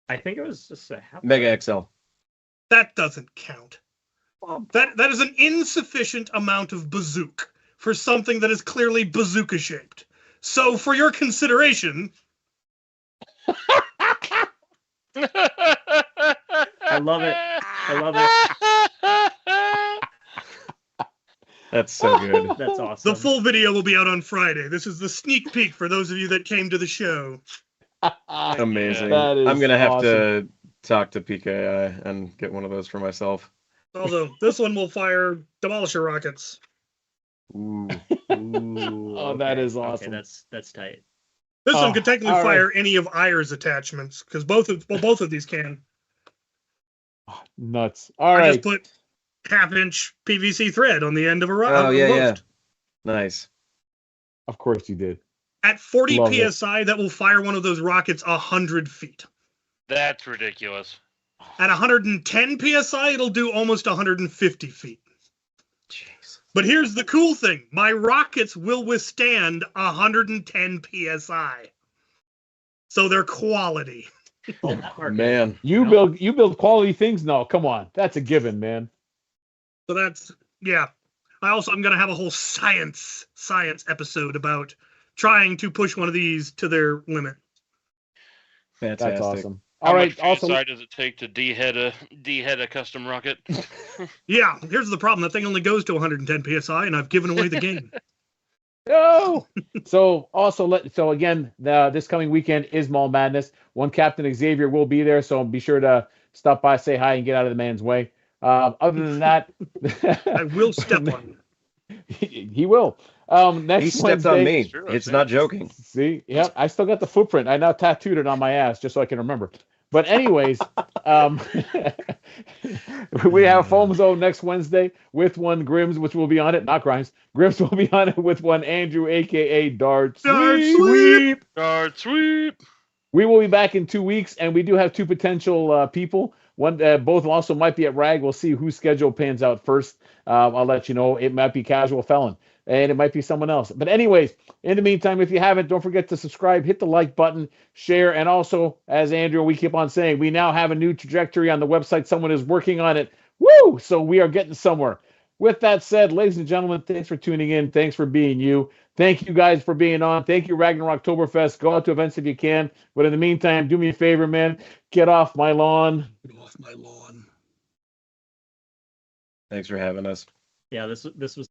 I think it was just a half. Mega XL. That doesn't count. That is an insufficient amount of bazooka for something that is clearly bazooka shaped. So, for your consideration, I love it. I love it. That's so good. That's awesome. the full video will be out on Friday. This is the sneak peek for those of you that came to the show. Amazing. That is I'm gonna have awesome. to talk to PKI and get one of those for myself. Although this one will fire demolisher rockets. Ooh. Ooh, Oh, that is awesome. Okay, that's tight. This Oh, one could technically all right. fire any of Ayer's attachments because both of these can. Nuts. All I right. just put half-inch PVC thread on the end of a rocket. Oh yeah. Nice. Of course you did. At 40 Love it. psi, that will fire one of those rockets 100 feet. That's ridiculous. At 110 psi, it'll do almost 150 feet. Jeez. But here's the cool thing. My rockets will withstand 110 psi. So they're quality. Oh, that market. Man. You build quality things. No, come on. That's a given, man. So that's, yeah. I'm going to have a whole science episode about trying to push one of these to their limit. Fantastic. That's awesome. How All right. much Also, PSI does it take to dehead a custom rocket? Yeah, here's the problem. That thing only goes to 110 psi, and I've given away the game. no. So again, this coming weekend is Mall Madness. One Captain Xavier will be there, so be sure to stop by, say hi, and get out of the man's way. Other than that, I will step on you. he will. Next He stepped Wednesday, on me. Sure, It's okay. not joking. See, yeah, I still got the footprint. I now tattooed it on my ass just so I can remember. But anyways, we have Foam Zone next Wednesday with one Grims, which will be on it. Not Grimes. Grims will be on it with one Andrew, aka Dart Sweep. Guard sweep. We will be back in 2 weeks, and we do have two potential people. One, both also might be at RAG. We'll see whose schedule pans out first. I'll let you know. It might be Casual Felon, and it might be someone else. But anyways, in the meantime, if you haven't, don't forget to subscribe, hit the like button, share, and also, as Andrew, we keep on saying, we now have a new trajectory on the website. Someone is working on it. Woo! So we are getting somewhere. With that said, ladies and gentlemen, thanks for tuning in. Thanks for being you. Thank you guys for being on. Thank you, Ragnarok Oktoberfest. Go out to events if you can. But in the meantime, do me a favor, man. Get off my lawn. Get off my lawn. Thanks for having us. Yeah, this was